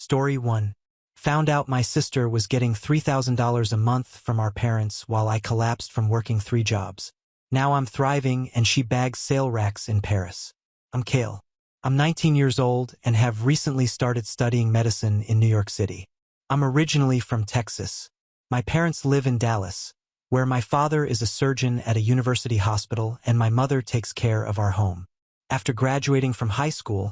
Story 1. Found out my sister was getting $3,000 a month from our parents while I collapsed from working 3 jobs. Now I'm thriving and she bags sale racks in Paris. I'm Kale. I'm 19 years old and have recently started studying medicine in New York City. I'm originally from Texas. My parents live in Dallas, where my father is a surgeon at a university hospital and my mother takes care of our home. After graduating from high school,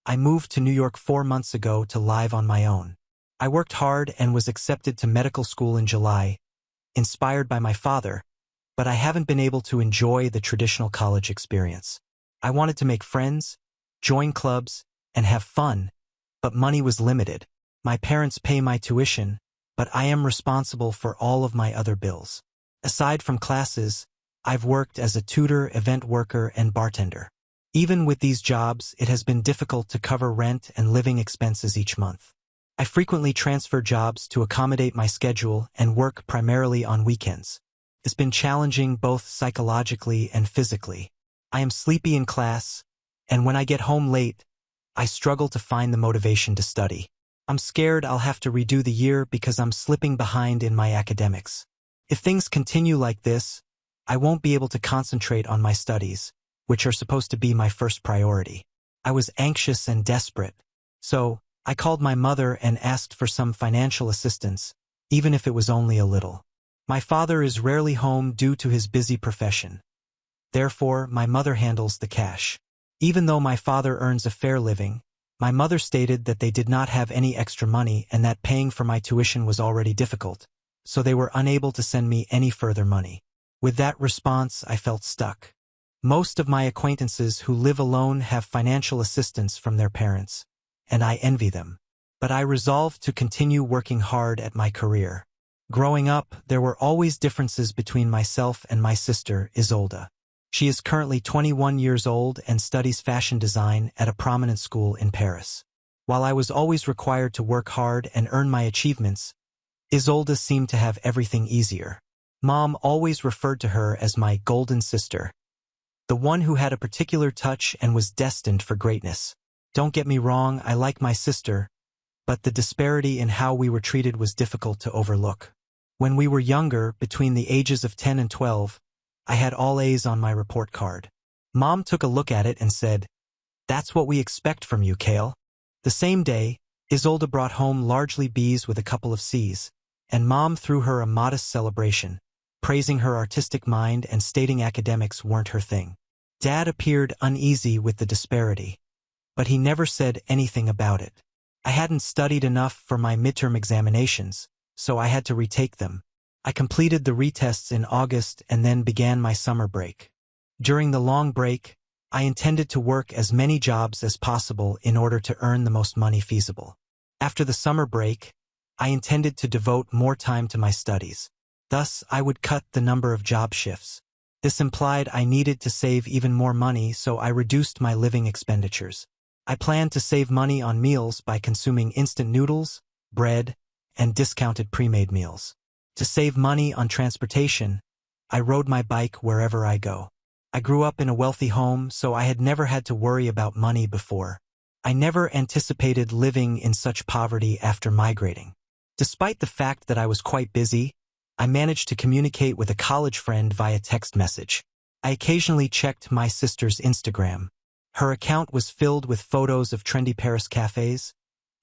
I moved to New York 4 months ago to live on my own. I worked hard and was accepted to medical school in July, inspired by my father, but I haven't been able to enjoy the traditional college experience. I wanted to make friends, join clubs, and have fun, but money was limited. My parents pay my tuition, but I am responsible for all of my other bills. Aside from classes, I've worked as a tutor, event worker, and bartender. Even with these jobs, it has been difficult to cover rent and living expenses each month. I frequently transfer jobs to accommodate my schedule and work primarily on weekends. It's been challenging both psychologically and physically. I am sleepy in class, and when I get home late, I struggle to find the motivation to study. I'm scared I'll have to redo the year because I'm slipping behind in my academics. If things continue like this, I won't be able to concentrate on my studies, which are supposed to be my first priority. I was anxious and desperate, so I called my mother and asked for some financial assistance, even if it was only a little. My father is rarely home due to his busy profession. Therefore, my mother handles the cash. Even though my father earns a fair living, my mother stated that they did not have any extra money and that paying for my tuition was already difficult, so they were unable to send me any further money. With that response, I felt stuck. Most of my acquaintances who live alone have financial assistance from their parents, and I envy them. But I resolved to continue working hard at my career. Growing up, there were always differences between myself and my sister, Isolda. She is currently 21 years old and studies fashion design at a prominent school in Paris. While I was always required to work hard and earn my achievements, Isolda seemed to have everything easier. Mom always referred to her as my golden sister, the one who had a particular touch and was destined for greatness. Don't get me wrong, I like my sister, but the disparity in how we were treated was difficult to overlook. When we were younger, between the ages of 10 and 12, I had all A's on my report card. Mom took a look at it and said, "That's what we expect from you, Kale." The same day, Isolda brought home largely B's with a couple of C's, and Mom threw her a modest celebration, praising her artistic mind and stating academics weren't her thing. Dad appeared uneasy with the disparity, but he never said anything about it. I hadn't studied enough for my midterm examinations, so I had to retake them. I completed the retests in August and then began my summer break. During the long break, I intended to work as many jobs as possible in order to earn the most money feasible. After the summer break, I intended to devote more time to my studies. Thus, I would cut the number of job shifts. This implied I needed to save even more money, so I reduced my living expenditures. I planned to save money on meals by consuming instant noodles, bread, and discounted pre-made meals. To save money on transportation, I rode my bike wherever I go. I grew up in a wealthy home, so I had never had to worry about money before. I never anticipated living in such poverty after migrating. Despite the fact that I was quite busy, I managed to communicate with a college friend via text message. I occasionally checked my sister's Instagram. Her account was filled with photos of trendy Paris cafes,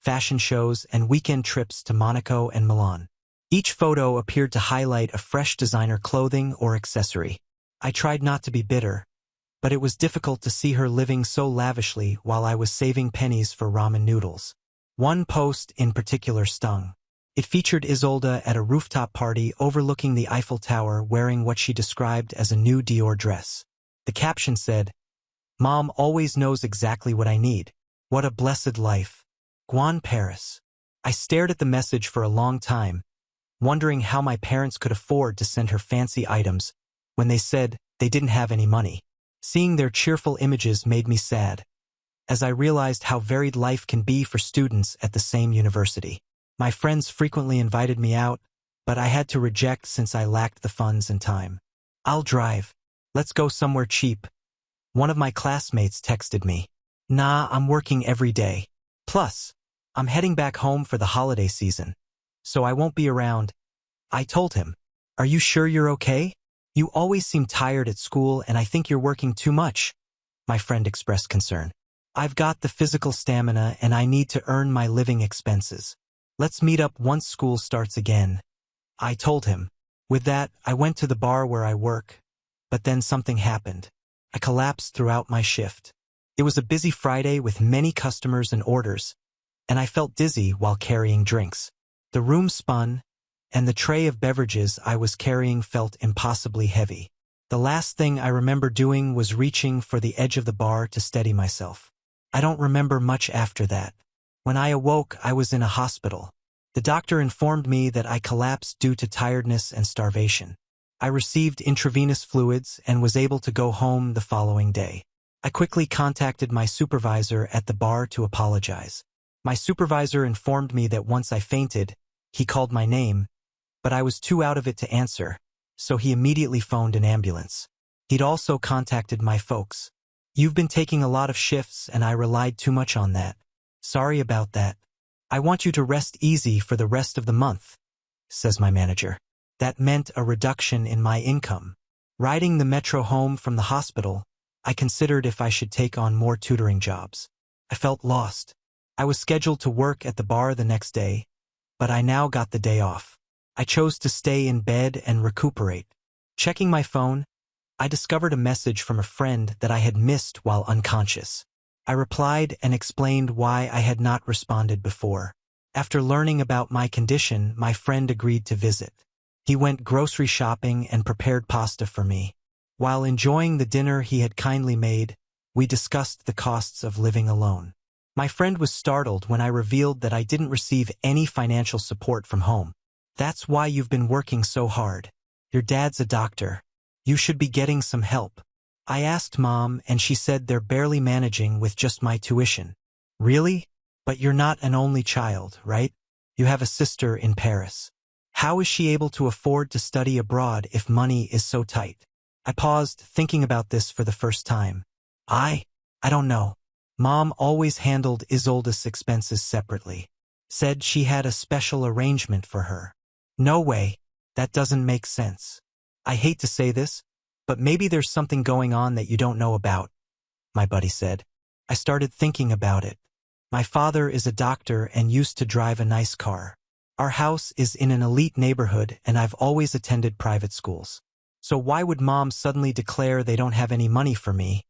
fashion shows, and weekend trips to Monaco and Milan. Each photo appeared to highlight a fresh designer clothing or accessory. I tried not to be bitter, but it was difficult to see her living so lavishly while I was saving pennies for ramen noodles. One post in particular stung. It featured Isolda at a rooftop party overlooking the Eiffel Tower wearing what she described as a new Dior dress. The caption said, "Mom always knows exactly what I need. What a blessed life. Guan Paris." I stared at the message for a long time, wondering how my parents could afford to send her fancy items when they said they didn't have any money. Seeing their cheerful images made me sad, as I realized how varied life can be for students at the same university. My friends frequently invited me out, but I had to reject since I lacked the funds and time. "I'll drive. Let's go somewhere cheap." One of my classmates texted me. "Nah, I'm working every day. Plus, I'm heading back home for the holiday season, so I won't be around. I told him, "Are you sure you're okay? You always seem tired at school and I think you're working too much." My friend expressed concern. "I've got the physical stamina and I need to earn my living expenses. Let's meet up once school starts again," I told him. With that, I went to the bar where I work, but then something happened. I collapsed throughout my shift. It was a busy Friday with many customers and orders, and I felt dizzy while carrying drinks. The room spun, and the tray of beverages I was carrying felt impossibly heavy. The last thing I remember doing was reaching for the edge of the bar to steady myself. I don't remember much after that. When I awoke, I was in a hospital. The doctor informed me that I collapsed due to tiredness and starvation. I received intravenous fluids and was able to go home the following day. I quickly contacted my supervisor at the bar to apologize. My supervisor informed me that once I fainted, he called my name, but I was too out of it to answer, so he immediately phoned an ambulance. He'd also contacted my folks. "You've been taking a lot of shifts and I relied too much on that. Sorry about that. I want you to rest easy for the rest of the month," says my manager. That meant a reduction in my income. Riding the metro home from the hospital, I considered if I should take on more tutoring jobs. I felt lost. I was scheduled to work at the bar the next day, but I now got the day off. I chose to stay in bed and recuperate. Checking my phone, I discovered a message from a friend that I had missed while unconscious. I replied and explained why I had not responded before. After learning about my condition, my friend agreed to visit. He went grocery shopping and prepared pasta for me. While enjoying the dinner he had kindly made, we discussed the costs of living alone. My friend was startled when I revealed that I didn't receive any financial support from home. "That's why you've been working so hard. Your dad's a doctor. You should be getting some help." I asked Mom and she said they're barely managing with just my tuition. "Really? But you're not an only child, right? You have a sister in Paris. How is she able to afford to study abroad if money is so tight?" I paused, thinking about this for the first time. I don't know. Mom always handled Isolde's expenses separately. Said she had a special arrangement for her. No way. That doesn't make sense. I hate to say this, but maybe there's something going on that you don't know about, my buddy said. I started thinking about it. My father is a doctor and used to drive a nice car. Our house is in an elite neighborhood and I've always attended private schools. So why would Mom suddenly declare they don't have any money for me?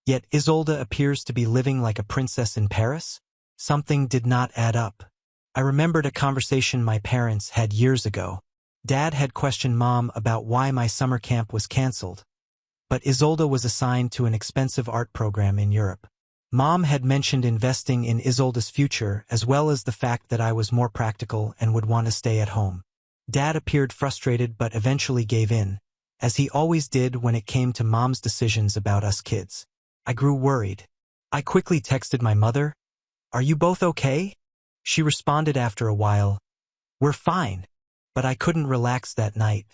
Yet Isolde appears to be living like a princess in Paris? Something did not add up. I remembered a conversation my parents had years ago. Dad had questioned Mom about why my summer camp was canceled, but Isolde was assigned to an expensive art program in Europe. Mom had mentioned investing in Isolde's future as well as the fact that I was more practical and would want to stay at home. Dad appeared frustrated but eventually gave in, as he always did when it came to Mom's decisions about us kids. I grew worried. I quickly texted my mother, "Are you both okay?" She responded after a while, "We're fine." But I couldn't relax that night.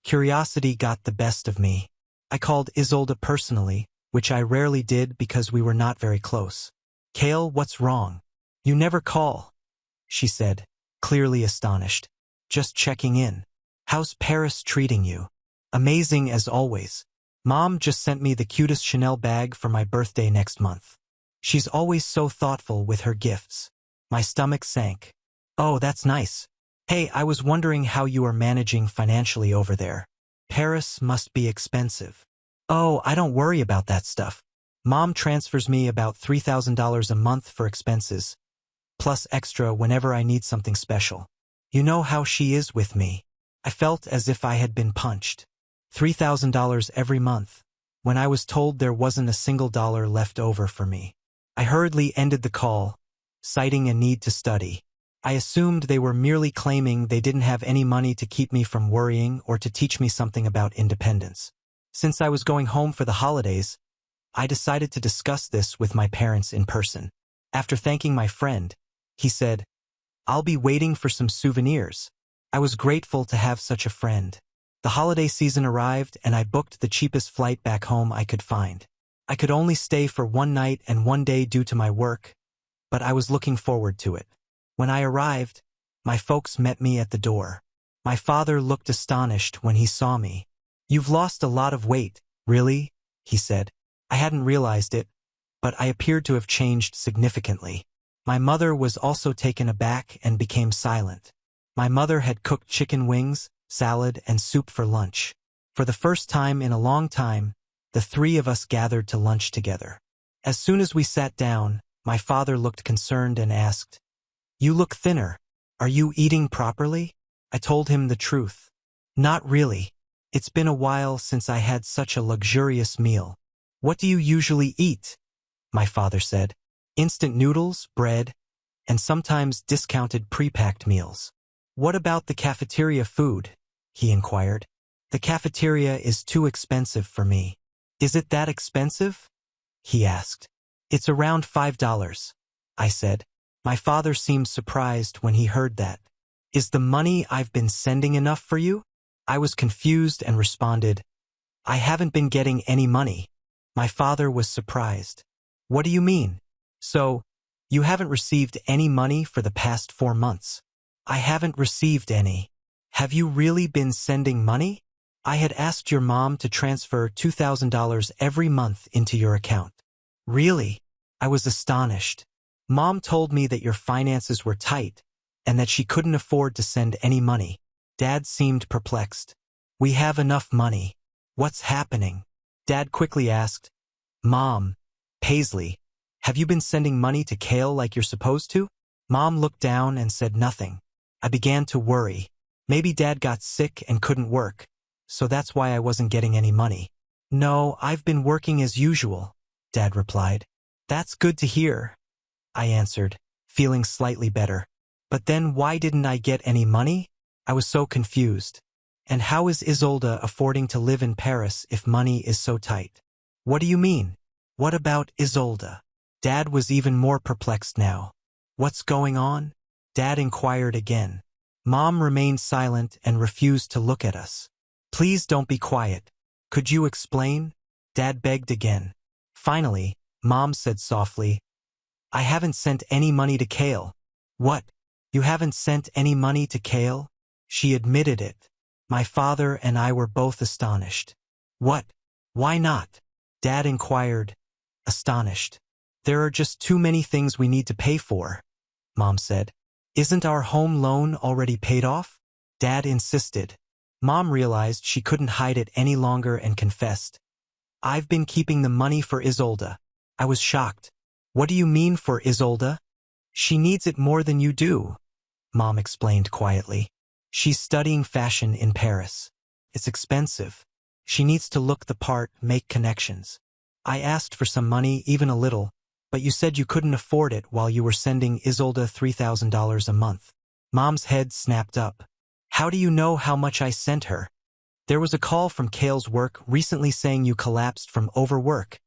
Curiosity got the best of me. I called Isolde personally, which I rarely did because we were not very close. "Kale, what's wrong? You never call," she said, clearly astonished. "Just checking in. How's Paris treating you?" "Amazing as always. Mom just sent me the cutest Chanel bag for my birthday next month. She's always so thoughtful with her gifts." My stomach sank. "Oh, that's nice. Hey, I was wondering how you are managing financially over there. Paris must be expensive." "Oh, I don't worry about that stuff. Mom transfers me about $3,000 a month for expenses, plus extra whenever I need something special. You know how she is with me." I felt as if I had been punched. $3,000 every month, when I was told there wasn't a single dollar left over for me. I hurriedly ended the call, citing a need to study. I assumed they were merely claiming they didn't have any money to keep me from worrying or to teach me something about independence. Since I was going home for the holidays, I decided to discuss this with my parents in person. After thanking my friend, he said, "I'll be waiting for some souvenirs." I was grateful to have such a friend. The holiday season arrived and I booked the cheapest flight back home I could find. I could only stay for one night and one day due to my work, but I was looking forward to it. When I arrived, my folks met me at the door. My father looked astonished when he saw me. "You've lost a lot of weight, really?" he said. I hadn't realized it, but I appeared to have changed significantly. My mother was also taken aback and became silent. My mother had cooked chicken wings, salad, and soup for lunch. For the first time in a long time, the three of us gathered to lunch together. As soon as we sat down, my father looked concerned and asked, "You look thinner. Are you eating properly?" I told him the truth. "Not really. It's been a while since I had such a luxurious meal." "What do you usually eat?" my father said. "Instant noodles, bread, and sometimes discounted pre-packed meals." "What about the cafeteria food?" he inquired. "The cafeteria is too expensive for me." "Is it that expensive?" he asked. "It's around $5, I said. My father seemed surprised when he heard that. "Is the money I've been sending enough for you?" I was confused and responded, "I haven't been getting any money." My father was surprised. "What do you mean?" "So, you haven't received any money for the past 4 months?" "I haven't received any." "Have you really been sending money?" "I had asked your mom to transfer $2,000 every month into your account." "Really?" I was astonished. "Mom told me that your finances were tight and that she couldn't afford to send any money." Dad seemed perplexed. "We have enough money. What's happening?" Dad quickly asked, "Mom, Paisley, have you been sending money to Kale like you're supposed to?" Mom looked down and said nothing. I began to worry. Maybe Dad got sick and couldn't work, so that's why I wasn't getting any money. "No, I've been working as usual," Dad replied. "That's good to hear," I answered, feeling slightly better. "But then why didn't I get any money?" I was so confused. "And how is Isolde affording to live in Paris if money is so tight?" "What do you mean? What about Isolde?" Dad was even more perplexed now. "What's going on?" Dad inquired again. Mom remained silent and refused to look at us. "Please don't be quiet. Could you explain?" Dad begged again. Finally, Mom said softly, "I haven't sent any money to Kale." "What? You haven't sent any money to Kale?" She admitted it. My father and I were both astonished. "What? Why not?" Dad inquired, astonished. "There are just too many things we need to pay for," Mom said. "Isn't our home loan already paid off?" Dad insisted. Mom realized she couldn't hide it any longer and confessed, "I've been keeping the money for Isolde." I was shocked. "What do you mean for Isolde?" "She needs it more than you do," Mom explained quietly. "She's studying fashion in Paris. It's expensive. She needs to look the part, make connections. I asked for some money, even a little, but you said you couldn't afford it while you were sending Isolde $3,000 a month." Mom's head snapped up. "How do you know how much I sent her?" "There was a call from Kale's work recently saying you collapsed from overwork,"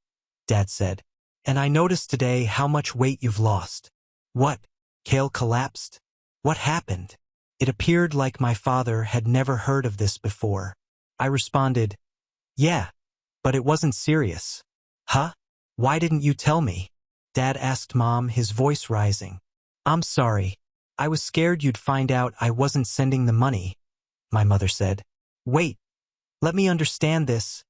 Dad said. "And I noticed today how much weight you've lost." "What? Kale collapsed? What happened?" It appeared like my father had never heard of this before. I responded, "Yeah, but it wasn't serious." "Huh? Why didn't you tell me?" Dad asked Mom, his voice rising. "I'm sorry. I was scared you'd find out I wasn't sending the money," my mother said. "Wait, let me understand this,"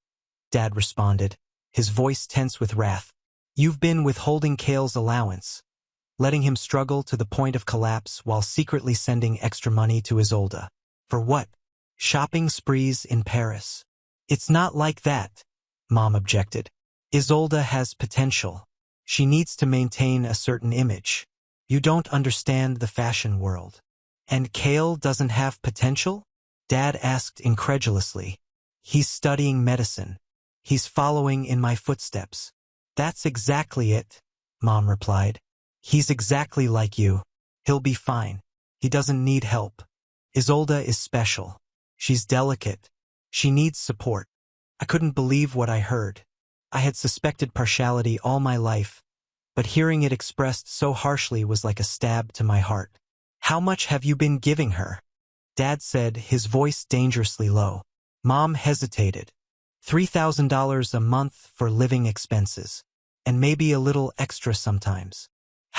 Dad responded, his voice tense with wrath. "You've been withholding Kale's allowance, letting him struggle to the point of collapse while secretly sending extra money to Isolde. For what? Shopping sprees in Paris." "It's not like that," Mom objected. "Isolde has potential. She needs to maintain a certain image. You don't understand the fashion world." "And Kale doesn't have potential?" Dad asked incredulously. "He's studying medicine. He's following in my footsteps." "That's exactly it," Mom replied. "He's exactly like you. He'll be fine. He doesn't need help. Isolde is special. She's delicate. She needs support." I couldn't believe what I heard. I had suspected partiality all my life, but hearing it expressed so harshly was like a stab to my heart. "How much have you been giving her?" Dad said, his voice dangerously low. Mom hesitated. $3,000 a month for living expenses, and maybe a little extra sometimes."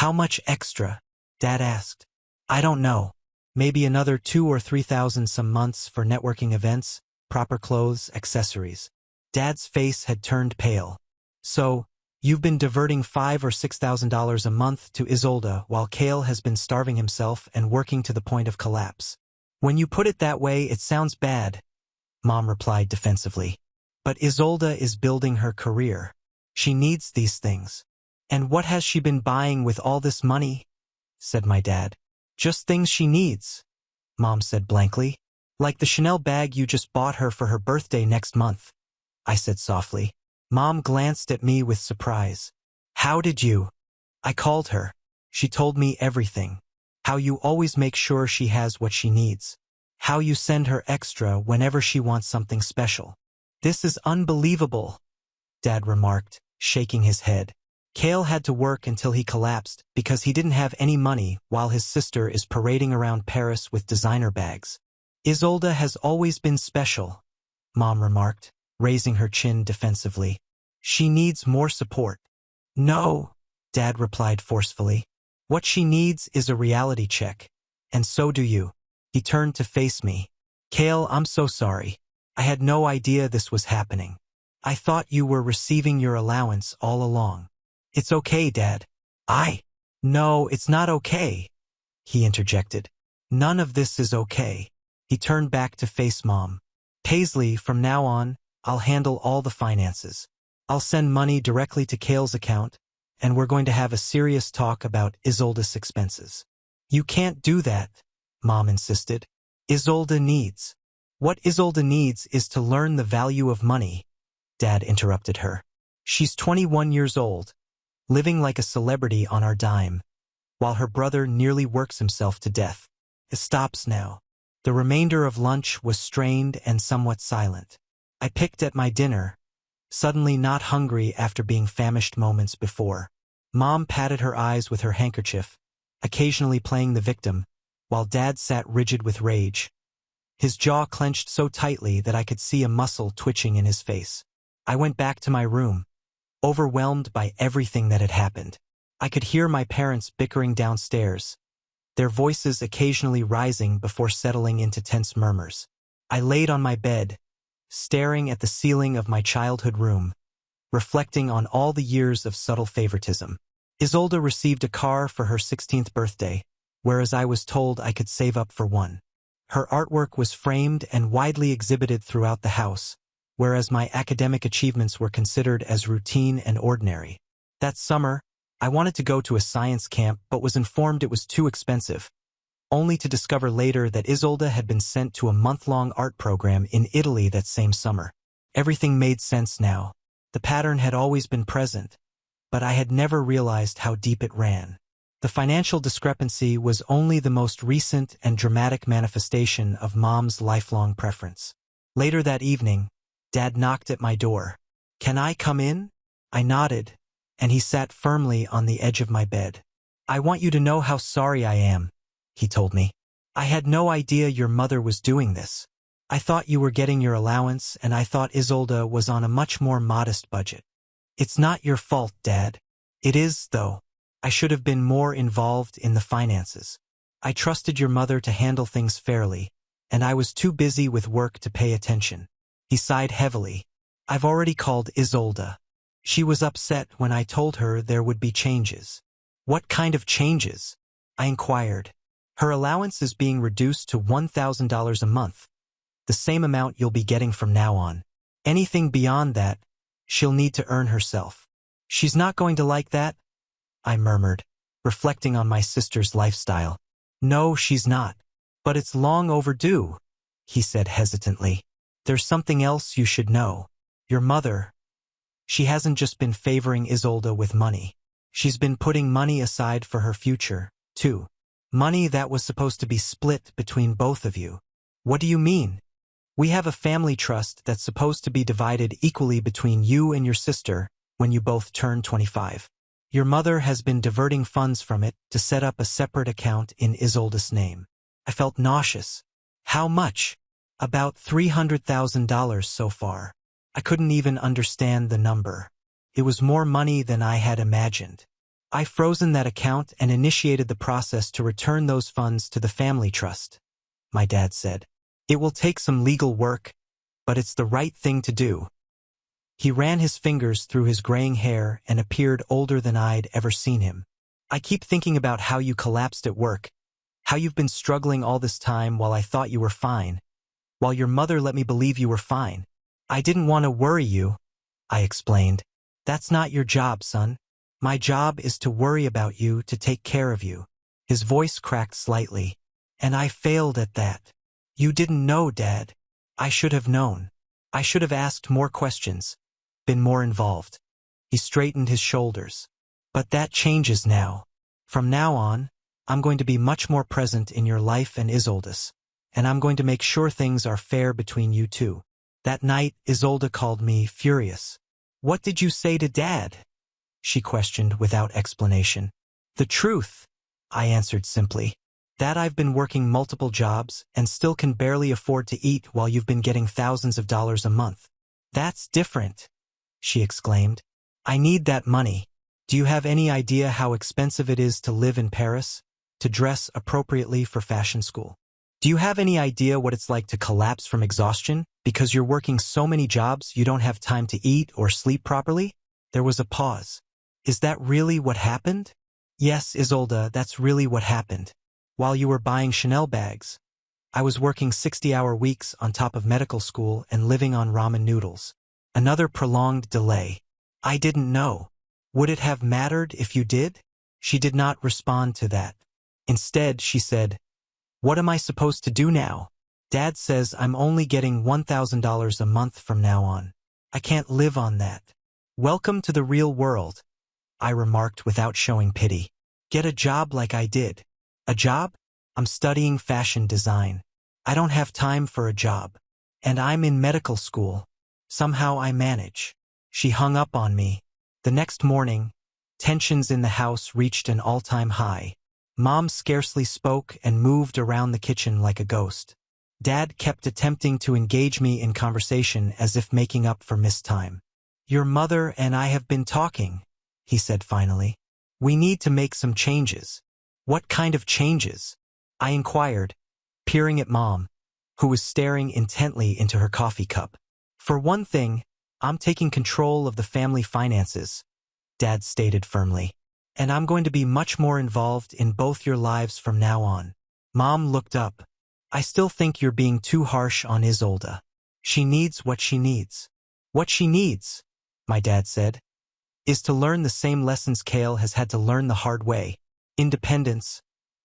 "How much extra?" Dad asked. I don't know. Maybe another 2 or 3,000 some months for networking events, proper clothes, accessories. Dad's face had turned pale. So, you've been diverting $5,000 or $6,000 a month to Isolde while Cale has been starving himself and working to the point of collapse. When you put it that way, it sounds bad, Mom replied defensively. But Isolde is building her career. She needs these things. And what has she been buying with all this money? Said my dad. Just things she needs, Mom said blankly. Like the Chanel bag you just bought her for her birthday next month, I said softly. Mom glanced at me with surprise. How did you? I called her. She told me everything. How you always make sure she has what she needs. How you send her extra whenever she wants something special. This is unbelievable, Dad remarked, shaking his head. Cale had to work until he collapsed because he didn't have any money while his sister is parading around Paris with designer bags. Isolde has always been special, Mom remarked, raising her chin defensively. She needs more support. No, Dad replied forcefully. What she needs is a reality check. And so do you. He turned to face me. Cale, I'm so sorry. I had no idea this was happening. I thought you were receiving your allowance all along. It's okay, Dad. No, it's not okay, he interjected. None of this is okay. He turned back to face Mom. Paisley, from now on, I'll handle all the finances. I'll send money directly to Cale's account, and we're going to have a serious talk about Isolde's expenses. You can't do that, Mom insisted. Isolde needs. What Isolde needs is to learn the value of money, Dad interrupted her. She's 21 years old, living like a celebrity on our dime, while her brother nearly works himself to death. It stops now. The remainder of lunch was strained and somewhat silent. I picked at my dinner, suddenly not hungry after being famished moments before. Mom patted her eyes with her handkerchief, occasionally playing the victim, while Dad sat rigid with rage. His jaw clenched so tightly that I could see a muscle twitching in his face. I went back to my room, overwhelmed by everything that had happened. I could hear my parents bickering downstairs, their voices occasionally rising before settling into tense murmurs. I laid on my bed, staring at the ceiling of my childhood room, reflecting on all the years of subtle favoritism. Isolde received a car for her 16th birthday, whereas I was told I could save up for one. Her artwork was framed and widely exhibited throughout the house, whereas my academic achievements were considered as routine and ordinary. That summer, I wanted to go to a science camp but was informed it was too expensive, only to discover later that Isolde had been sent to a month-long art program in Italy that same summer. Everything made sense now. The pattern had always been present, but I had never realized how deep it ran. The financial discrepancy was only the most recent and dramatic manifestation of Mom's lifelong preference. Later that evening, Dad knocked at my door. "Can I come in?" I nodded, and he sat firmly on the edge of my bed. "I want you to know how sorry I am," he told me. "I had no idea your mother was doing this. I thought you were getting your allowance, and I thought Isolde was on a much more modest budget. It's not your fault, Dad. It is, though. I should have been more involved in the finances. I trusted your mother to handle things fairly, and I was too busy with work to pay attention." He sighed heavily. "I've already called Isolde. She was upset when I told her there would be changes." "What kind of changes?" I inquired. "Her allowance is being reduced to $1,000 a month, the same amount you'll be getting from now on. Anything beyond that, she'll need to earn herself." "She's not going to like that?" I murmured, reflecting on my sister's lifestyle. "No, she's not. But it's long overdue," he said hesitantly. "There's something else you should know. Your mother, she hasn't just been favoring Isolde with money. She's been putting money aside for her future, too. Money that was supposed to be split between both of you." "What do you mean?" "We have a family trust that's supposed to be divided equally between you and your sister when you both turn 25. Your mother has been diverting funds from it to set up a separate account in Isolde's name." I felt nauseous. "How much?" "About $300,000 so far." I couldn't even understand the number. It was more money than I had imagined. I frozen that account and initiated the process to return those funds to the family trust, my dad said. It will take some legal work, but it's the right thing to do. He ran his fingers through his graying hair and appeared older than I'd ever seen him. I keep thinking about how you collapsed at work, how you've been struggling all this time while I thought you were fine, while your mother let me believe you were fine. I didn't want to worry you, I explained. That's not your job, son. My job is to worry about you, to take care of you. His voice cracked slightly. And I failed at that. You didn't know, Dad. I should have known. I should have asked more questions, been more involved. He straightened his shoulders. But that changes now. From now on, I'm going to be much more present in your life and Isolde's. And I'm going to make sure things are fair between you two. That night, Isolde called me furious. What did you say to Dad? She questioned without explanation. The truth, I answered simply. That I've been working multiple jobs and still can barely afford to eat while you've been getting thousands of dollars a month. That's different, she exclaimed. I need that money. Do you have any idea how expensive it is to live in Paris, to dress appropriately for fashion school? Do you have any idea what it's like to collapse from exhaustion because you're working so many jobs you don't have time to eat or sleep properly? There was a pause. Is that really what happened? Yes, Isolde, that's really what happened. While you were buying Chanel bags, I was working 60-hour weeks on top of medical school and living on ramen noodles. Another prolonged delay. I didn't know. Would it have mattered if you did? She did not respond to that. Instead, she said, What am I supposed to do now? Dad says I'm only getting $1,000 a month from now on. I can't live on that. Welcome to the real world, I remarked without showing pity. Get a job like I did. A job? I'm studying fashion design. I don't have time for a job. And I'm in medical school. Somehow I manage. She hung up on me. The next morning, tensions in the house reached an all-time high. Mom scarcely spoke and moved around the kitchen like a ghost. Dad kept attempting to engage me in conversation as if making up for missed time. Your mother and I have been talking, he said finally. We need to make some changes. What kind of changes? I inquired, peering at Mom, who was staring intently into her coffee cup. For one thing, I'm taking control of the family finances, Dad stated firmly. And I'm going to be much more involved in both your lives from now on. Mom looked up. I still think you're being too harsh on Isolde. She needs what she needs. What she needs, my dad said, is to learn the same lessons Kale has had to learn the hard way. Independence,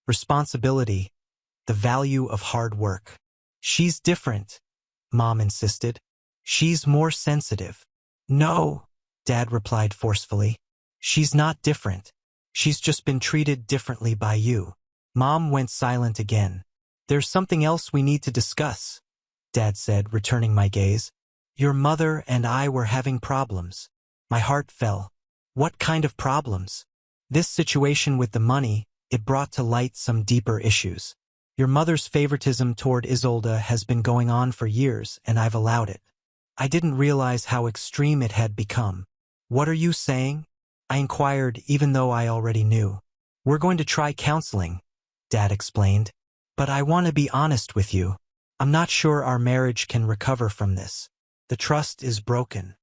responsibility, the value of hard work. She's different, Mom insisted. She's more sensitive. No, Dad replied forcefully. She's not different. She's just been treated differently by you. Mom went silent again. There's something else we need to discuss, Dad said, returning my gaze. Your mother and I were having problems. My heart fell. What kind of problems? This situation with the money, it brought to light some deeper issues. Your mother's favoritism toward Isolde has been going on for years, and I've allowed it. I didn't realize how extreme it had become. What are you saying? I inquired, even though I already knew. We're going to try counseling, Dad explained. But I want to be honest with you. I'm not sure our marriage can recover from this. The trust is broken.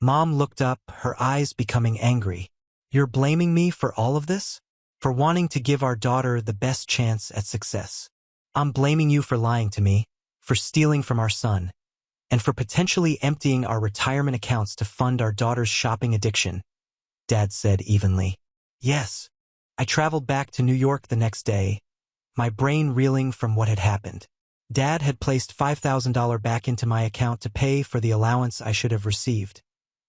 Mom looked up, her eyes becoming angry. You're blaming me for all of this? For wanting to give our daughter the best chance at success. I'm blaming you for lying to me, for stealing from our son, and for potentially emptying our retirement accounts to fund our daughter's shopping addiction, Dad said evenly. Yes. I traveled back to New York the next day, my brain reeling from what had happened. Dad had placed $5,000 back into my account to pay for the allowance I should have received,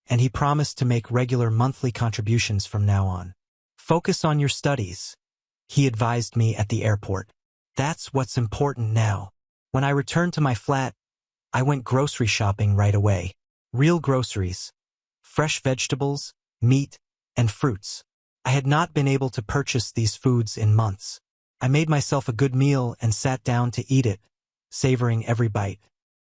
and he promised to make regular monthly contributions from now on. Focus on your studies, he advised me at the airport. That's what's important now. When I returned to my flat, I went grocery shopping right away. Real groceries, fresh vegetables, meat, and fruits. I had not been able to purchase these foods in months. I made myself a good meal and sat down to eat it, savoring every bite.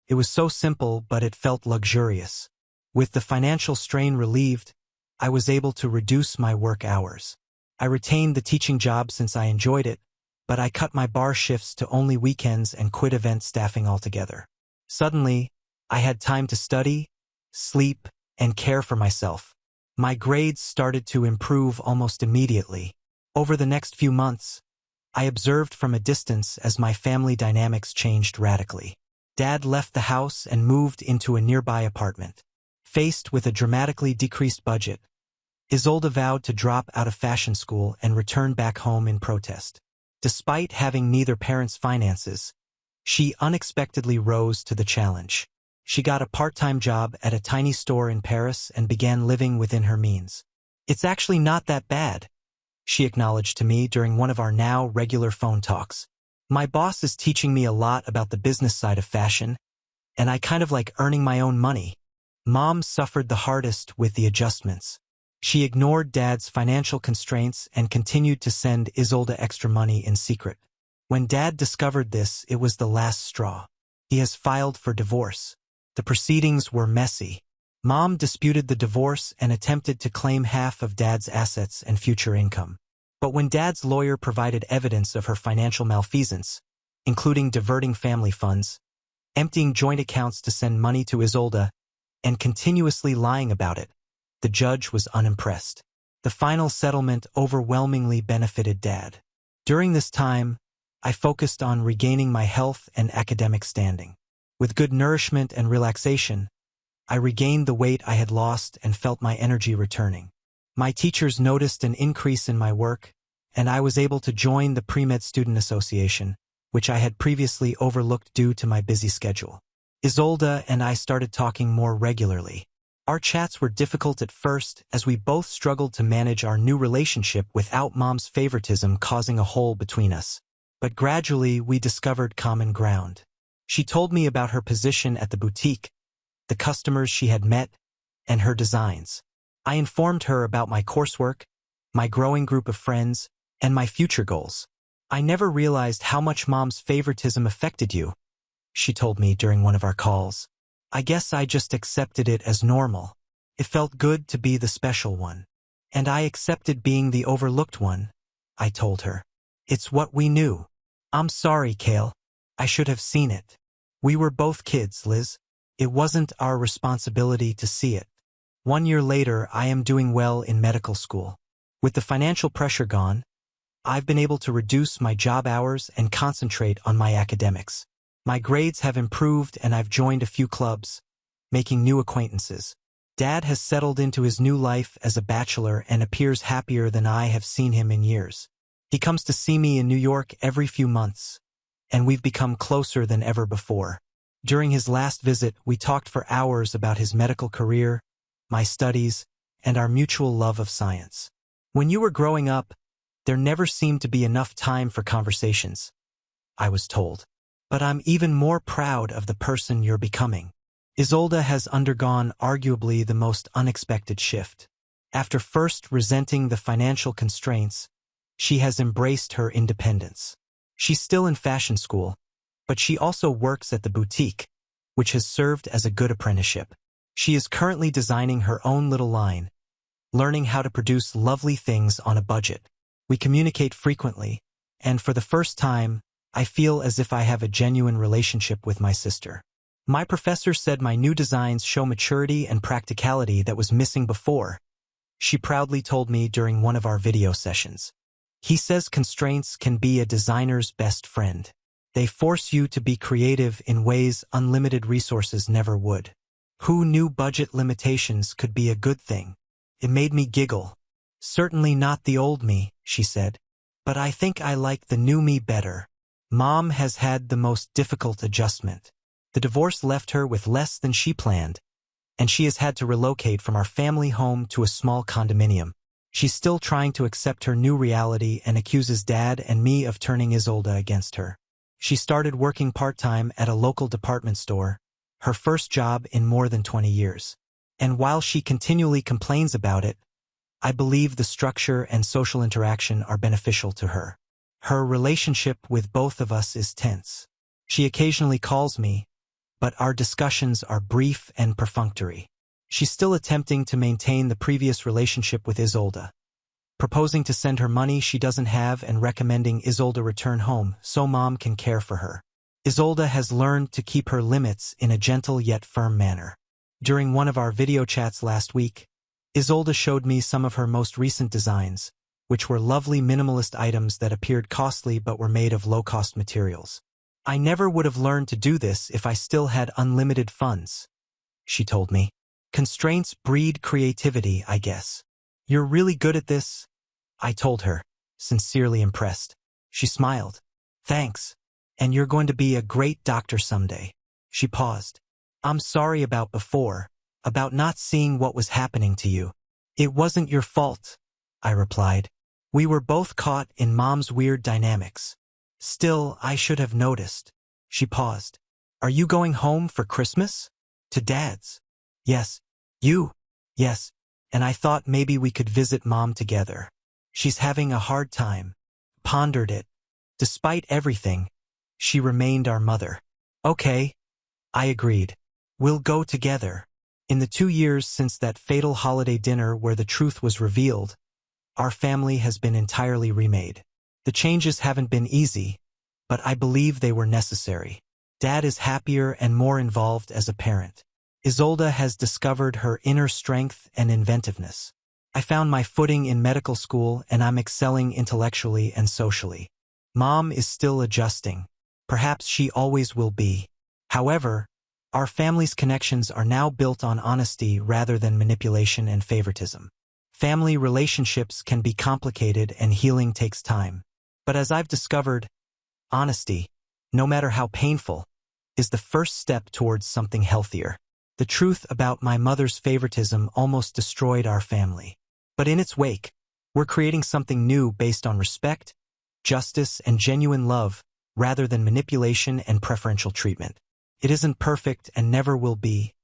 It was so simple, but it felt luxurious. With the financial strain relieved, I was able to reduce my work hours. I retained the teaching job since I enjoyed it, but I cut my bar shifts to only weekends and quit event staffing altogether. Suddenly, I had time to study, sleep, and care for myself. My grades started to improve almost immediately. Over the next few months, I observed from a distance as my family dynamics changed radically. Dad left the house and moved into a nearby apartment. Faced with a dramatically decreased budget, Isolde vowed to drop out of fashion school and return back home in protest. Despite having neither parent's finances, she unexpectedly rose to the challenge. She got a part-time job at a tiny store in Paris and began living within her means. "It's actually not that bad," she acknowledged to me during one of our now regular phone talks. "My boss is teaching me a lot about the business side of fashion, and I kind of like earning my own money." Mom suffered the hardest with the adjustments. She ignored Dad's financial constraints and continued to send Isolde extra money in secret. When Dad discovered this, it was the last straw. He has filed for divorce. The proceedings were messy. Mom disputed the divorce and attempted to claim half of Dad's assets and future income. But when Dad's lawyer provided evidence of her financial malfeasance, including diverting family funds, emptying joint accounts to send money to Isolde, and continuously lying about it, the judge was unimpressed. The final settlement overwhelmingly benefited Dad. During this time, I focused on regaining my health and academic standing. With good nourishment and relaxation, I regained the weight I had lost and felt my energy returning. My teachers noticed an increase in my work, and I was able to join the Pre-Med Student Association, which I had previously overlooked due to my busy schedule. Isolde and I started talking more regularly. Our chats were difficult at first as we both struggled to manage our new relationship without Mom's favoritism causing a hole between us. But gradually we discovered common ground. She told me about her position at the boutique, the customers she had met, and her designs. I informed her about my coursework, my growing group of friends, and my future goals. "I never realized how much Mom's favoritism affected you," she told me during one of our calls. "I guess I just accepted it as normal. It felt good to be the special one. And I accepted being the overlooked one," I told her. "It's what we knew." "I'm sorry, Kale. I should have seen it. We were both kids, Liz. It wasn't our responsibility to see it." 1 year later, I am doing well in medical school. With the financial pressure gone, I've been able to reduce my job hours and concentrate on my academics. My grades have improved and I've joined a few clubs, making new acquaintances. Dad has settled into his new life as a bachelor and appears happier than I have seen him in years. He comes to see me in New York every few months, and we've become closer than ever before. During his last visit, we talked for hours about his medical career, my studies, and our mutual love of science. "When you were growing up, there never seemed to be enough time for conversations," I was told. "But I'm even more proud of the person you're becoming." Isolde has undergone arguably the most unexpected shift. After first resenting the financial constraints, she has embraced her independence. She's still in fashion school, but she also works at the boutique, which has served as a good apprenticeship. She is currently designing her own little line, learning how to produce lovely things on a budget. We communicate frequently, and for the first time, I feel as if I have a genuine relationship with my sister. My professor said my new designs show maturity and practicality that was missing before, she proudly told me during one of our video sessions. He says constraints can be a designer's best friend. They force you to be creative in ways unlimited resources never would. Who knew budget limitations could be a good thing? It made me giggle. "Certainly not the old me," she said. "But I think I like the new me better." Mom has had the most difficult adjustment. The divorce left her with less than she planned, and she has had to relocate from our family home to a small condominium. She's still trying to accept her new reality and accuses Dad and me of turning Isolde against her. She started working part-time at a local department store, her first job in more than 20 years. And while she continually complains about it, I believe the structure and social interaction are beneficial to her. Her relationship with both of us is tense. She occasionally calls me, but our discussions are brief and perfunctory. She's still attempting to maintain the previous relationship with Isolde, proposing to send her money she doesn't have and recommending Isolde return home so mom can care for her. Isolde has learned to keep her limits in a gentle yet firm manner. During one of our video chats last week, Isolde showed me some of her most recent designs, which were lovely minimalist items that appeared costly but were made of low-cost materials. "I never would have learned to do this if I still had unlimited funds," she told me. "Constraints breed creativity, I guess." "You're really good at this," I told her, sincerely impressed. She smiled. "Thanks. And you're going to be a great doctor someday." She paused. "I'm sorry about before, about not seeing what was happening to you." "It wasn't your fault," I replied. "We were both caught in mom's weird dynamics. Still, I should have noticed." She paused. "Are you going home for Christmas?" "To Dad's." "Yes." "You?" "Yes. And I thought maybe we could visit Mom together. She's having a hard time." Pondered it. Despite everything, she remained our mother. "Okay," I agreed. "We'll go together." In the 2 years since that fatal holiday dinner where the truth was revealed, our family has been entirely remade. The changes haven't been easy, but I believe they were necessary. Dad is happier and more involved as a parent. Isolde has discovered her inner strength and inventiveness. I found my footing in medical school and I'm excelling intellectually and socially. Mom is still adjusting. Perhaps she always will be. However, our family's connections are now built on honesty rather than manipulation and favoritism. Family relationships can be complicated and healing takes time. But as I've discovered, honesty, no matter how painful, is the first step towards something healthier. The truth about my mother's favoritism almost destroyed our family. But in its wake, we're creating something new based on respect, justice, and genuine love, rather than manipulation and preferential treatment. It isn't perfect and never will be,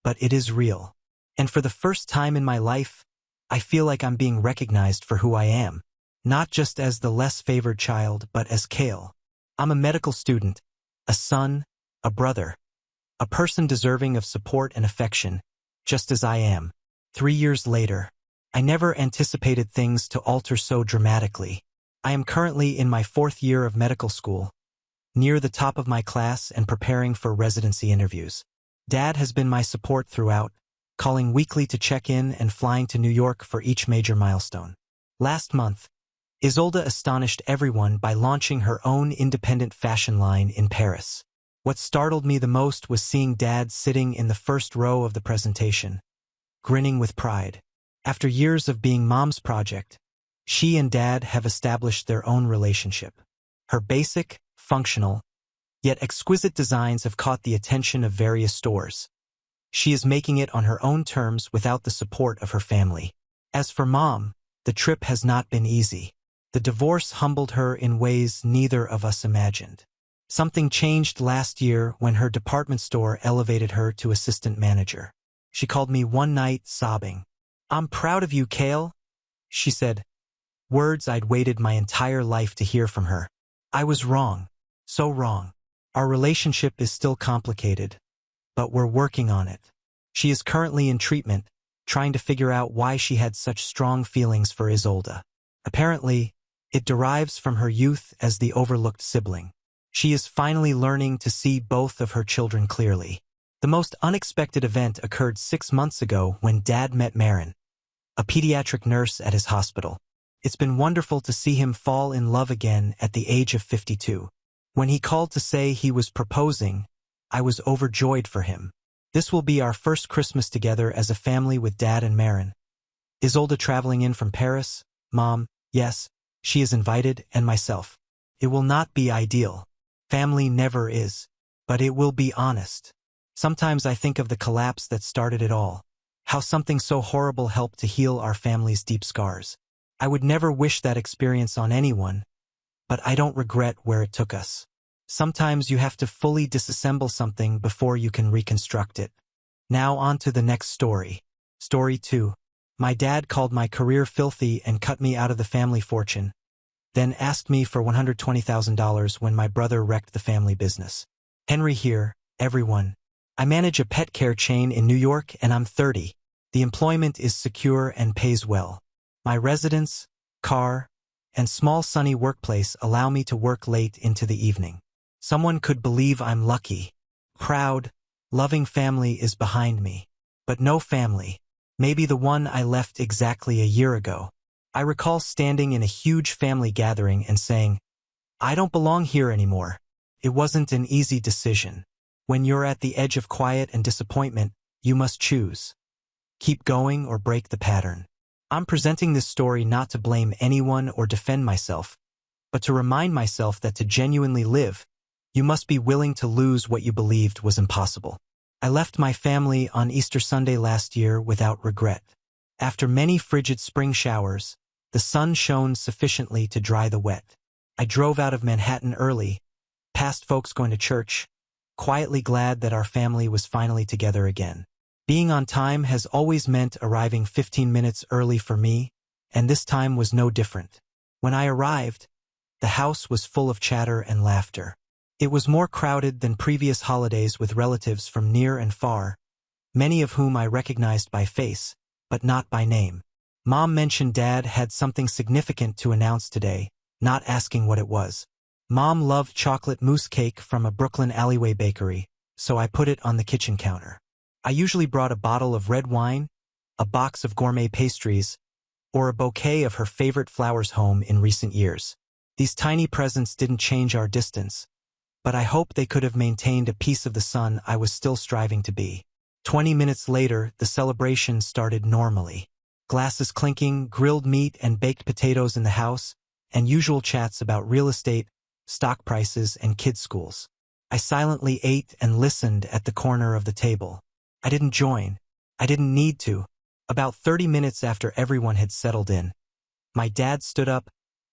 but it is real. And for the first time in my life, I feel like I'm being recognized for who I am, not just as the less favored child, but as Kale. I'm a medical student, a son, a brother, a person deserving of support and affection, just as I am. 3 years later, I never anticipated things to alter so dramatically. I am currently in my 4th year of medical school, near the top of my class and preparing for residency interviews. Dad has been my support throughout, calling weekly to check in and flying to New York for each major milestone. Last month, Isolde astonished everyone by launching her own independent fashion line in Paris. What startled me the most was seeing Dad sitting in the first row of the presentation, grinning with pride. After years of being Mom's project, she and Dad have established their own relationship. Her basic, functional, yet exquisite designs have caught the attention of various stores. She is making it on her own terms without the support of her family. As for Mom, the trip has not been easy. The divorce humbled her in ways neither of us imagined. Something changed last year when her department store elevated her to assistant manager. She called me one night sobbing. "I'm proud of you, Kale," she said. Words I'd waited my entire life to hear from her. I was wrong. So wrong. Our relationship is still complicated, but we're working on it. She is currently in treatment, trying to figure out why she had such strong feelings for Isolde. Apparently, it derives from her youth as the overlooked sibling. She is finally learning to see both of her children clearly. The most unexpected event occurred 6 months ago when Dad met Marin, a pediatric nurse at his hospital. It's been wonderful to see him fall in love again at the age of 52. When he called to say he was proposing, I was overjoyed for him. This will be our first Christmas together as a family with Dad and Marin. Isolde traveling in from Paris? Mom, yes, she is invited, and myself. It will not be ideal. Family never is. But it will be honest. Sometimes I think of the collapse that started it all. How something so horrible helped to heal our family's deep scars. I would never wish that experience on anyone, but I don't regret where it took us. Sometimes you have to fully disassemble something before you can reconstruct it. Now on to the next story. Story 2. My dad called my career filthy and cut me out of the family fortune, then asked me for $120,000 when my brother wrecked the family business. Henry here, everyone. I manage a pet care chain in New York and I'm 30. The employment is secure and pays well. My residence, car, and small sunny workplace allow me to work late into the evening. Someone could believe I'm lucky. Proud, loving family is behind me. But no family. Maybe the one I left exactly a year ago. I recall standing in a huge family gathering and saying, I don't belong here anymore. It wasn't an easy decision. When you're at the edge of quiet and disappointment, you must choose. Keep going or break the pattern. I'm presenting this story not to blame anyone or defend myself, but to remind myself that to genuinely live, you must be willing to lose what you believed was impossible. I left my family on Easter Sunday last year without regret. After many frigid spring showers, the sun shone sufficiently to dry the wet. I drove out of Manhattan early, past folks going to church, quietly glad that our family was finally together again. Being on time has always meant arriving 15 minutes early for me, and this time was no different. When I arrived, the house was full of chatter and laughter. It was more crowded than previous holidays with relatives from near and far, many of whom I recognized by face, but not by name. Mom mentioned Dad had something significant to announce today, not asking what it was. Mom loved chocolate mousse cake from a Brooklyn alleyway bakery, so I put it on the kitchen counter. I usually brought a bottle of red wine, a box of gourmet pastries, or a bouquet of her favorite flowers home in recent years. These tiny presents didn't change our distance, but I hoped they could have maintained a piece of the son I was still striving to be. 20 minutes later, the celebration started normally. Glasses clinking, grilled meat and baked potatoes in the house, and usual chats about real estate, stock prices, and kids' schools. I silently ate and listened at the corner of the table. I didn't join. I didn't need to. About 30 minutes after everyone had settled in, my dad stood up,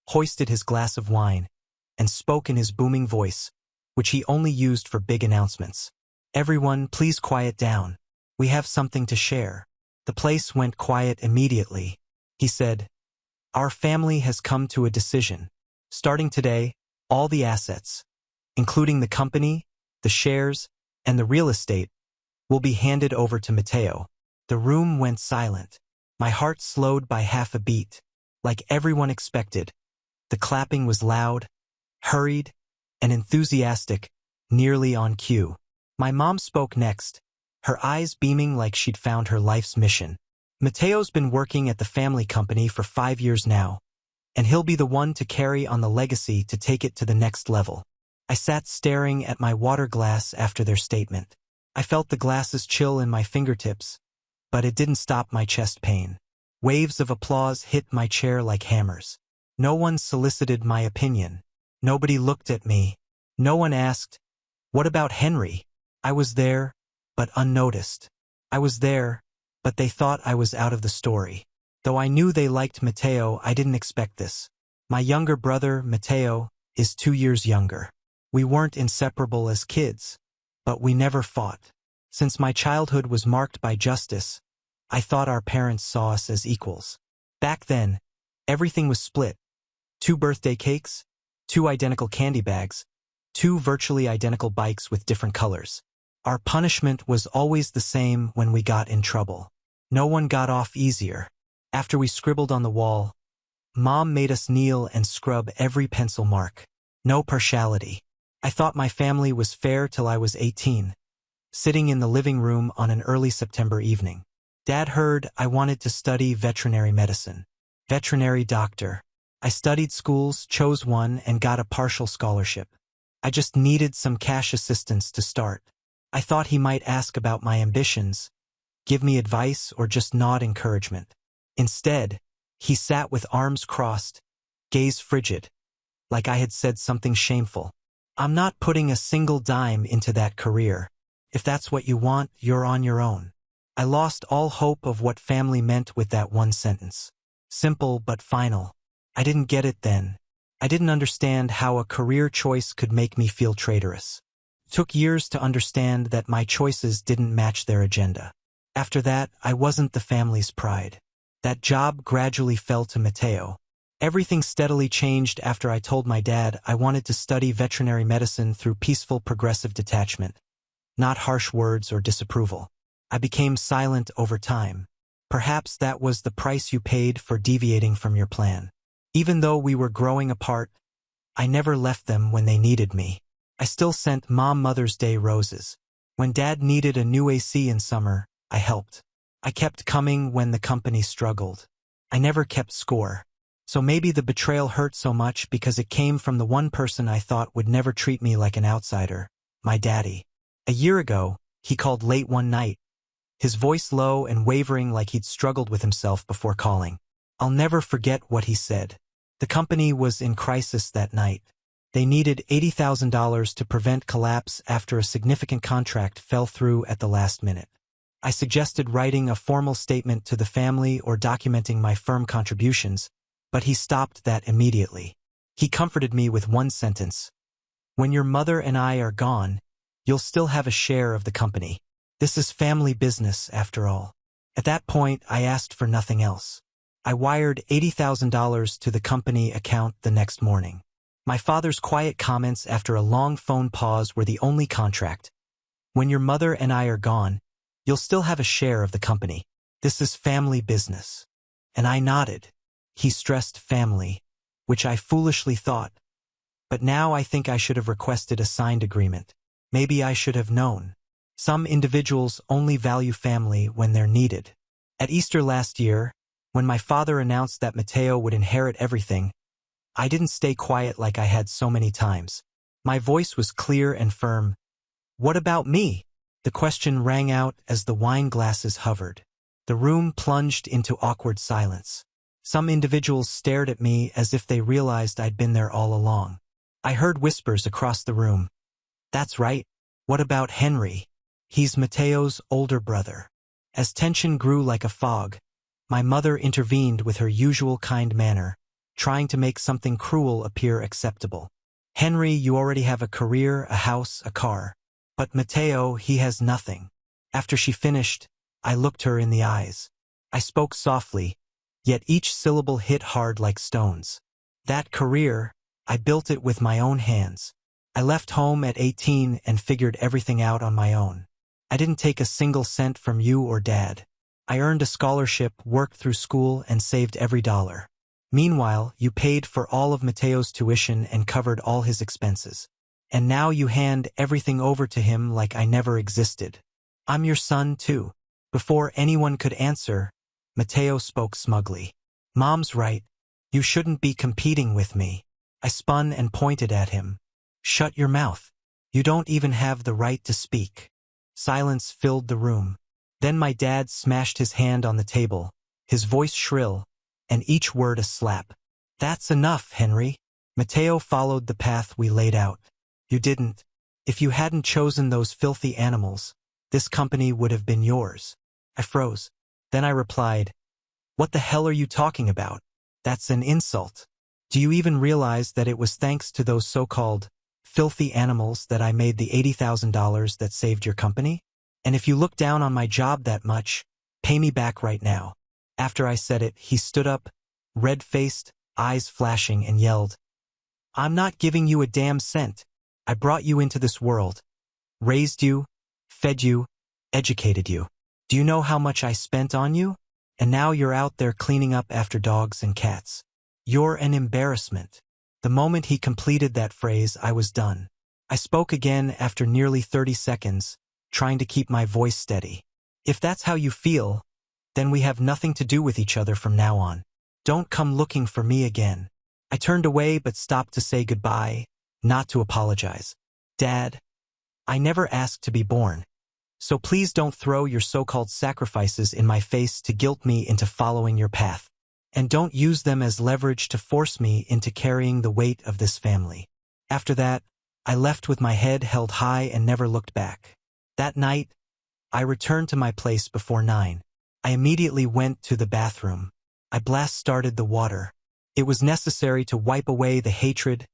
hoisted his glass of wine, and spoke in his booming voice, which he only used for big announcements. Everyone, please quiet down. We have something to share. The place went quiet immediately. He said, Our family has come to a decision. Starting today, all the assets, including the company, the shares, and the real estate, will be handed over to Mateo. The room went silent. My heart slowed by half a beat. Like everyone expected, the clapping was loud, hurried, and enthusiastic, nearly on cue. My mom spoke next, her eyes beaming like she'd found her life's mission. Mateo's been working at the family company for 5 years now, and he'll be the one to carry on the legacy to take it to the next level. I sat staring at my water glass after their statement. I felt the glasses chill in my fingertips, but it didn't stop my chest pain. Waves of applause hit my chair like hammers. No one solicited my opinion. Nobody looked at me. No one asked, What about Henry? I was there, but unnoticed. I was there, but they thought I was out of the story. Though I knew they liked Mateo, I didn't expect this. My younger brother, Mateo, is 2 years younger. We weren't inseparable as kids, but we never fought. Since my childhood was marked by justice, I thought our parents saw us as equals. Back then, everything was split. 2 birthday cakes, 2 identical candy bags, 2 virtually identical bikes with different colors. Our punishment was always the same when we got in trouble. No one got off easier. After we scribbled on the wall, Mom made us kneel and scrub every pencil mark. No partiality. I thought my family was fair till I was 18, sitting in the living room on an early September evening. Dad heard I wanted to study veterinary medicine. Veterinary doctor. I studied schools, chose one, and got a partial scholarship. I just needed some cash assistance to start. I thought he might ask about my ambitions, give me advice, or just nod encouragement. Instead, he sat with arms crossed, gaze frigid, like I had said something shameful. I'm not putting a single dime into that career. If that's what you want, you're on your own. I lost all hope of what family meant with that one sentence. Simple but final. I didn't get it then. I didn't understand how a career choice could make me feel traitorous. It took years to understand that my choices didn't match their agenda. After that, I wasn't the family's pride. That job gradually fell to Mateo. Everything steadily changed after I told my dad I wanted to study veterinary medicine through peaceful progressive detachment, not harsh words or disapproval. I became silent over time. Perhaps that was the price you paid for deviating from your plan. Even though we were growing apart, I never left them when they needed me. I still sent Mom Mother's Day roses. When Dad needed a new AC in summer, I helped. I kept coming when the company struggled. I never kept score. So maybe the betrayal hurt so much because it came from the one person I thought would never treat me like an outsider, my daddy. A year ago, he called late one night, his voice low and wavering like he'd struggled with himself before calling. I'll never forget what he said. The company was in crisis that night. They needed $80,000 to prevent collapse after a significant contract fell through at the last minute. I suggested writing a formal statement to the family or documenting my firm contributions, but he stopped that immediately. He comforted me with one sentence. When your mother and I are gone, you'll still have a share of the company. This is family business, after all. At that point, I asked for nothing else. I wired $80,000 to the company account the next morning. My father's quiet comments after a long phone pause were the only contract. When your mother and I are gone, you'll still have a share of the company. This is family business. And I nodded. He stressed family, which I foolishly thought. But now I think I should have requested a signed agreement. Maybe I should have known. Some individuals only value family when they're needed. At Easter last year, when my father announced that Mateo would inherit everything, I didn't stay quiet like I had so many times. My voice was clear and firm. What about me? The question rang out as the wine glasses hovered. The room plunged into awkward silence. Some individuals stared at me as if they realized I'd been there all along. I heard whispers across the room. That's right. What about Henry? He's Mateo's older brother. As tension grew like a fog, my mother intervened with her usual kind manner, trying to make something cruel appear acceptable. Henry, you already have a career, a house, a car. But Mateo, he has nothing. After she finished, I looked her in the eyes. I spoke softly, yet each syllable hit hard like stones. That career, I built it with my own hands. I left home at 18 and figured everything out on my own. I didn't take a single cent from you or Dad. I earned a scholarship, worked through school, and saved every dollar. Meanwhile, you paid for all of Mateo's tuition and covered all his expenses. And now you hand everything over to him like I never existed. I'm your son, too. Before anyone could answer, Mateo spoke smugly. Mom's right. You shouldn't be competing with me. I spun and pointed at him. Shut your mouth. You don't even have the right to speak. Silence filled the room. Then my dad smashed his hand on the table, his voice shrill, and each word a slap. That's enough, Henry. Mateo followed the path we laid out. You didn't. If you hadn't chosen those filthy animals, this company would have been yours. I froze. Then I replied, What the hell are you talking about? That's an insult. Do you even realize that it was thanks to those so-called filthy animals that I made the $80,000 that saved your company? And if you look down on my job that much, pay me back right now. After I said it, he stood up, red-faced, eyes flashing, and yelled, I'm not giving you a damn cent. I brought you into this world, raised you, fed you, educated you. Do you know how much I spent on you? And now you're out there cleaning up after dogs and cats. You're an embarrassment. The moment he completed that phrase, I was done. I spoke again after nearly 30 seconds, trying to keep my voice steady. If that's how you feel, then we have nothing to do with each other from now on. Don't come looking for me again. I turned away but stopped to say goodbye, not to apologize. Dad, I never asked to be born. So please don't throw your so-called sacrifices in my face to guilt me into following your path. And don't use them as leverage to force me into carrying the weight of this family. After that, I left with my head held high and never looked back. That night, I returned to my place before 9. I immediately went to the bathroom. I blast-started the water. It was necessary to wipe away the hatred,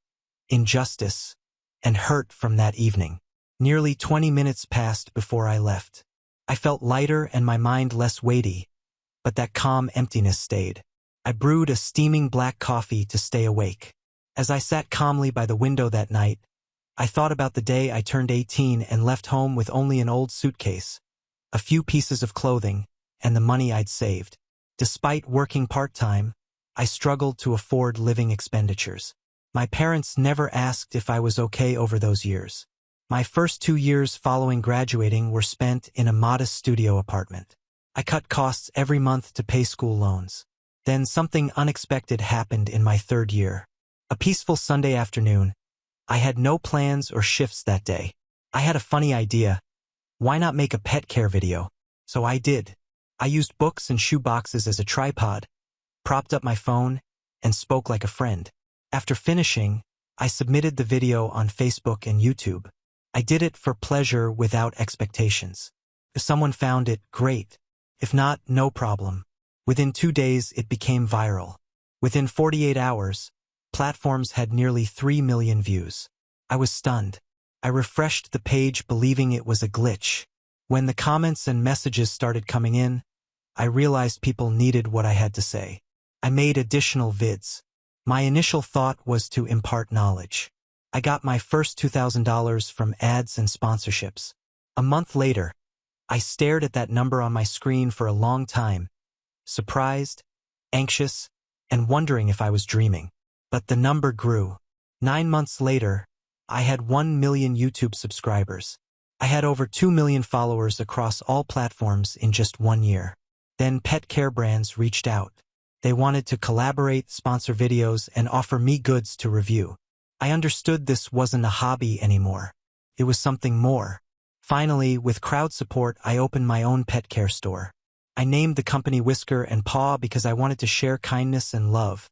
injustice, and hurt from that evening. Nearly 20 minutes passed before I left. I felt lighter and my mind less weighty, but that calm emptiness stayed. I brewed a steaming black coffee to stay awake. As I sat calmly by the window that night, I thought about the day I turned 18 and left home with only an old suitcase, a few pieces of clothing, and the money I'd saved. Despite working part-time, I struggled to afford living expenditures. My parents never asked if I was okay over those years. My first 2 years following graduating were spent in a modest studio apartment. I cut costs every month to pay school loans. Then something unexpected happened in my 3rd year. A peaceful Sunday afternoon. I had no plans or shifts that day. I had a funny idea. Why not make a pet care video? So I did. I used books and shoe boxes as a tripod, propped up my phone, and spoke like a friend. After finishing, I submitted the video on Facebook and YouTube. I did it for pleasure without expectations. If someone found it, great. If not, no problem. Within 2 days, it became viral. Within 48 hours, platforms had nearly 3 million views. I was stunned. I refreshed the page believing it was a glitch. When the comments and messages started coming in, I realized people needed what I had to say. I made additional vids. My initial thought was to impart knowledge. I got my first $2,000 from ads and sponsorships. A month later, I stared at that number on my screen for a long time, surprised, anxious, and wondering if I was dreaming. But the number grew. 9 months later, I had 1 million YouTube subscribers. I had over 2 million followers across all platforms in just 1 year. Then pet care brands reached out. They wanted to collaborate, sponsor videos, and offer me goods to review. I understood this wasn't a hobby anymore. It was something more. Finally, with crowd support, I opened my own pet care store. I named the company Whisker and Paw because I wanted to share kindness and love,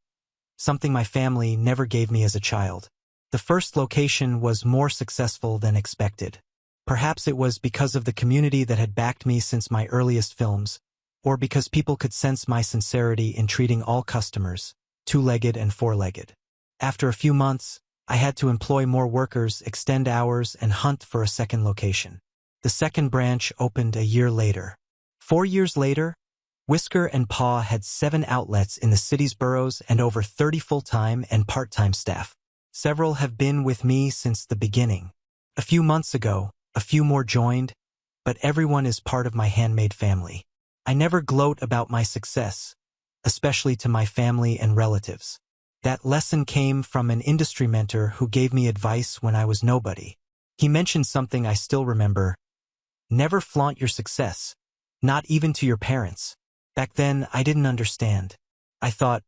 something my family never gave me as a child. The first location was more successful than expected. Perhaps it was because of the community that had backed me since my earliest films, or because people could sense my sincerity in treating all customers, 2-legged and 4-legged. After a few months, I had to employ more workers, extend hours, and hunt for a second location. The second branch opened a year later. 4 years later, Whisker and Paw had 7 outlets in the city's boroughs and over 30 full-time and part-time staff. Several have been with me since the beginning. A few months ago, a few more joined, but everyone is part of my handmade family. I never gloat about my success, especially to my family and relatives. That lesson came from an industry mentor who gave me advice when I was nobody. He mentioned something I still remember. Never flaunt your success, not even to your parents. Back then, I didn't understand. I thought,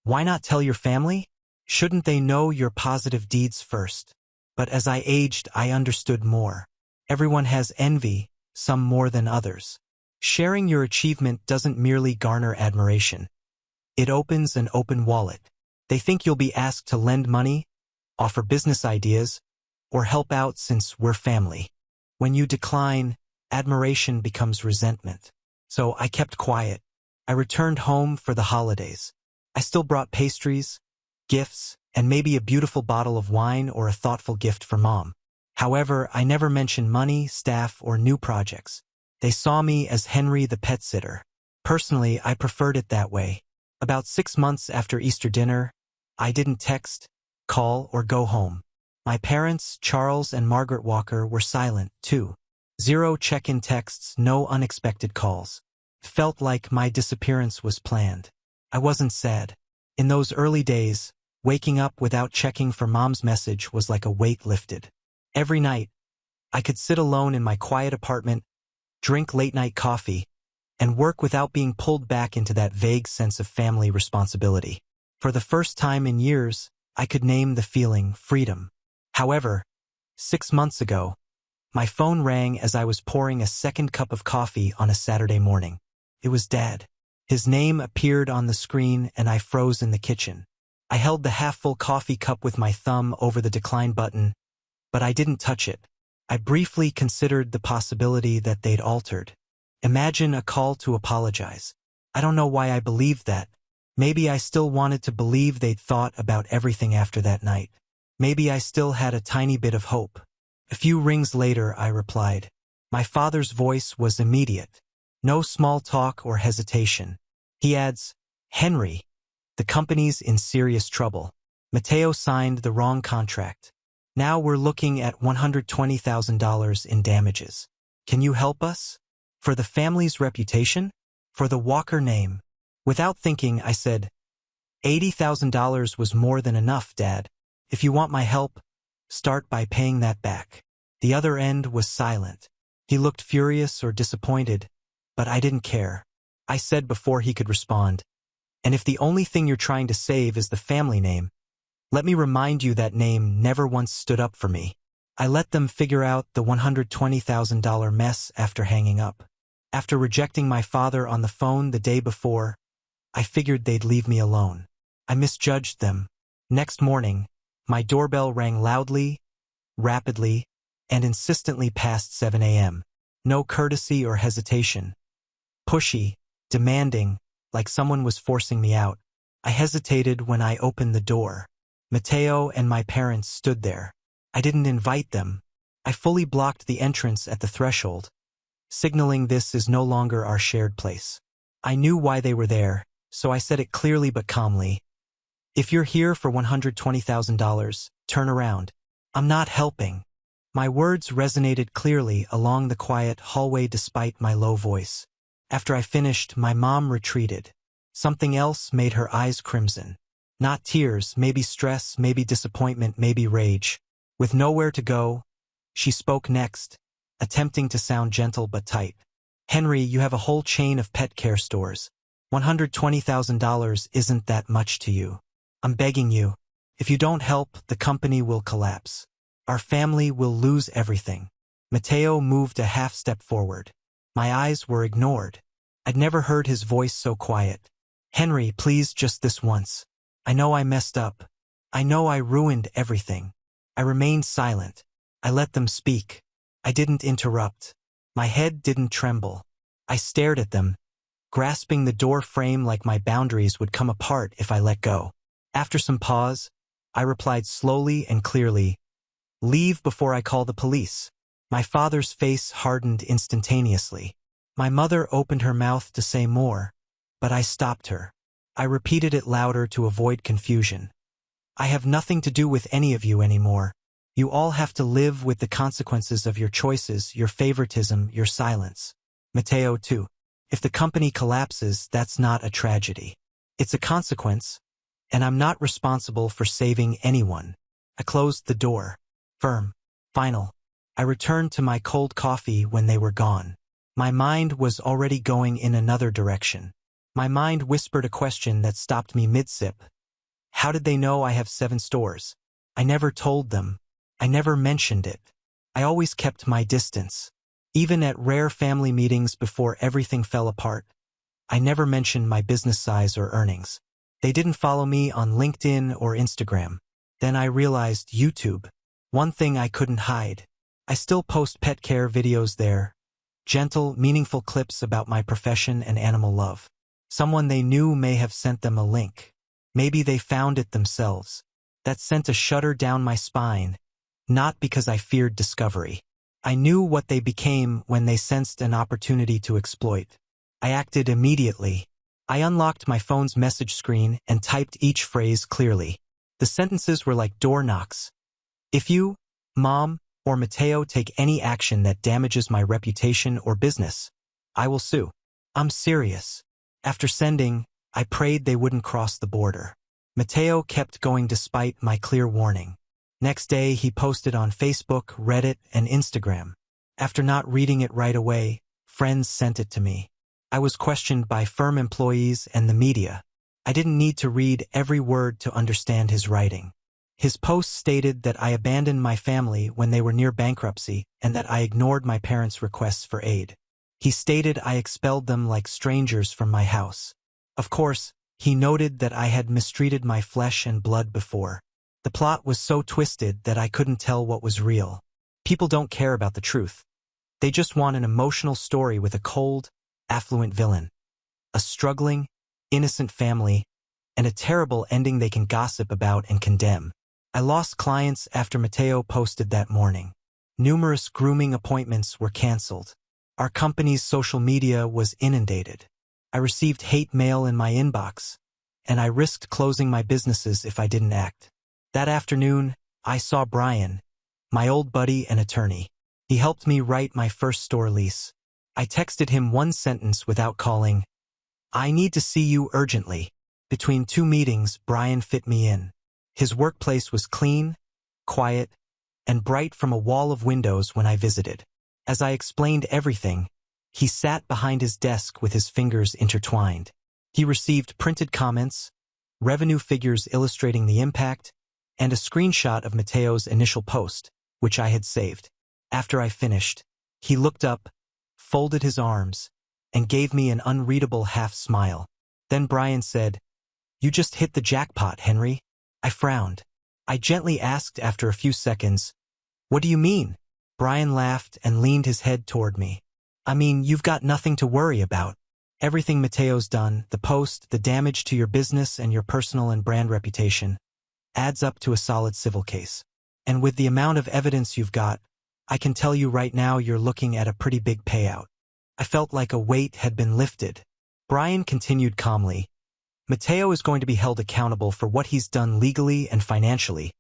why not tell your family? Shouldn't they know your positive deeds first? But as I aged, I understood more. Everyone has envy, some more than others. Sharing your achievement doesn't merely garner admiration. It opens an open wallet. They think you'll be asked to lend money, offer business ideas, or help out since we're family. When you decline, admiration becomes resentment. So I kept quiet. I returned home for the holidays. I still brought pastries, gifts, and maybe a beautiful bottle of wine or a thoughtful gift for Mom. However, I never mentioned money, staff, or new projects. They saw me as Henry the pet sitter. Personally, I preferred it that way. About 6 months after Easter dinner, I didn't text, call, or go home. My parents, Charles and Margaret Walker, were silent, too. 0 check-in texts, no unexpected calls. It felt like my disappearance was planned. I wasn't sad. In those early days, waking up without checking for Mom's message was like a weight lifted. Every night, I could sit alone in my quiet apartment, drink late-night coffee, and work without being pulled back into that vague sense of family responsibility. For the first time in years, I could name the feeling freedom. However, 6 months ago, my phone rang as I was pouring a second cup of coffee on a Saturday morning. It was Dad. His name appeared on the screen and I froze in the kitchen. I held the half-full coffee cup with my thumb over the decline button, but I didn't touch it. I briefly considered the possibility that they'd altered. Imagine a call to apologize. I don't know why I believed that. Maybe I still wanted to believe they'd thought about everything after that night. Maybe I still had a tiny bit of hope. A few rings later, I replied. My father's voice was immediate. No small talk or hesitation. He adds, Henry, the company's in serious trouble. Mateo signed the wrong contract. Now we're looking at $120,000 in damages. Can you help us? For the family's reputation? For the Walker name? Without thinking, I said, $80,000 was more than enough, Dad. If you want my help, start by paying that back. The other end was silent. He looked furious or disappointed, but I didn't care. I said before he could respond, and if the only thing you're trying to save is the family name, let me remind you that name never once stood up for me. I let them figure out the $120,000 mess after hanging up. After rejecting my father on the phone the day before, I figured they'd leave me alone. I misjudged them. Next morning, my doorbell rang loudly, rapidly, and insistently past 7 a.m. No courtesy or hesitation. Pushy, demanding, like someone was forcing me out. I hesitated when I opened the door. Mateo and my parents stood there. I didn't invite them. I fully blocked the entrance at the threshold, signaling this is no longer our shared place. I knew why they were there, so I said it clearly but calmly. If you're here for $120,000, turn around. I'm not helping. My words resonated clearly along the quiet hallway despite my low voice. After I finished, my mom retreated. Something else made her eyes crimson. Not tears, maybe stress, maybe disappointment, maybe rage. With nowhere to go, she spoke next, attempting to sound gentle but tight. Henry, you have a whole chain of pet care stores. $120,000 isn't that much to you. I'm begging you. If you don't help, the company will collapse. Our family will lose everything. Mateo moved a half step forward. My eyes were ignored. I'd never heard his voice so quiet. Henry, please, just this once. I know I messed up. I know I ruined everything. I remained silent. I let them speak. I didn't interrupt. My head didn't tremble. I stared at them, grasping the door frame like my boundaries would come apart if I let go. After some pause, I replied slowly and clearly, "Leave before I call the police." My father's face hardened instantaneously. My mother opened her mouth to say more, but I stopped her. I repeated it louder to avoid confusion. I have nothing to do with any of you anymore. You all have to live with the consequences of your choices, your favoritism, your silence. Mateo, too. If the company collapses, that's not a tragedy. It's a consequence, and I'm not responsible for saving anyone. I closed the door. Firm. Final. I returned to my cold coffee when they were gone. My mind was already going in another direction. My mind whispered a question that stopped me mid-sip. How did they know I have 7 stores? I never told them. I never mentioned it. I always kept my distance. Even at rare family meetings before everything fell apart, I never mentioned my business size or earnings. They didn't follow me on LinkedIn or Instagram. Then I realized YouTube. One thing I couldn't hide. I still post pet care videos there. Gentle, meaningful clips about my profession and animal love. Someone they knew may have sent them a link. Maybe they found it themselves. That sent a shudder down my spine, not because I feared discovery. I knew what they became when they sensed an opportunity to exploit. I acted immediately. I unlocked my phone's message screen and typed each phrase clearly. The sentences were like door knocks. If you, Mom, or Mateo take any action that damages my reputation or business, I will sue. I'm serious. After sending, I prayed they wouldn't cross the border. Mateo kept going despite my clear warning. Next day, he posted on Facebook, Reddit, and Instagram. After not reading it right away, friends sent it to me. I was questioned by firm employees and the media. I didn't need to read every word to understand his writing. His post stated that I abandoned my family when they were near bankruptcy and that I ignored my parents' requests for aid. He stated I expelled them like strangers from my house. Of course, he noted that I had mistreated my flesh and blood before. The plot was so twisted that I couldn't tell what was real. People don't care about the truth. They just want an emotional story with a cold, affluent villain, a struggling, innocent family, and a terrible ending they can gossip about and condemn. I lost clients after Mateo posted that morning. Numerous grooming appointments were canceled. Our company's social media was inundated. I received hate mail in my inbox, and I risked closing my businesses if I didn't act. That afternoon, I saw Brian, my old buddy and attorney. He helped me write my first store lease. I texted him one sentence without calling. I need to see you urgently. Between 2 meetings, Brian fit me in. His workplace was clean, quiet, and bright from a wall of windows when I visited. As I explained everything, he sat behind his desk with his fingers intertwined. He received printed comments, revenue figures illustrating the impact, and a screenshot of Mateo's initial post, which I had saved. After I finished, he looked up, folded his arms, and gave me an unreadable half-smile. Then Brian said, "You just hit the jackpot, Henry." I frowned. I gently asked after a few seconds, "What do you mean?" Brian laughed and leaned his head toward me. "I mean, you've got nothing to worry about. Everything Mateo's done, the post, the damage to your business and your personal and brand reputation, adds up to a solid civil case. And with the amount of evidence you've got, I can tell you right now you're looking at a pretty big payout." I felt like a weight had been lifted. Brian continued calmly, "Mateo is going to be held accountable for what he's done legally and financially,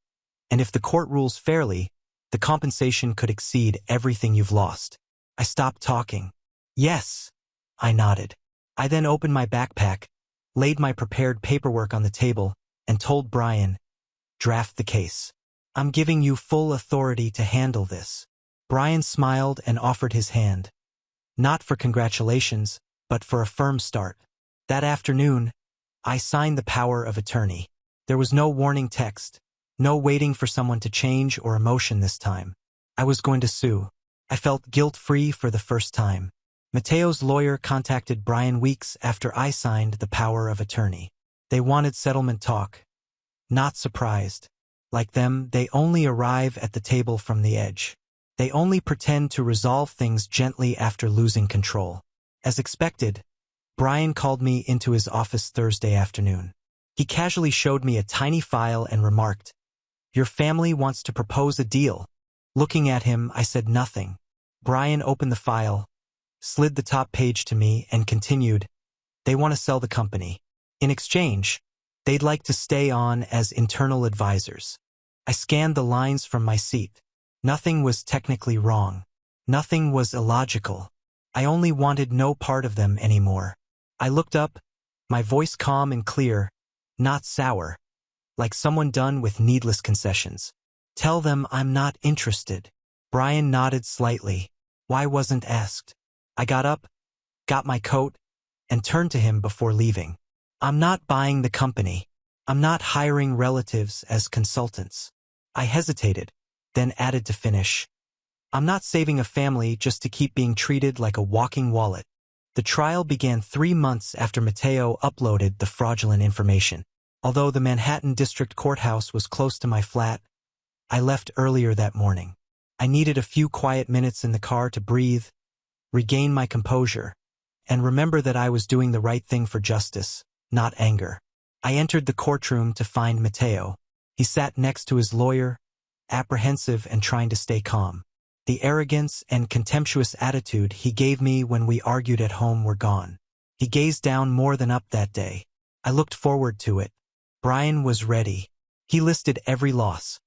and if the court rules fairly, the compensation could exceed everything you've lost." I stopped talking. "Yes," I nodded. I then opened my backpack, laid my prepared paperwork on the table, and told Brian, "Draft the case. I'm giving you full authority to handle this." Brian smiled and offered his hand. Not for congratulations, but for a firm start. That afternoon, I signed the power of attorney. There was no warning text, no waiting for someone to change or emotion this time. I was going to sue. I felt guilt-free for the first time. Mateo's lawyer contacted Brian weeks after I signed the power of attorney. They wanted settlement talk. Not surprised. Like them, they only arrive at the table from the edge. They only pretend to resolve things gently after losing control. As expected, Brian called me into his office Thursday afternoon. He casually showed me a tiny file and remarked, "Your family wants to propose a deal." Looking at him, I said nothing. Brian opened the file, slid the top page to me, and continued, "They want to sell the company. In exchange, they'd like to stay on as internal advisors." I scanned the lines from my seat. Nothing was technically wrong. Nothing was illogical. I only wanted no part of them anymore. I looked up, my voice calm and clear, not sour, like someone done with needless concessions. "Tell them I'm not interested." Brian nodded slightly. Why wasn't asked. I got up, got my coat, and turned to him before leaving. "I'm not buying the company. I'm not hiring relatives as consultants." I hesitated, then added to finish, "I'm not saving a family just to keep being treated like a walking wallet." The trial began 3 months after Mateo uploaded the fraudulent information. Although the Manhattan District Courthouse was close to my flat, I left earlier that morning. I needed a few quiet minutes in the car to breathe, regain my composure, and remember that I was doing the right thing for justice, not anger. I entered the courtroom to find Mateo. He sat next to his lawyer, apprehensive and trying to stay calm. The arrogance and contemptuous attitude he gave me when we argued at home were gone. He gazed down more than up that day. I looked forward to it. Brian was ready. He listed every loss.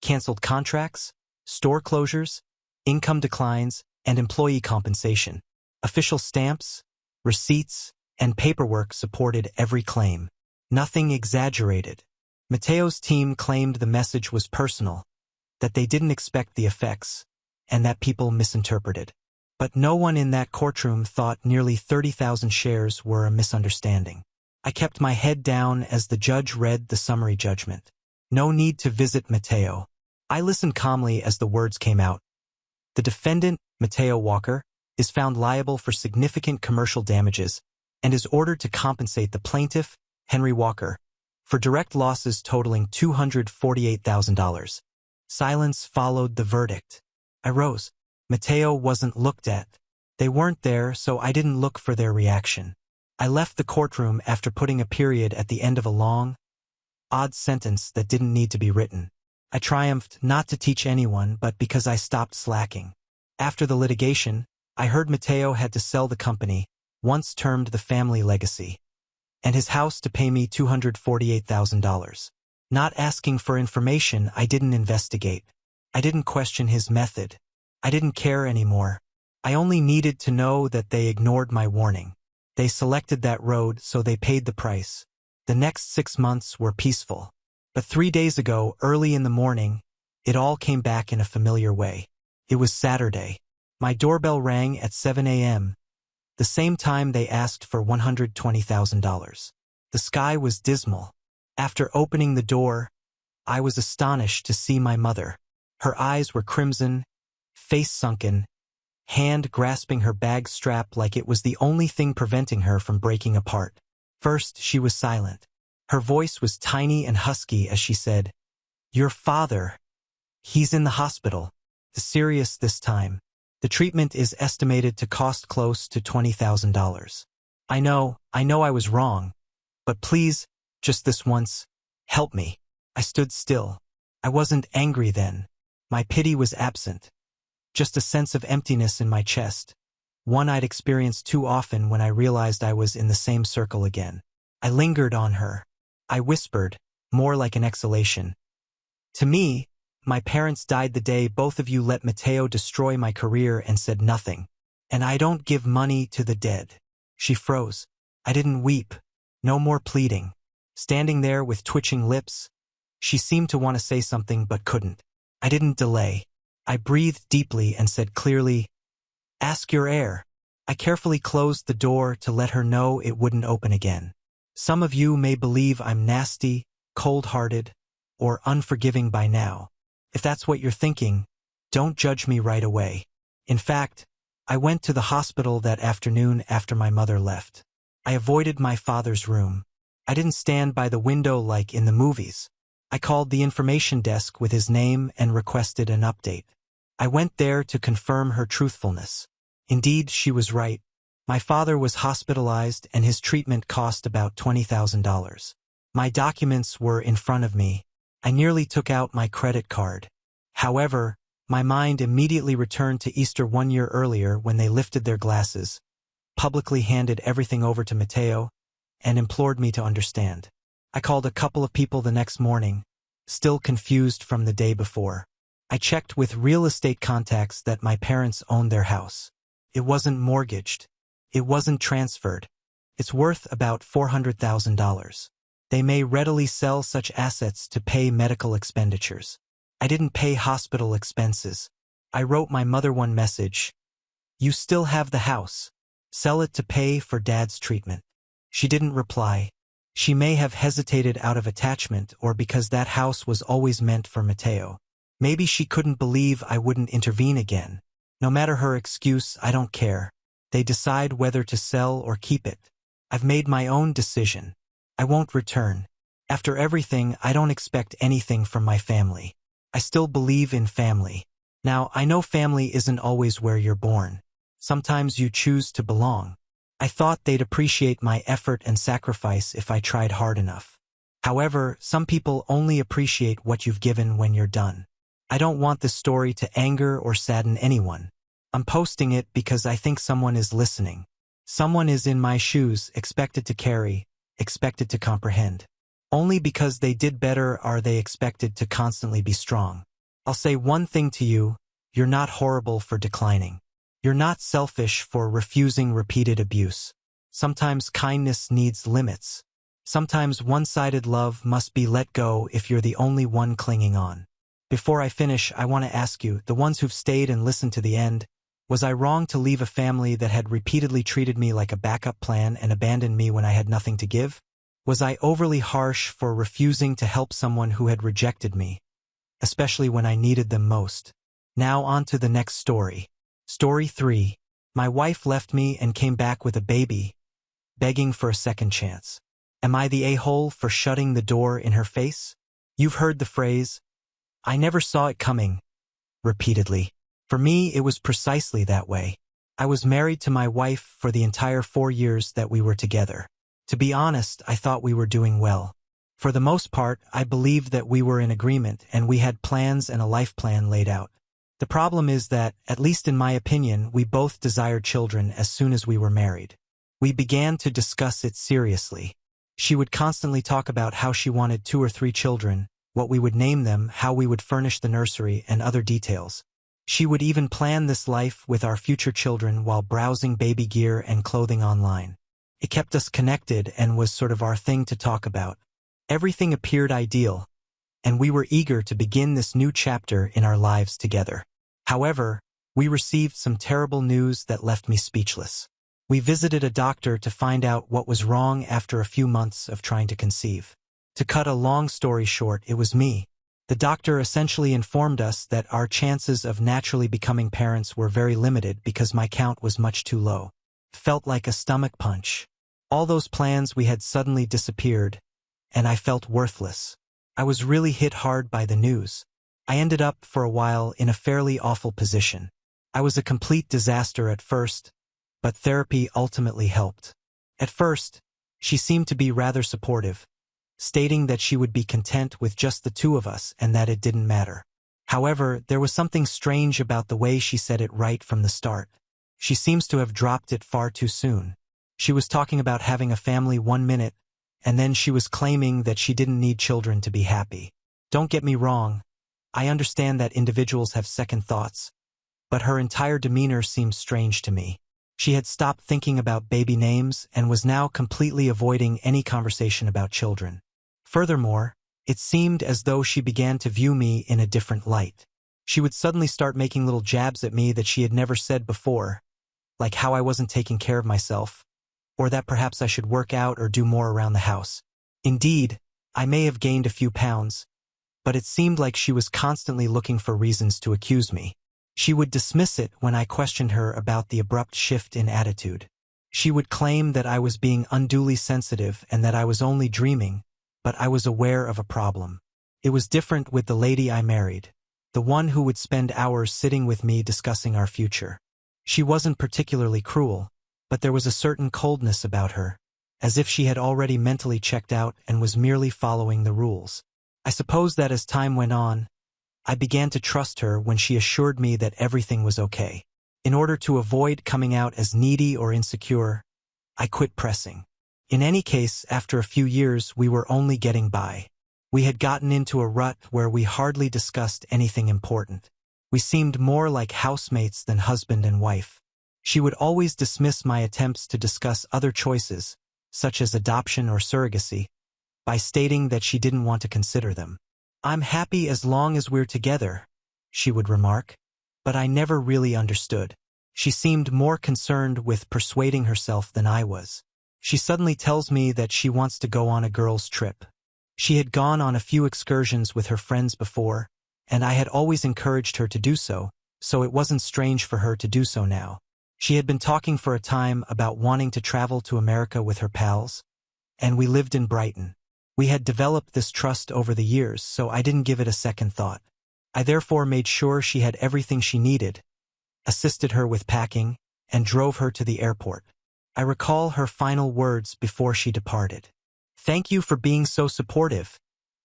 Canceled contracts, store closures, income declines, and employee compensation. Official stamps, receipts, and paperwork supported every claim. Nothing exaggerated. Mateo's team claimed the message was personal, that they didn't expect the effects, and that people misinterpreted. But no one in that courtroom thought nearly 30,000 shares were a misunderstanding. I kept my head down as the judge read the summary judgment. No need to visit Mateo. I listened calmly as the words came out. The defendant, Mateo Walker, is found liable for significant commercial damages and is ordered to compensate the plaintiff, Henry Walker, for direct losses totaling $248,000. Silence followed the verdict. I rose. Mateo wasn't looked at. They weren't there, so I didn't look for their reaction. I left the courtroom after putting a period at the end of a long, odd sentence that didn't need to be written. I triumphed not to teach anyone, but because I stopped slacking. After the litigation, I heard Mateo had to sell the company, once termed the family legacy, and his house to pay me $248,000. Not asking for information, I didn't investigate. I didn't question his method. I didn't care anymore. I only needed to know that they ignored my warning. They selected that road, so they paid the price. The next 6 months were peaceful. But 3 days ago, early in the morning, it all came back in a familiar way. It was Saturday. My doorbell rang at 7 a.m., the same time they asked for $120,000. The sky was dismal. After opening the door, I was astonished to see my mother. Her eyes were crimson, face sunken, hand grasping her bag strap like it was the only thing preventing her from breaking apart. First, she was silent. Her voice was tiny and husky as she said, "Your father. He's in the hospital. Serious this time. The treatment is estimated to cost close to $20,000. I know I was wrong. But please, just this once, help me." I stood still. I wasn't angry then. My pity was absent. Just a sense of emptiness in my chest. One I'd experienced too often when I realized I was in the same circle again. I lingered on her. I whispered, more like an exhalation. "To me, my parents died the day both of you let Mateo destroy my career and said nothing. And I don't give money to the dead." She froze. I didn't weep. No more pleading. Standing there with twitching lips, she seemed to want to say something but couldn't. I didn't delay. I breathed deeply and said clearly, "Ask your heir." I carefully closed the door to let her know it wouldn't open again. Some of you may believe I'm nasty, cold-hearted, or unforgiving by now. If that's what you're thinking, don't judge me right away. In fact, I went to the hospital that afternoon after my mother left. I avoided my father's room. I didn't stand by the window like in the movies. I called the information desk with his name and requested an update. I went there to confirm her truthfulness. Indeed, she was right. My father was hospitalized and his treatment cost about $20,000. My documents were in front of me. I nearly took out my credit card. However, my mind immediately returned to Easter 1 year earlier when they lifted their glasses, publicly handed everything over to Mateo, and implored me to understand. I called a couple of people the next morning, still confused from the day before. I checked with real estate contacts that my parents owned their house. It wasn't mortgaged. It wasn't transferred. It's worth about $400,000. They may readily sell such assets to pay medical expenditures. I didn't pay hospital expenses. I wrote my mother one message. "You still have the house. Sell it to pay for Dad's treatment." She didn't reply. She may have hesitated out of attachment or because that house was always meant for Mateo. Maybe she couldn't believe I wouldn't intervene again. No matter her excuse, I don't care. They decide whether to sell or keep it. I've made my own decision. I won't return. After everything, I don't expect anything from my family. I still believe in family. Now, I know family isn't always where you're born. Sometimes you choose to belong. I thought they'd appreciate my effort and sacrifice if I tried hard enough. However, some people only appreciate what you've given when you're done. I don't want this story to anger or sadden anyone. I'm posting it because I think someone is listening. Someone is in my shoes, expected to carry, expected to comprehend. Only because they did better are they expected to constantly be strong. I'll say one thing to you, you're not horrible for declining. You're not selfish for refusing repeated abuse. Sometimes kindness needs limits. Sometimes one-sided love must be let go if you're the only one clinging on. Before I finish, I want to ask you, the ones who've stayed and listened to the end, was I wrong to leave a family that had repeatedly treated me like a backup plan and abandoned me when I had nothing to give? Was I overly harsh for refusing to help someone who had rejected me, especially when I needed them most? Now on to the next story. Story 3. My wife left me and came back with a baby, begging for a second chance. Am I the a-hole for shutting the door in her face? You've heard the phrase, "I never saw it coming," repeatedly. For me, it was precisely that way. I was married to my wife for the entire 4 years that we were together. To be honest, I thought we were doing well. For the most part, I believed that we were in agreement and we had plans and a life plan laid out. The problem is that, at least in my opinion, we both desired children as soon as we were married. We began to discuss it seriously. She would constantly talk about how she wanted 2 or 3 children, what we would name them, how we would furnish the nursery, and other details. She would even plan this life with our future children while browsing baby gear and clothing online. It kept us connected and was sort of our thing to talk about. Everything appeared ideal, and we were eager to begin this new chapter in our lives together. However, we received some terrible news that left me speechless. We visited a doctor to find out what was wrong after a few months of trying to conceive. To cut a long story short, it was me. The doctor essentially informed us that our chances of naturally becoming parents were very limited because my count was much too low. Felt like a stomach punch. All those plans we had suddenly disappeared, and I felt worthless. I was really hit hard by the news. I ended up, for a while, in a fairly awful position. I was a complete disaster at first, but therapy ultimately helped. At first, she seemed to be rather supportive, stating that she would be content with just the two of us and that it didn't matter. However, there was something strange about the way she said it right from the start. She seems to have dropped it far too soon. She was talking about having a family 1 minute, and then she was claiming that she didn't need children to be happy. Don't get me wrong, I understand that individuals have second thoughts, but her entire demeanor seemed strange to me. She had stopped thinking about baby names and was now completely avoiding any conversation about children. Furthermore, it seemed as though she began to view me in a different light. She would suddenly start making little jabs at me that she had never said before, like how I wasn't taking care of myself, or that perhaps I should work out or do more around the house. Indeed, I may have gained a few pounds, but it seemed like she was constantly looking for reasons to accuse me. She would dismiss it when I questioned her about the abrupt shift in attitude. She would claim that I was being unduly sensitive and that I was only dreaming, but I was aware of a problem. It was different with the lady I married, the one who would spend hours sitting with me discussing our future. She wasn't particularly cruel, but there was a certain coldness about her, as if she had already mentally checked out and was merely following the rules. I suppose that as time went on, I began to trust her when she assured me that everything was okay. In order to avoid coming out as needy or insecure, I quit pressing. In any case, after a few years, we were only getting by. We had gotten into a rut where we hardly discussed anything important. We seemed more like housemates than husband and wife. She would always dismiss my attempts to discuss other choices, such as adoption or surrogacy, by stating that she didn't want to consider them. "I'm happy as long as we're together," she would remark, but I never really understood. She seemed more concerned with persuading herself than I was. She suddenly tells me that she wants to go on a girls' trip. She had gone on a few excursions with her friends before, and I had always encouraged her to do so, so it wasn't strange for her to do so now. She had been talking for a time about wanting to travel to America with her pals, and we lived in Brighton. We had developed this trust over the years, so I didn't give it a second thought. I therefore made sure she had everything she needed, assisted her with packing, and drove her to the airport. I recall her final words before she departed. "Thank you for being so supportive,"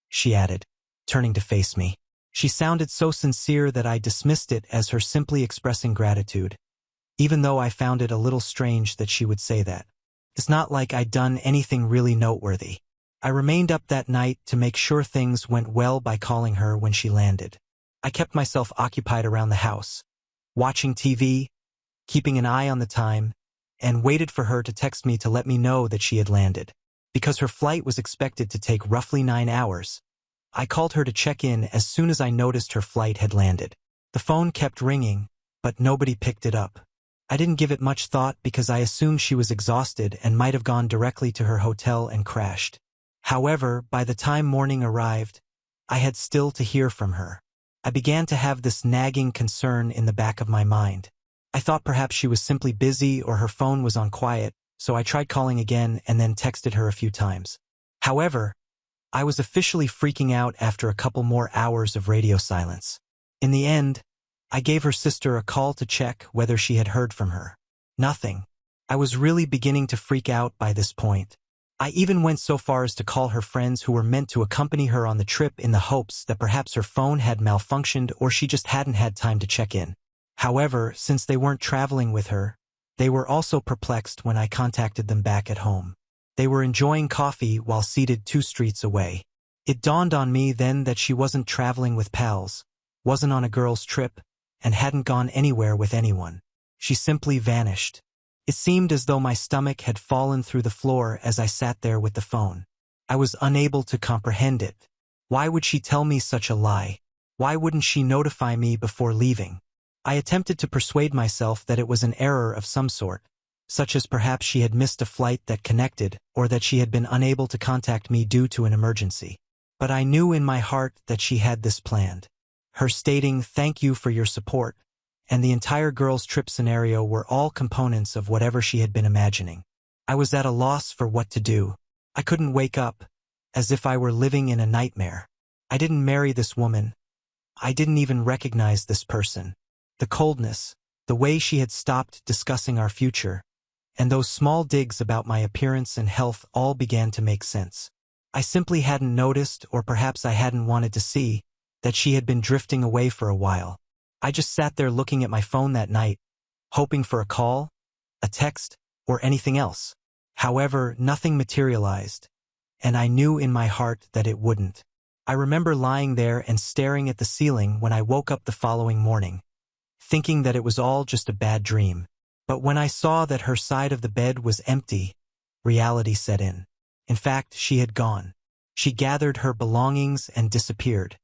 she added, turning to face me. She sounded so sincere that I dismissed it as her simply expressing gratitude, even though I found it a little strange that she would say that. It's not like I'd done anything really noteworthy. I remained up that night to make sure things went well by calling her when she landed. I kept myself occupied around the house, watching TV, keeping an eye on the time, and waited for her to text me to let me know that she had landed. Because her flight was expected to take roughly 9 hours, I called her to check in as soon as I noticed her flight had landed. The phone kept ringing, but nobody picked it up. I didn't give it much thought because I assumed she was exhausted and might have gone directly to her hotel and crashed. However, by the time morning arrived, I had still to hear from her. I began to have this nagging concern in the back of my mind. I thought perhaps she was simply busy or her phone was on quiet, so I tried calling again and then texted her a few times. However, I was officially freaking out after a couple more hours of radio silence. In the end, I gave her sister a call to check whether she had heard from her. Nothing. I was really beginning to freak out by this point. I even went so far as to call her friends who were meant to accompany her on the trip in the hopes that perhaps her phone had malfunctioned or she just hadn't had time to check in. However, since they weren't traveling with her, they were also perplexed when I contacted them back at home. They were enjoying coffee while seated 2 streets away. It dawned on me then that she wasn't traveling with pals, wasn't on a girls' trip, and hadn't gone anywhere with anyone. She simply vanished. It seemed as though my stomach had fallen through the floor as I sat there with the phone. I was unable to comprehend it. Why would she tell me such a lie? Why wouldn't she notify me before leaving? I attempted to persuade myself that it was an error of some sort, such as perhaps she had missed a flight that connected, or that she had been unable to contact me due to an emergency. But I knew in my heart that she had this planned. Her stating, "Thank you for your support," and the entire girls' trip scenario were all components of whatever she had been imagining. I was at a loss for what to do. I couldn't wake up, as if I were living in a nightmare. I didn't marry this woman. I didn't even recognize this person. The coldness, the way she had stopped discussing our future, and those small digs about my appearance and health all began to make sense. I simply hadn't noticed, or perhaps I hadn't wanted to see, that she had been drifting away for a while. I just sat there looking at my phone that night, hoping for a call, a text, or anything else. However, nothing materialized, and I knew in my heart that it wouldn't. I remember lying there and staring at the ceiling when I woke up the following morning, thinking that it was all just a bad dream. But when I saw that her side of the bed was empty, reality set in. In fact, she had gone. She gathered her belongings and disappeared.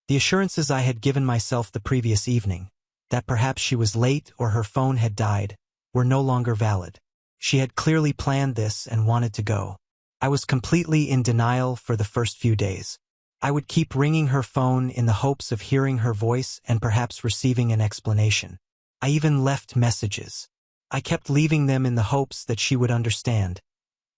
The assurances I had given myself the previous evening, that perhaps she was late or her phone had died, were no longer valid. She had clearly planned this and wanted to go. I was completely in denial for the first few days. I would keep ringing her phone in the hopes of hearing her voice and perhaps receiving an explanation. I even left messages. I kept leaving them in the hopes that she would understand,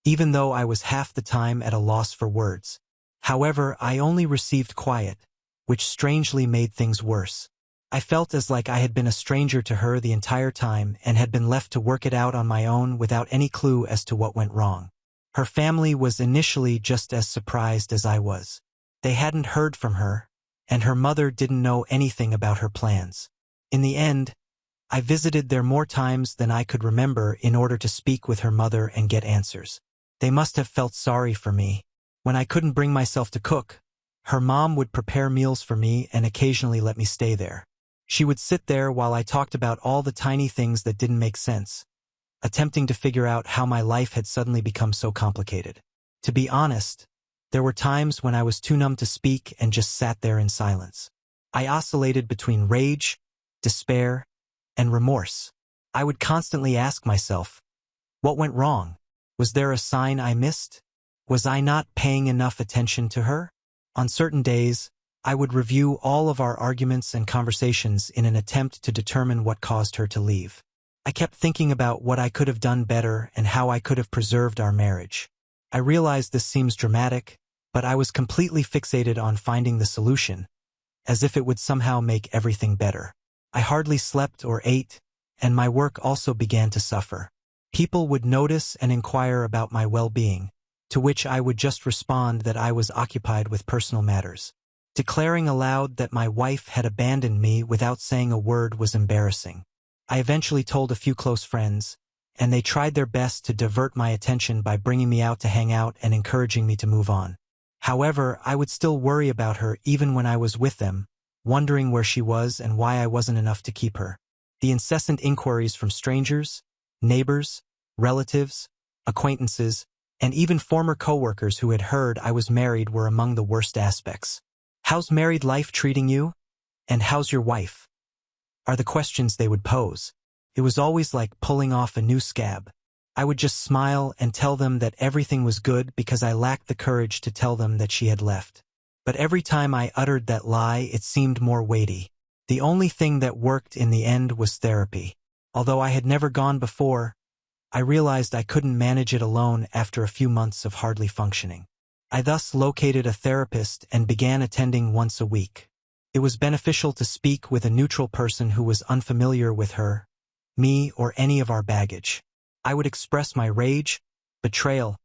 even though I was half the time at a loss for words. However, I only received quiet, which strangely made things worse. I felt as like I had been a stranger to her the entire time and had been left to work it out on my own without any clue as to what went wrong. Her family was initially just as surprised as I was. They hadn't heard from her, and her mother didn't know anything about her plans. In the end, I visited there more times than I could remember in order to speak with her mother and get answers. They must have felt sorry for me. When I couldn't bring myself to cook, her mom would prepare meals for me and occasionally let me stay there. She would sit there while I talked about all the tiny things that didn't make sense, attempting to figure out how my life had suddenly become so complicated. To be honest, there were times when I was too numb to speak and just sat there in silence. I oscillated between rage, despair, and remorse. I would constantly ask myself, what went wrong? Was there a sign I missed? Was I not paying enough attention to her? On certain days, I would review all of our arguments and conversations in an attempt to determine what caused her to leave. I kept thinking about what I could have done better and how I could have preserved our marriage. I realize this seems dramatic, but I was completely fixated on finding the solution, as if it would somehow make everything better. I hardly slept or ate, and my work also began to suffer. People would notice and inquire about my well-being, to which I would just respond that I was occupied with personal matters. Declaring aloud that my wife had abandoned me without saying a word was embarrassing. I eventually told a few close friends, and they tried their best to divert my attention by bringing me out to hang out and encouraging me to move on. However, I would still worry about her even when I was with them, wondering where she was and why I wasn't enough to keep her. The incessant inquiries from strangers, neighbors, relatives, acquaintances, and even former coworkers who had heard I was married were among the worst aspects. "How's married life treating you? And how's your wife?" are the questions they would pose. It was always like pulling off a new scab. I would just smile and tell them that everything was good because I lacked the courage to tell them that she had left. But every time I uttered that lie, it seemed more weighty. The only thing that worked in the end was therapy. Although I had never gone before, I realized I couldn't manage it alone after a few months of hardly functioning. I thus located a therapist and began attending once a week. It was beneficial to speak with a neutral person who was unfamiliar with her, me, or any of our baggage. I would express my rage, betrayal,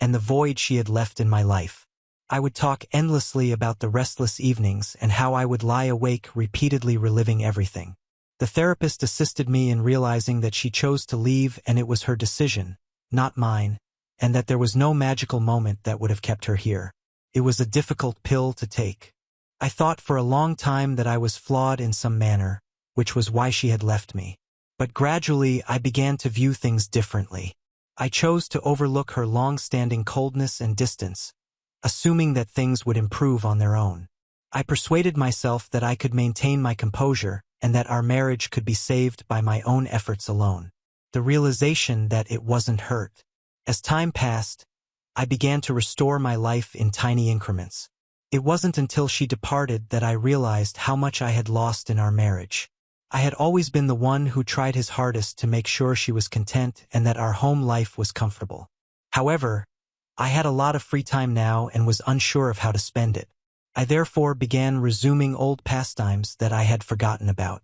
and the void she had left in my life. I would talk endlessly about the restless evenings and how I would lie awake repeatedly reliving everything. The therapist assisted me in realizing that she chose to leave and it was her decision, not mine, and that there was no magical moment that would have kept her here. It was a difficult pill to take. I thought for a long time that I was flawed in some manner, which was why she had left me. But gradually, I began to view things differently. I chose to overlook her long-standing coldness and distance, assuming that things would improve on their own. I persuaded myself that I could maintain my composure and that our marriage could be saved by my own efforts alone. The realization that it wasn't hurt. As time passed, I began to restore my life in tiny increments. It wasn't until she departed that I realized how much I had lost in our marriage. I had always been the one who tried his hardest to make sure she was content and that our home life was comfortable. However, I had a lot of free time now and was unsure of how to spend it. I therefore began resuming old pastimes that I had forgotten about.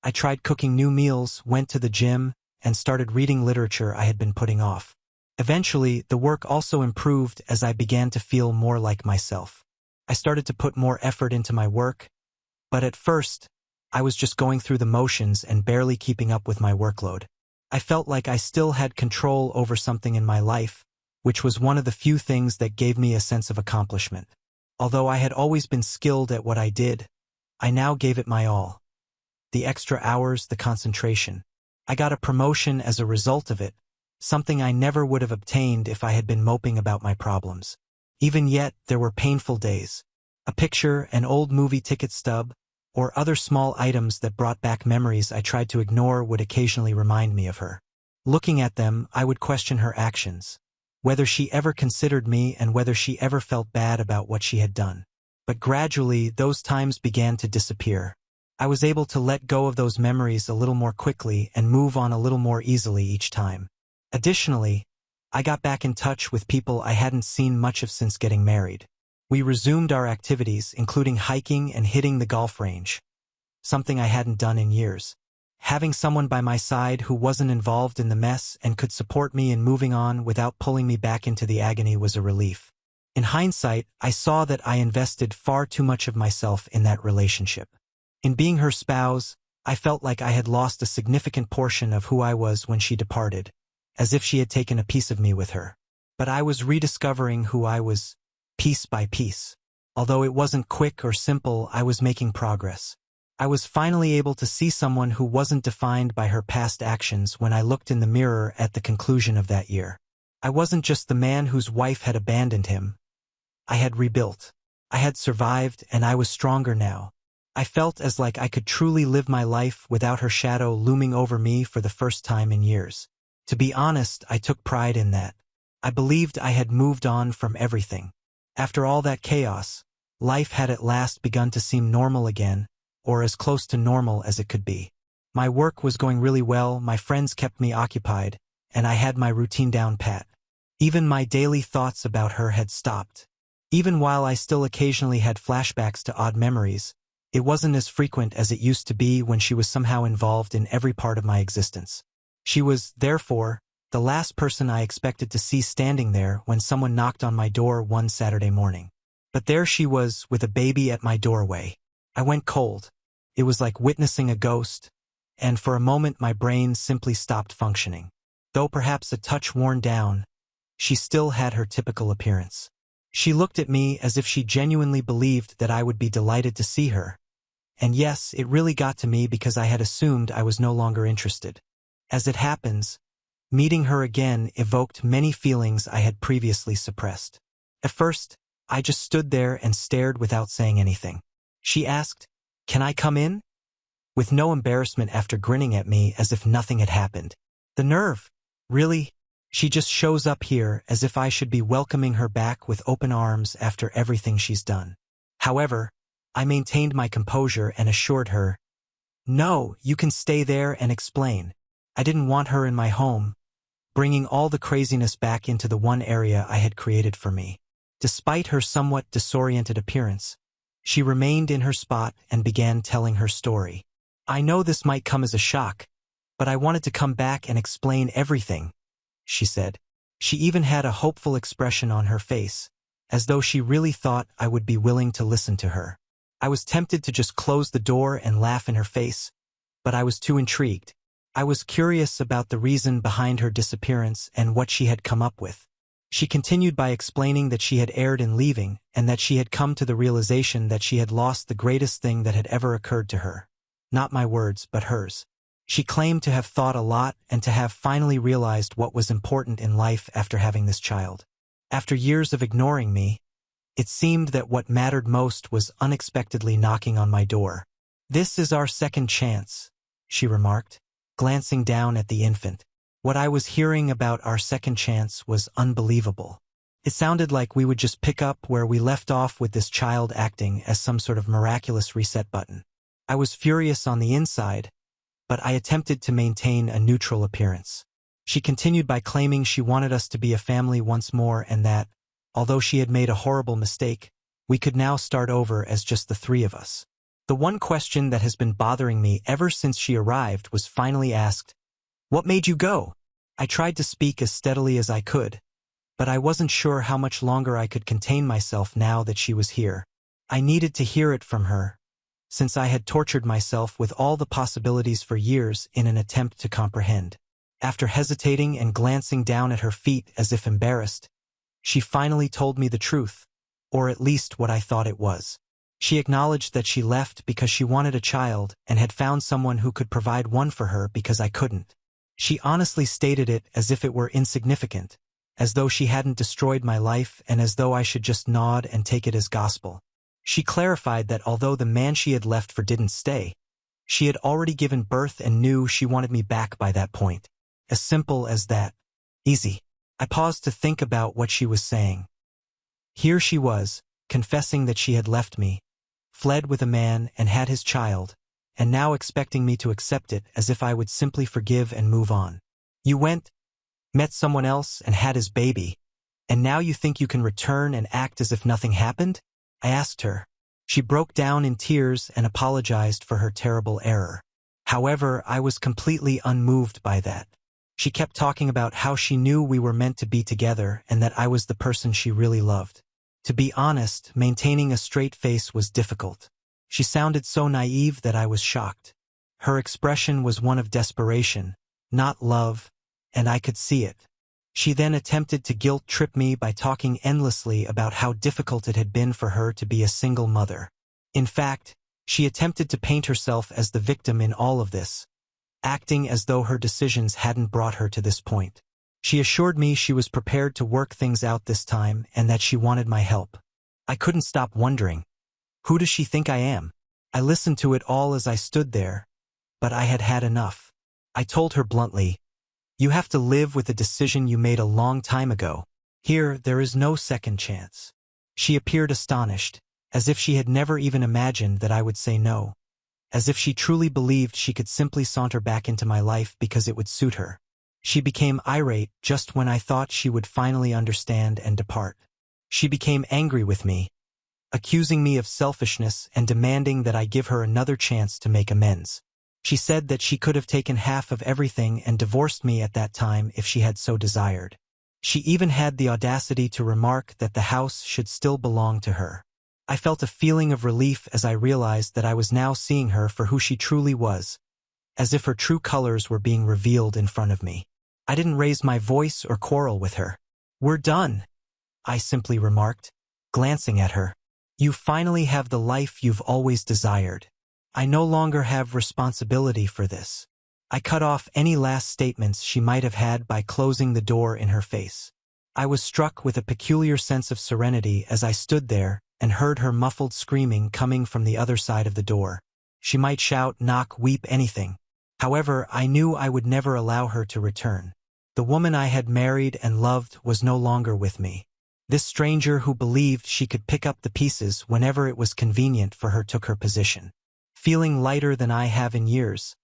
I tried cooking new meals, went to the gym, and started reading literature I had been putting off. Eventually, the work also improved as I began to feel more like myself. I started to put more effort into my work, but at first, I was just going through the motions and barely keeping up with my workload. I felt like I still had control over something in my life, which was one of the few things that gave me a sense of accomplishment. Although I had always been skilled at what I did, I now gave it my all. The extra hours, the concentration. I got a promotion as a result of it, something I never would have obtained if I had been moping about my problems. Even yet, there were painful days. A picture, an old movie ticket stub, or other small items that brought back memories I tried to ignore would occasionally remind me of her. Looking at them, I would question her actions, whether she ever considered me and whether she ever felt bad about what she had done. But gradually, those times began to disappear. I was able to let go of those memories a little more quickly and move on a little more easily each time. Additionally, I got back in touch with people I hadn't seen much of since getting married. We resumed our activities, including hiking and hitting the golf range, something I hadn't done in years. Having someone by my side who wasn't involved in the mess and could support me in moving on without pulling me back into the agony was a relief. In hindsight, I saw that I invested far too much of myself in that relationship. In being her spouse, I felt like I had lost a significant portion of who I was when she departed, as if she had taken a piece of me with her. But I was rediscovering who I was, piece by piece. Although it wasn't quick or simple, I was making progress. I was finally able to see someone who wasn't defined by her past actions when I looked in the mirror at the conclusion of that year. I wasn't just the man whose wife had abandoned him. I had rebuilt. I had survived, and I was stronger now. I felt as like I could truly live my life without her shadow looming over me for the first time in years. To be honest, I took pride in that. I believed I had moved on from everything. After all that chaos, life had at last begun to seem normal again, or as close to normal as it could be. My work was going really well, my friends kept me occupied, and I had my routine down pat. Even my daily thoughts about her had stopped. Even while I still occasionally had flashbacks to odd memories, it wasn't as frequent as it used to be when she was somehow involved in every part of my existence. She was, therefore, the last person I expected to see standing there when someone knocked on my door one Saturday morning. But there she was, with a baby at my doorway. I went cold. It was like witnessing a ghost, and for a moment my brain simply stopped functioning. Though perhaps a touch worn down, she still had her typical appearance. She looked at me as if she genuinely believed that I would be delighted to see her. And yes, it really got to me because I had assumed I was no longer interested. As it happens, meeting her again evoked many feelings I had previously suppressed. At first, I just stood there and stared without saying anything. She asked, "Can I come in?" with no embarrassment after grinning at me as if nothing had happened. The nerve! Really? She just shows up here as if I should be welcoming her back with open arms after everything she's done. However, I maintained my composure and assured her, "No, you can stay there and explain." I didn't want her in my home, bringing all the craziness back into the one area I had created for me. Despite her somewhat disoriented appearance, she remained in her spot and began telling her story. "I know this might come as a shock, but I wanted to come back and explain everything," she said. She even had a hopeful expression on her face, as though she really thought I would be willing to listen to her. I was tempted to just close the door and laugh in her face, but I was too intrigued. I was curious about the reason behind her disappearance and what she had come up with. She continued by explaining that she had erred in leaving and that she had come to the realization that she had lost the greatest thing that had ever occurred to her. Not my words, but hers. She claimed to have thought a lot and to have finally realized what was important in life after having this child. After years of ignoring me, it seemed that what mattered most was unexpectedly knocking on my door. "This is our second chance," she remarked, glancing down at the infant. What I was hearing about our second chance was unbelievable. It sounded like we would just pick up where we left off with this child acting as some sort of miraculous reset button. I was furious on the inside, but I attempted to maintain a neutral appearance. She continued by claiming she wanted us to be a family once more and that, although she had made a horrible mistake, we could now start over as just the three of us. The one question that has been bothering me ever since she arrived was finally asked, "What made you go?" I tried to speak as steadily as I could, but I wasn't sure how much longer I could contain myself now that she was here. I needed to hear it from her, since I had tortured myself with all the possibilities for years in an attempt to comprehend. After hesitating and glancing down at her feet as if embarrassed, she finally told me the truth, or at least what I thought it was. She acknowledged that she left because she wanted a child and had found someone who could provide one for her because I couldn't. She honestly stated it as if it were insignificant, as though she hadn't destroyed my life and as though I should just nod and take it as gospel. She clarified that although the man she had left for didn't stay, she had already given birth and knew she wanted me back by that point. As simple as that. Easy. I paused to think about what she was saying. Here she was, confessing that she had left me, fled with a man and had his child, and now expecting me to accept it as if I would simply forgive and move on. "You went, met someone else, and had his baby, and now you think you can return and act as if nothing happened?" I asked her. She broke down in tears and apologized for her terrible error. However, I was completely unmoved by that. She kept talking about how she knew we were meant to be together and that I was the person she really loved. To be honest, maintaining a straight face was difficult. She sounded so naive that I was shocked. Her expression was one of desperation, not love, and I could see it. She then attempted to guilt-trip me by talking endlessly about how difficult it had been for her to be a single mother. In fact, she attempted to paint herself as the victim in all of this, acting as though her decisions hadn't brought her to this point. She assured me she was prepared to work things out this time and that she wanted my help. I couldn't stop wondering, who does she think I am? I listened to it all as I stood there, but I had had enough. I told her bluntly, "You have to live with a decision you made a long time ago. Here, there is no second chance." She appeared astonished, as if she had never even imagined that I would say no, as if she truly believed she could simply saunter back into my life because it would suit her. She became irate just when I thought she would finally understand and depart. She became angry with me, accusing me of selfishness and demanding that I give her another chance to make amends. She said that she could have taken half of everything and divorced me at that time if she had so desired. She even had the audacity to remark that the house should still belong to her. I felt a feeling of relief as I realized that I was now seeing her for who she truly was, as if her true colors were being revealed in front of me. I didn't raise my voice or quarrel with her. "We're done," I simply remarked, glancing at her. "You finally have the life you've always desired. I no longer have responsibility for this." I cut off any last statements she might have had by closing the door in her face. I was struck with a peculiar sense of serenity as I stood there and heard her muffled screaming coming from the other side of the door. She might shout, knock, weep, anything. However, I knew I would never allow her to return. The woman I had married and loved was no longer with me. This stranger who believed she could pick up the pieces whenever it was convenient for her took her position. Feeling lighter than I have in years,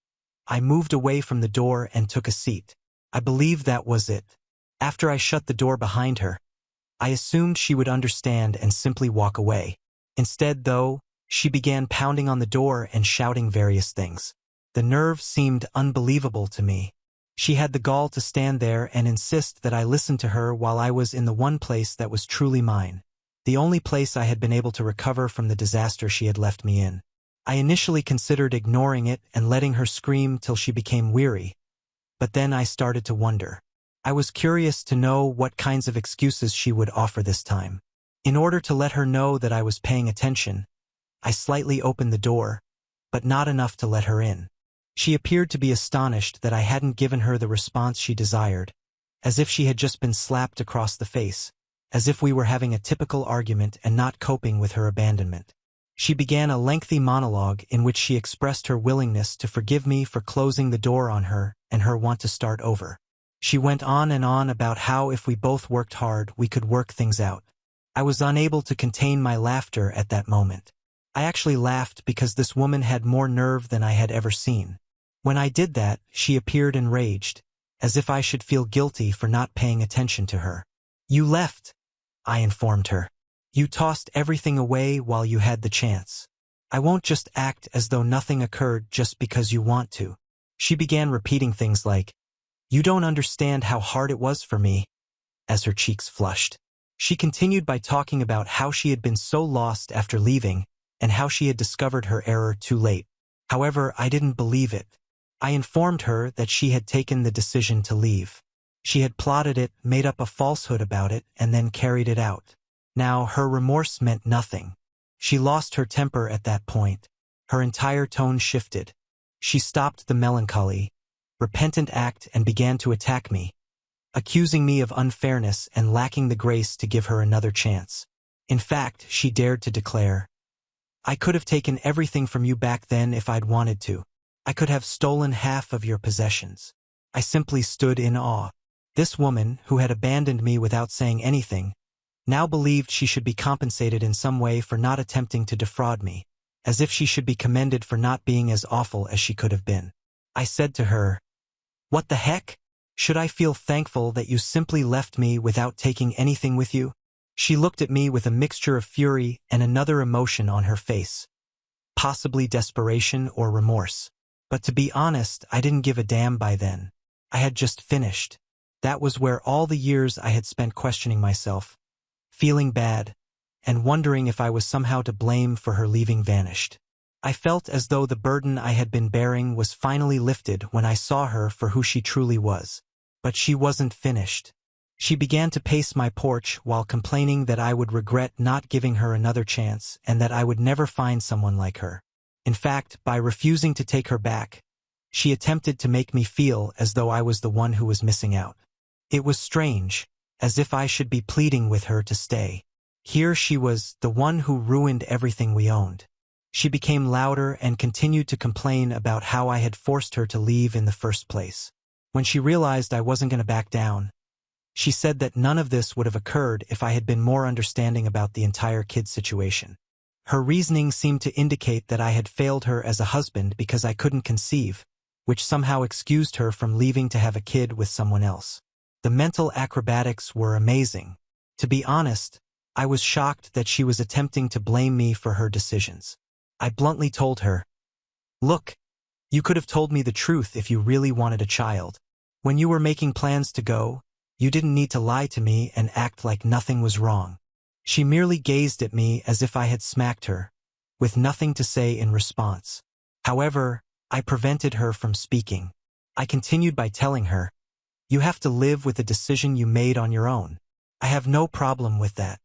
I moved away from the door and took a seat. I believed that was it. After I shut the door behind her, I assumed she would understand and simply walk away. Instead, though, she began pounding on the door and shouting various things. The nerve seemed unbelievable to me. She had the gall to stand there and insist that I listen to her while I was in the one place that was truly mine, the only place I had been able to recover from the disaster she had left me in. I initially considered ignoring it and letting her scream till she became weary, but then I started to wonder. I was curious to know what kinds of excuses she would offer this time. In order to let her know that I was paying attention, I slightly opened the door, but not enough to let her in. She appeared to be astonished that I hadn't given her the response she desired, as if she had just been slapped across the face, as if we were having a typical argument and not coping with her abandonment. She began a lengthy monologue in which she expressed her willingness to forgive me for closing the door on her and her want to start over. She went on and on about how if we both worked hard, we could work things out. I was unable to contain my laughter at that moment. I actually laughed because this woman had more nerve than I had ever seen. When I did that, she appeared enraged, as if I should feel guilty for not paying attention to her. "You left," I informed her. "You tossed everything away while you had the chance. I won't just act as though nothing occurred just because you want to." She began repeating things like, "You don't understand how hard it was for me," as her cheeks flushed. She continued by talking about how she had been so lost after leaving and how she had discovered her error too late. However, I didn't believe it. I informed her that she had taken the decision to leave. She had plotted it, made up a falsehood about it, and then carried it out. Now, her remorse meant nothing. She lost her temper at that point. Her entire tone shifted. She stopped the melancholy, repentant act and began to attack me, accusing me of unfairness and lacking the grace to give her another chance. In fact, she dared to declare, "I could have taken everything from you back then if I'd wanted to. I could have stolen half of your possessions." I simply stood in awe. This woman, who had abandoned me without saying anything, now believed she should be compensated in some way for not attempting to defraud me, as if she should be commended for not being as awful as she could have been. I said to her, "What the heck? Should I feel thankful that you simply left me without taking anything with you?" She looked at me with a mixture of fury and another emotion on her face, possibly desperation or remorse. But to be honest, I didn't give a damn by then. I had just finished. That was where all the years I had spent questioning myself, feeling bad, and wondering if I was somehow to blame for her leaving vanished. I felt as though the burden I had been bearing was finally lifted when I saw her for who she truly was. But she wasn't finished. She began to pace my porch while complaining that I would regret not giving her another chance and that I would never find someone like her. In fact, by refusing to take her back, she attempted to make me feel as though I was the one who was missing out. It was strange, as if I should be pleading with her to stay. Here she was, the one who ruined everything we owned. She became louder and continued to complain about how I had forced her to leave in the first place. When she realized I wasn't going to back down, she said that none of this would have occurred if I had been more understanding about the entire kid situation. Her reasoning seemed to indicate that I had failed her as a husband because I couldn't conceive, which somehow excused her from leaving to have a kid with someone else. The mental acrobatics were amazing. To be honest, I was shocked that she was attempting to blame me for her decisions. I bluntly told her, "Look, you could have told me the truth if you really wanted a child. When you were making plans to go, you didn't need to lie to me and act like nothing was wrong." She merely gazed at me as if I had smacked her, with nothing to say in response. However, I prevented her from speaking. I continued by telling her, "You have to live with the decision you made on your own. I have no problem with that."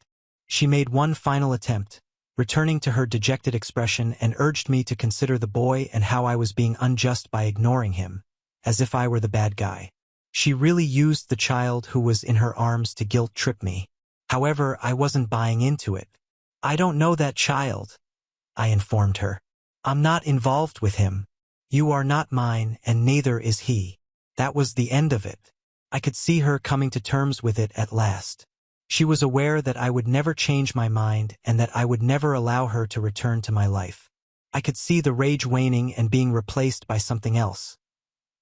She made one final attempt, returning to her dejected expression, and urged me to consider the boy and how I was being unjust by ignoring him, as if I were the bad guy. She really used the child who was in her arms to guilt-trip me. However, I wasn't buying into it. "I don't know that child," I informed her. "I'm not involved with him. You are not mine, and neither is he." That was the end of it. I could see her coming to terms with it at last. She was aware that I would never change my mind and that I would never allow her to return to my life. I could see the rage waning and being replaced by something else,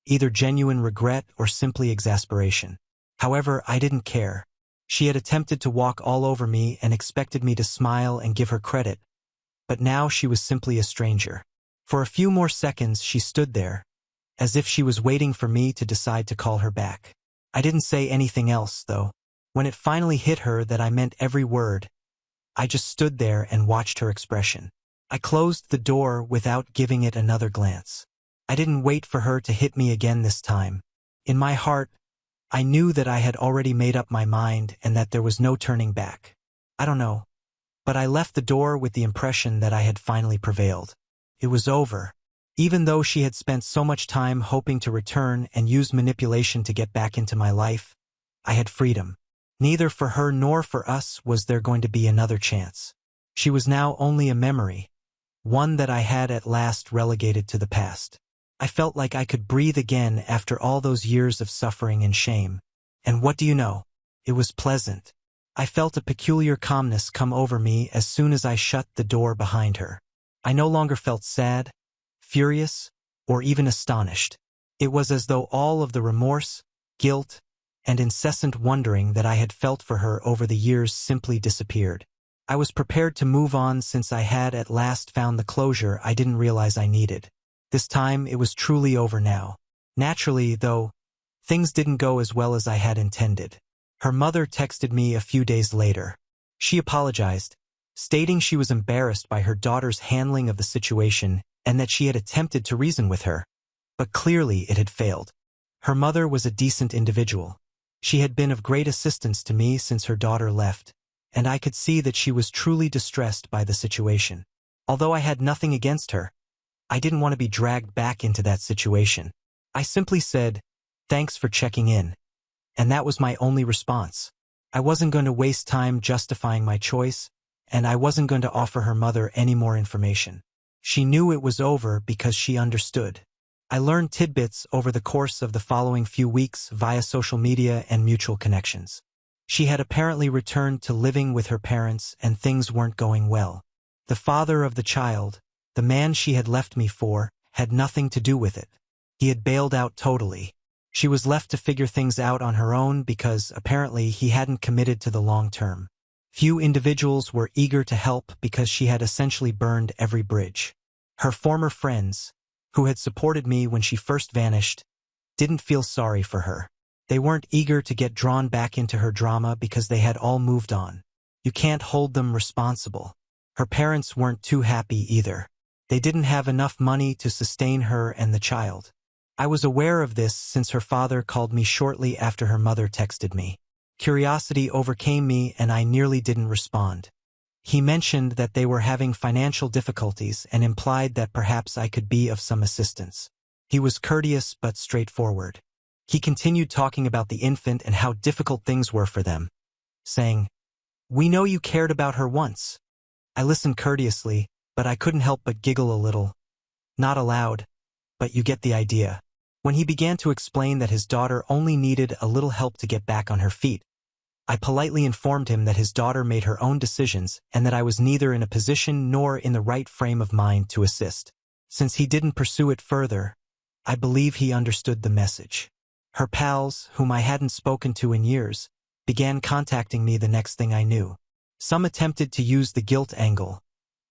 either genuine regret or simply exasperation. However, I didn't care. She had attempted to walk all over me and expected me to smile and give her credit, but now she was simply a stranger. For a few more seconds she stood there, as if she was waiting for me to decide to call her back. I didn't say anything else, though. When it finally hit her that I meant every word, I just stood there and watched her expression. I closed the door without giving it another glance. I didn't wait for her to hit me again this time. In my heart, I knew that I had already made up my mind and that there was no turning back. I don't know, but I left the door with the impression that I had finally prevailed. It was over. Even though she had spent so much time hoping to return and use manipulation to get back into my life, I had freedom. Neither for her nor for us was there going to be another chance. She was now only a memory, one that I had at last relegated to the past. I felt like I could breathe again after all those years of suffering and shame. And what do you know? It was pleasant. I felt a peculiar calmness come over me as soon as I shut the door behind her. I no longer felt sad, furious, or even astonished. It was as though all of the remorse, guilt, and incessant wondering that I had felt for her over the years simply disappeared. I was prepared to move on since I had at last found the closure I didn't realize I needed. This time it was truly over now. Naturally, though, things didn't go as well as I had intended. Her mother texted me a few days later. She apologized, stating she was embarrassed by her daughter's handling of the situation and that she had attempted to reason with her. But clearly it had failed. Her mother was a decent individual. She had been of great assistance to me since her daughter left, and I could see that she was truly distressed by the situation. Although I had nothing against her, I didn't want to be dragged back into that situation. I simply said, "Thanks for checking in." And that was my only response. I wasn't going to waste time justifying my choice, and I wasn't going to offer her mother any more information. She knew it was over because she understood. I learned tidbits over the course of the following few weeks via social media and mutual connections. She had apparently returned to living with her parents and things weren't going well. The father of the child, the man she had left me for, had nothing to do with it. He had bailed out totally. She was left to figure things out on her own because apparently he hadn't committed to the long term. Few individuals were eager to help because she had essentially burned every bridge. Her former friends, who had supported me when she first vanished, didn't feel sorry for her. They weren't eager to get drawn back into her drama because they had all moved on. You can't hold them responsible. Her parents weren't too happy either. They didn't have enough money to sustain her and the child. I was aware of this since her father called me shortly after her mother texted me. Curiosity overcame me and I nearly didn't respond. He mentioned that they were having financial difficulties and implied that perhaps I could be of some assistance. He was courteous but straightforward. He continued talking about the infant and how difficult things were for them, saying, "We know you cared about her once." I listened courteously, but I couldn't help but giggle a little. Not aloud, but you get the idea. When he began to explain that his daughter only needed a little help to get back on her feet, I politely informed him that his daughter made her own decisions and that I was neither in a position nor in the right frame of mind to assist. Since he didn't pursue it further, I believe he understood the message. Her pals, whom I hadn't spoken to in years, began contacting me the next thing I knew. Some attempted to use the guilt angle,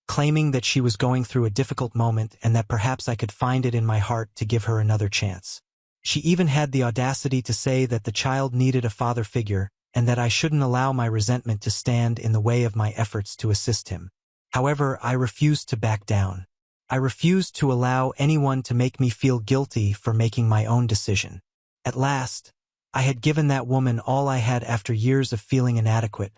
claiming that she was going through a difficult moment and that perhaps I could find it in my heart to give her another chance. She even had the audacity to say that the child needed a father figure and that I shouldn't allow my resentment to stand in the way of my efforts to assist him. However, I refused to back down. I refused to allow anyone to make me feel guilty for making my own decision. At last, I had given that woman all I had after years of feeling inadequate,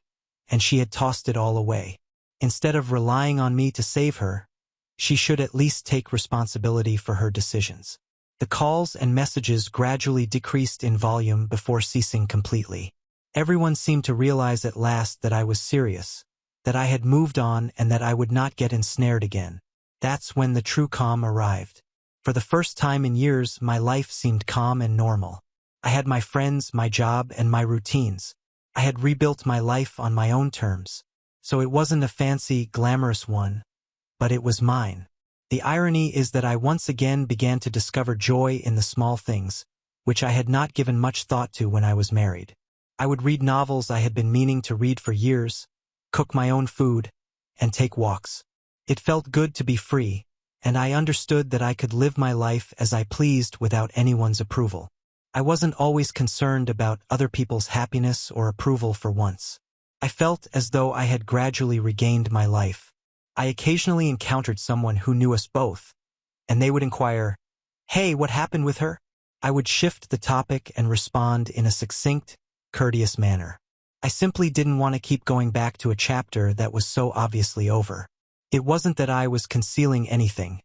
and she had tossed it all away. Instead of relying on me to save her, she should at least take responsibility for her decisions. The calls and messages gradually decreased in volume before ceasing completely. Everyone seemed to realize at last that I was serious, that I had moved on and that I would not get ensnared again. That's when the true calm arrived. For the first time in years, my life seemed calm and normal. I had my friends, my job, and my routines. I had rebuilt my life on my own terms. So it wasn't a fancy, glamorous one, but it was mine. The irony is that I once again began to discover joy in the small things, which I had not given much thought to when I was married. I would read novels I had been meaning to read for years, cook my own food, and take walks. It felt good to be free, and I understood that I could live my life as I pleased without anyone's approval. I wasn't always concerned about other people's happiness or approval for once. I felt as though I had gradually regained my life. I occasionally encountered someone who knew us both, and they would inquire, "Hey, what happened with her?" I would shift the topic and respond in a succinct, courteous manner. I simply didn't want to keep going back to a chapter that was so obviously over. It wasn't that I was concealing anything.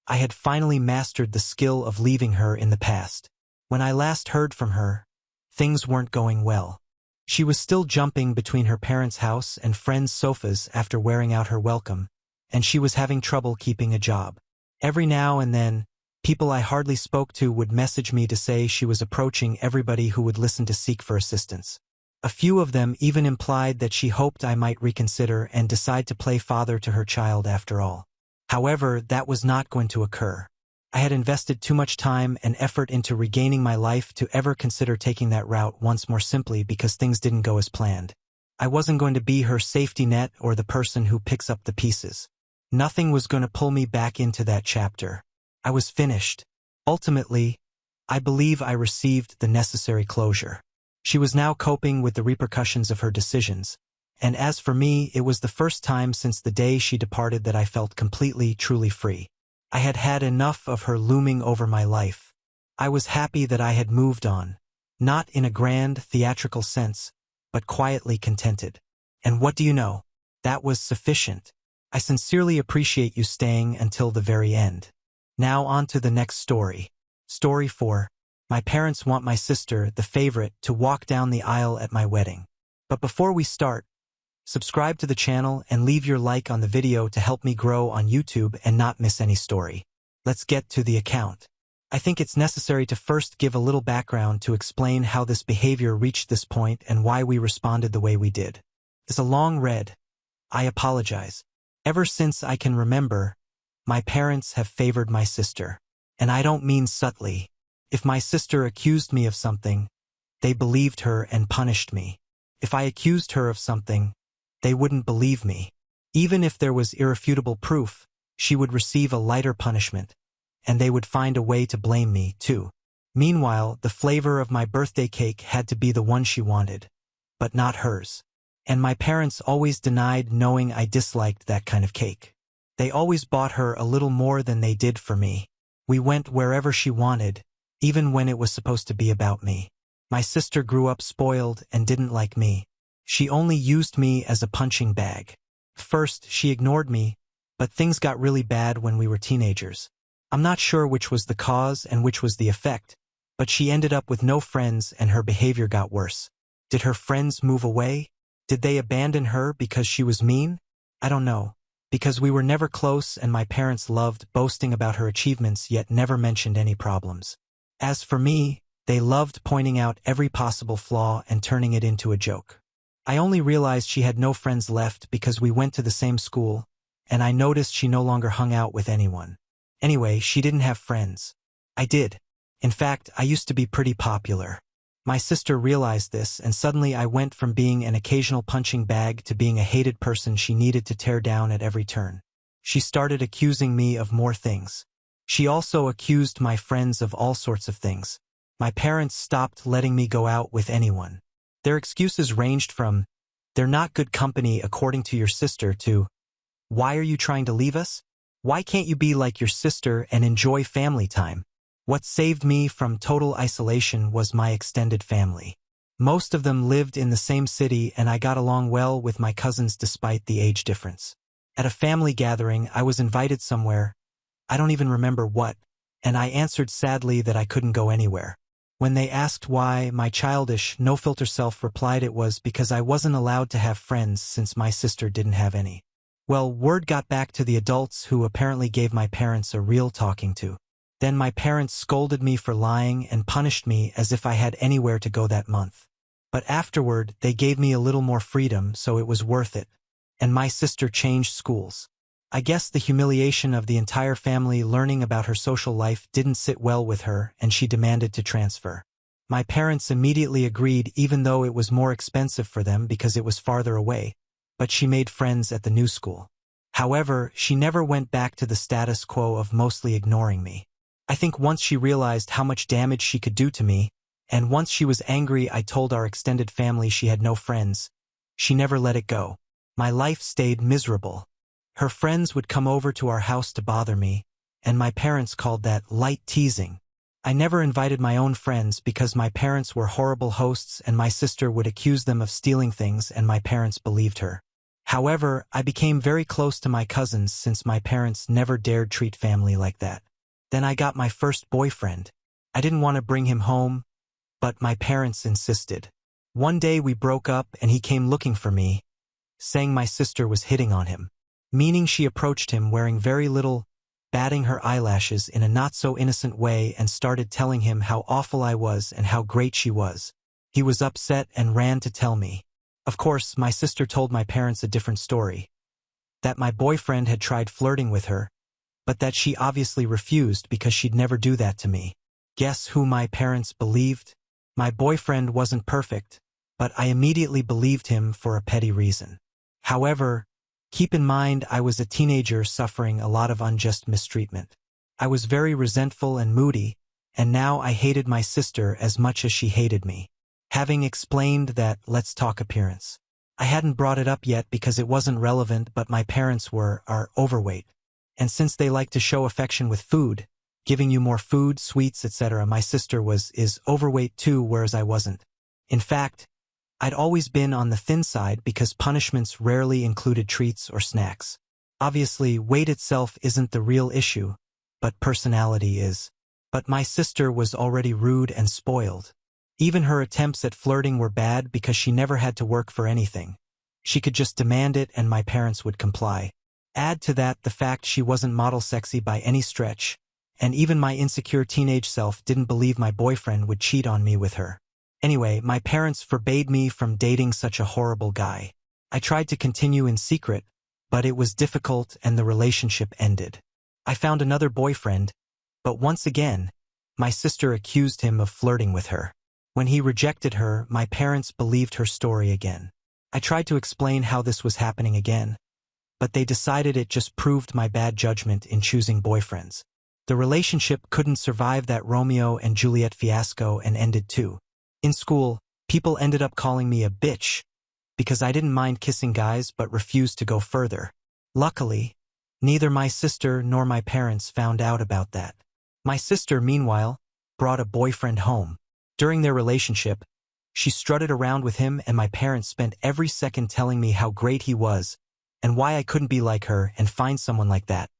I had finally mastered the skill of leaving her in the past. When I last heard from her, things weren't going well. She was still jumping between her parents' house and friends' sofas after wearing out her welcome, and she was having trouble keeping a job. Every now and then, people I hardly spoke to would message me to say she was approaching everybody who would listen to seek for assistance. A few of them even implied that she hoped I might reconsider and decide to play father to her child after all. However, that was not going to occur. I had invested too much time and effort into regaining my life to ever consider taking that route once more simply because things didn't go as planned. I wasn't going to be her safety net or the person who picks up the pieces. Nothing was going to pull me back into that chapter. I was finished. Ultimately, I believe I received the necessary closure. She was now coping with the repercussions of her decisions, and as for me, it was the first time since the day she departed that I felt completely, truly free. I had had enough of her looming over my life. I was happy that I had moved on, not in a grand, theatrical sense, but quietly contented. And what do you know? That was sufficient. I sincerely appreciate you staying until the very end. Now on to the next story. Story 4. My parents want my sister, the favorite, to walk down the aisle at my wedding. But before we start, subscribe to the channel and leave your like on the video to help me grow on YouTube and not miss any story. Let's get to the account. I think it's necessary to first give a little background to explain how this behavior reached this point and why we responded the way we did. It's a long read. I apologize. Ever since I can remember, my parents have favored my sister. And I don't mean subtly. If my sister accused me of something, they believed her and punished me. If I accused her of something, they wouldn't believe me. Even if there was irrefutable proof, she would receive a lighter punishment, and they would find a way to blame me, too. Meanwhile, the flavor of my birthday cake had to be the one she wanted, but not hers. And my parents always denied knowing I disliked that kind of cake. They always bought her a little more than they did for me. We went wherever she wanted, even when it was supposed to be about me. My sister grew up spoiled and didn't like me. She only used me as a punching bag. First, she ignored me, but things got really bad when we were teenagers. I'm not sure which was the cause and which was the effect, but she ended up with no friends and her behavior got worse. Did her friends move away? Did they abandon her because she was mean? I don't know, because we were never close and my parents loved boasting about her achievements yet never mentioned any problems. As for me, they loved pointing out every possible flaw and turning it into a joke. I only realized she had no friends left because we went to the same school, and I noticed she no longer hung out with anyone. Anyway, she didn't have friends. I did. In fact, I used to be pretty popular. My sister realized this, and suddenly I went from being an occasional punching bag to being a hated person she needed to tear down at every turn. She started accusing me of more things. She also accused my friends of all sorts of things. My parents stopped letting me go out with anyone. Their excuses ranged from, "They're not good company according to your sister," to, "Why are you trying to leave us? Why can't you be like your sister and enjoy family time?" What saved me from total isolation was my extended family. Most of them lived in the same city and I got along well with my cousins despite the age difference. At a family gathering, I was invited somewhere, I don't even remember what, and I answered sadly that I couldn't go anywhere. When they asked why, my childish, no-filter self replied it was because I wasn't allowed to have friends since my sister didn't have any. Well, word got back to the adults who apparently gave my parents a real talking to. Then my parents scolded me for lying and punished me as if I had anywhere to go that month. But afterward, they gave me a little more freedom, so it was worth it. And my sister changed schools. I guess the humiliation of the entire family learning about her social life didn't sit well with her, and she demanded to transfer. My parents immediately agreed even though it was more expensive for them because it was farther away, but she made friends at the new school. However, she never went back to the status quo of mostly ignoring me. I think once she realized how much damage she could do to me, and once she was angry I told our extended family she had no friends, she never let it go. My life stayed miserable. Her friends would come over to our house to bother me, and my parents called that light teasing. I never invited my own friends because my parents were horrible hosts and my sister would accuse them of stealing things and my parents believed her. However, I became very close to my cousins since my parents never dared treat family like that. Then I got my first boyfriend. I didn't want to bring him home, but my parents insisted. One day we broke up and he came looking for me, saying my sister was hitting on him. Meaning she approached him wearing very little, batting her eyelashes in a not-so-innocent way and started telling him how awful I was and how great she was. He was upset and ran to tell me. Of course, my sister told my parents a different story. That my boyfriend had tried flirting with her, but that she obviously refused because she'd never do that to me. Guess who my parents believed? My boyfriend wasn't perfect, but I immediately believed him for a petty reason. However, keep in mind I was a teenager suffering a lot of unjust mistreatment. I was very resentful and moody, and now I hated my sister as much as she hated me. Having explained that, let's talk appearance. I hadn't brought it up yet because it wasn't relevant, but my parents are overweight. And since they like to show affection with food, giving you more food, sweets, etc., my sister is overweight too, whereas I wasn't. In fact, I'd always been on the thin side because punishments rarely included treats or snacks. Obviously, weight itself isn't the real issue, but personality is. But my sister was already rude and spoiled. Even her attempts at flirting were bad because she never had to work for anything. She could just demand it and my parents would comply. Add to that the fact she wasn't model sexy by any stretch, and even my insecure teenage self didn't believe my boyfriend would cheat on me with her. Anyway, my parents forbade me from dating such a horrible guy. I tried to continue in secret, but it was difficult and the relationship ended. I found another boyfriend, but once again, my sister accused him of flirting with her. When he rejected her, my parents believed her story again. I tried to explain how this was happening again, but they decided it just proved my bad judgment in choosing boyfriends. The relationship couldn't survive that Romeo and Juliet fiasco and ended too. In school, people ended up calling me a bitch because I didn't mind kissing guys but refused to go further. Luckily, neither my sister nor my parents found out about that. My sister, meanwhile, brought a boyfriend home. During their relationship, she strutted around with him and my parents spent every second telling me how great he was and why I couldn't be like her and find someone like that,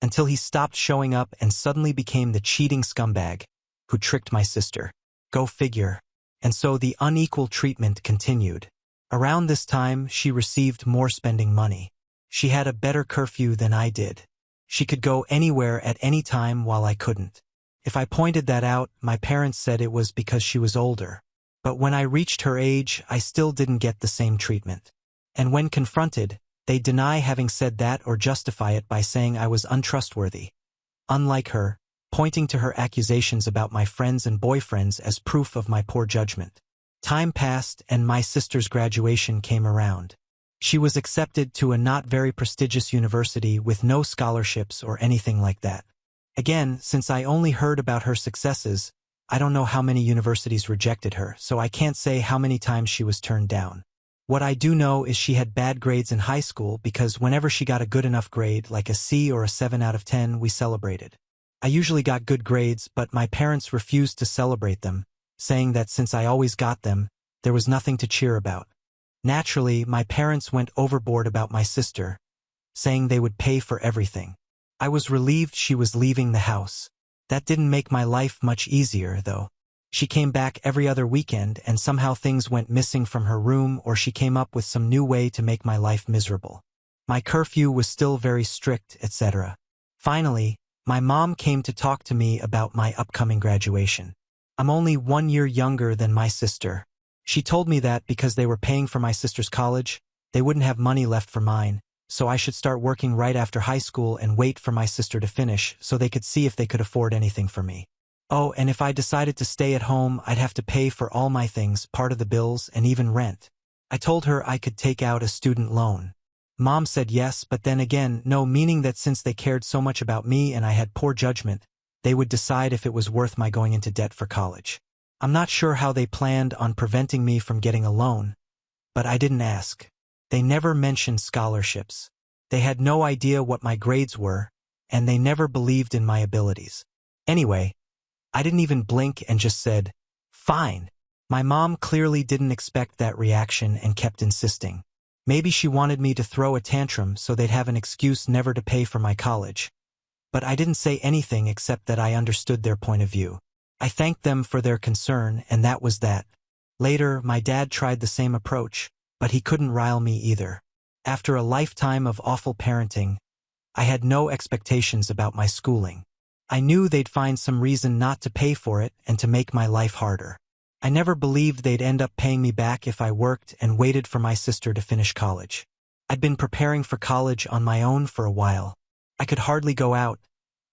until he stopped showing up and suddenly became the cheating scumbag who tricked my sister. Go figure. And so the unequal treatment continued. Around this time, she received more spending money. She had a better curfew than I did. She could go anywhere at any time while I couldn't. If I pointed that out, my parents said it was because she was older. But when I reached her age, I still didn't get the same treatment. And when confronted, they deny having said that or justify it by saying I was untrustworthy. Unlike her, pointing to her accusations about my friends and boyfriends as proof of my poor judgment. Time passed and my sister's graduation came around. She was accepted to a not very prestigious university with no scholarships or anything like that. Again, since I only heard about her successes, I don't know how many universities rejected her, so I can't say how many times she was turned down. What I do know is she had bad grades in high school because whenever she got a good enough grade, like a C or a 7 out of 10, we celebrated. I usually got good grades, but my parents refused to celebrate them, saying that since I always got them, there was nothing to cheer about. Naturally, my parents went overboard about my sister, saying they would pay for everything. I was relieved she was leaving the house. That didn't make my life much easier, though. She came back every other weekend and somehow things went missing from her room or she came up with some new way to make my life miserable. My curfew was still very strict, etc. Finally, my mom came to talk to me about my upcoming graduation. I'm only 1 year younger than my sister. She told me that because they were paying for my sister's college, they wouldn't have money left for mine, so I should start working right after high school and wait for my sister to finish so they could see if they could afford anything for me. Oh, and if I decided to stay at home, I'd have to pay for all my things, part of the bills, and even rent. I told her I could take out a student loan. Mom said yes, but then again, no, meaning that since they cared so much about me and I had poor judgment, they would decide if it was worth my going into debt for college. I'm not sure how they planned on preventing me from getting a loan, but I didn't ask. They never mentioned scholarships. They had no idea what my grades were, and they never believed in my abilities. Anyway, I didn't even blink and just said, "Fine." My mom clearly didn't expect that reaction and kept insisting. Maybe she wanted me to throw a tantrum so they'd have an excuse never to pay for my college. But I didn't say anything except that I understood their point of view. I thanked them for their concern, and that was that. Later, my dad tried the same approach, but he couldn't rile me either. After a lifetime of awful parenting, I had no expectations about my schooling. I knew they'd find some reason not to pay for it and to make my life harder. I never believed they'd end up paying me back if I worked and waited for my sister to finish college. I'd been preparing for college on my own for a while. I could hardly go out.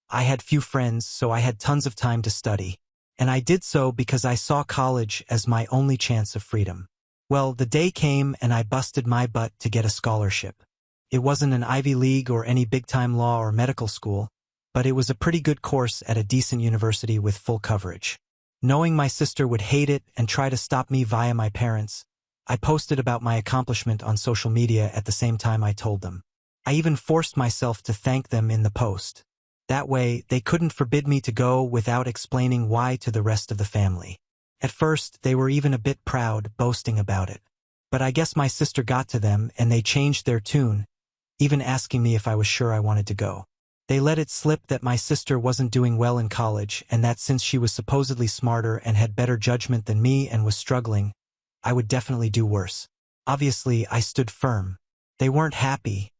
I had few friends, so I had tons of time to study. And I did so because I saw college as my only chance of freedom. Well, the day came and I busted my butt to get a scholarship. It wasn't an Ivy League or any big-time law or medical school, but it was a pretty good course at a decent university with full coverage. Knowing my sister would hate it and try to stop me via my parents, I posted about my accomplishment on social media at the same time I told them. I even forced myself to thank them in the post. That way, they couldn't forbid me to go without explaining why to the rest of the family. At first, they were even a bit proud, boasting about it. But I guess my sister got to them and they changed their tune, even asking me if I was sure I wanted to go. They let it slip that my sister wasn't doing well in college and that since she was supposedly smarter and had better judgment than me and was struggling, I would definitely do worse. Obviously, I stood firm. They weren't happy,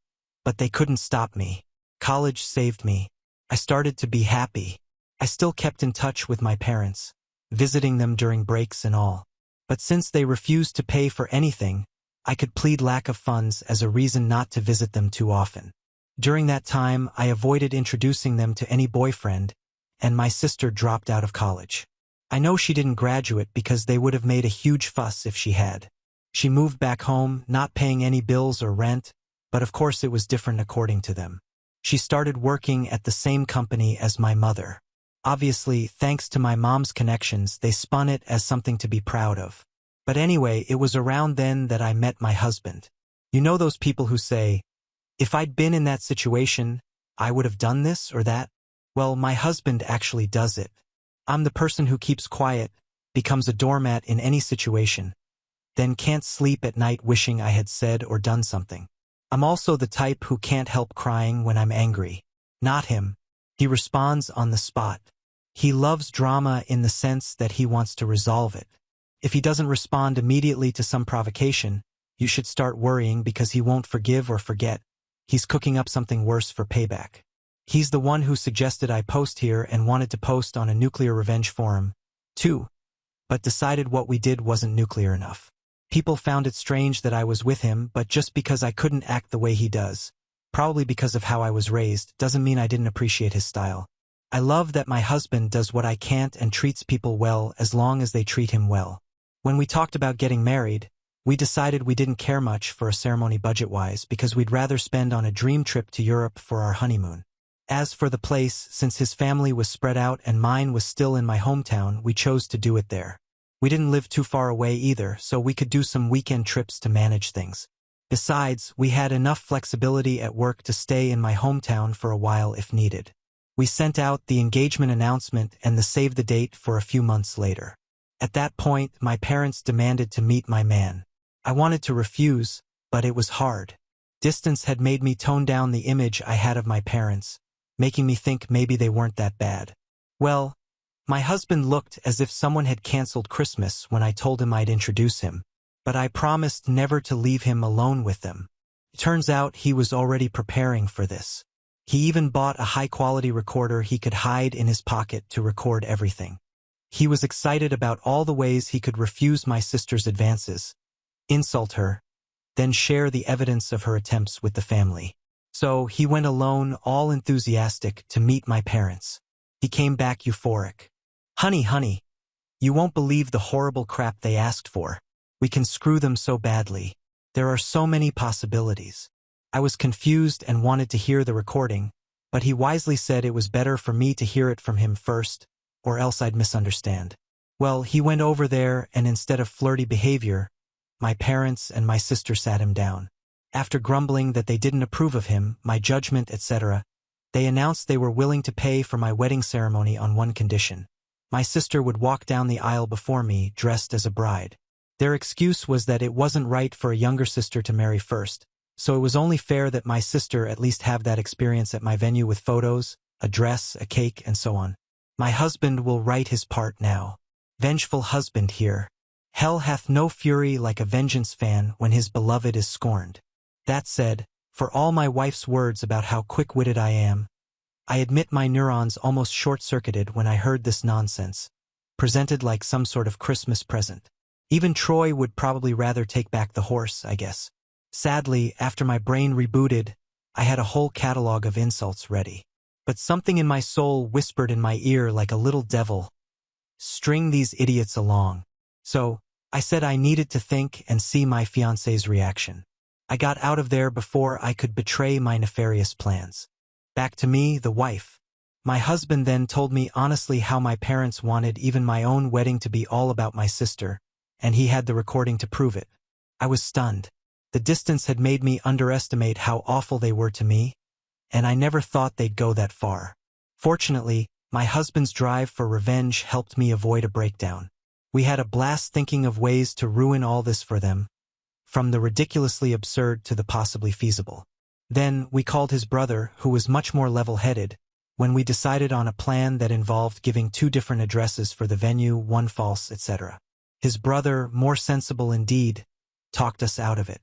but they couldn't stop me. College saved me. I started to be happy. I still kept in touch with my parents, visiting them during breaks and all. But since they refused to pay for anything, I could plead lack of funds as a reason not to visit them too often. During that time, I avoided introducing them to any boyfriend, and my sister dropped out of college. I know she didn't graduate because they would have made a huge fuss if she had. She moved back home, not paying any bills or rent, but of course it was different according to them. She started working at the same company as my mother. Obviously, thanks to my mom's connections, they spun it as something to be proud of. But anyway, it was around then that I met my husband. You know those people who say, if I'd been in that situation, I would have done this or that? Well, my husband actually does it. I'm the person who keeps quiet, becomes a doormat in any situation, then can't sleep at night wishing I had said or done something. I'm also the type who can't help crying when I'm angry. Not him. He responds on the spot. He loves drama in the sense that he wants to resolve it. If he doesn't respond immediately to some provocation, you should start worrying because he won't forgive or forget. He's cooking up something worse for payback. He's the one who suggested I post here and wanted to post on a nuclear revenge forum, too, but decided what we did wasn't nuclear enough. People found it strange that I was with him, but just because I couldn't act the way he does, probably because of how I was raised, doesn't mean I didn't appreciate his style. I love that my husband does what I can't and treats people well as long as they treat him well. When we talked about getting married, we decided we didn't care much for a ceremony budget-wise because we'd rather spend on a dream trip to Europe for our honeymoon. As for the place, since his family was spread out and mine was still in my hometown, we chose to do it there. We didn't live too far away either, so we could do some weekend trips to manage things. Besides, we had enough flexibility at work to stay in my hometown for a while if needed. We sent out the engagement announcement and the save the date for a few months later. At that point, my parents demanded to meet my man. I wanted to refuse, but it was hard. Distance had made me tone down the image I had of my parents, making me think maybe they weren't that bad. Well, my husband looked as if someone had canceled Christmas when I told him I'd introduce him, but I promised never to leave him alone with them. It turns out he was already preparing for this. He even bought a high-quality recorder he could hide in his pocket to record everything. He was excited about all the ways he could refuse my sister's advances, insult her, then share the evidence of her attempts with the family. So he went alone, all enthusiastic, to meet my parents. He came back euphoric. Honey, you won't believe the horrible crap they asked for. We can screw them so badly. There are so many possibilities. I was confused and wanted to hear the recording, but he wisely said it was better for me to hear it from him first, or else I'd misunderstand. Well, he went over there and instead of flirty behavior, my parents and my sister sat him down. After grumbling that they didn't approve of him, my judgment, etc., they announced they were willing to pay for my wedding ceremony on one condition. My sister would walk down the aisle before me, dressed as a bride. Their excuse was that it wasn't right for a younger sister to marry first, so it was only fair that my sister at least have that experience at my venue with photos, a dress, a cake, and so on. My husband will write his part now. Vengeful husband here. Hell hath no fury like a vengeance fan when his beloved is scorned. That said, for all my wife's words about how quick-witted I am, I admit my neurons almost short-circuited when I heard this nonsense, presented like some sort of Christmas present. Even Troy would probably rather take back the horse, I guess. Sadly, after my brain rebooted, I had a whole catalog of insults ready. But something in my soul whispered in my ear like a little devil, "String these idiots along." So, I said I needed to think and see my fiancé's reaction. I got out of there before I could betray my nefarious plans. Back to me, the wife. My husband then told me honestly how my parents wanted even my own wedding to be all about my sister, and he had the recording to prove it. I was stunned. The distance had made me underestimate how awful they were to me, and I never thought they'd go that far. Fortunately, my husband's drive for revenge helped me avoid a breakdown. We had a blast thinking of ways to ruin all this for them, from the ridiculously absurd to the possibly feasible. Then, we called his brother, who was much more level-headed, when we decided on a plan that involved giving 2 different addresses for the venue, 1 false, etc. His brother, more sensible indeed, talked us out of it.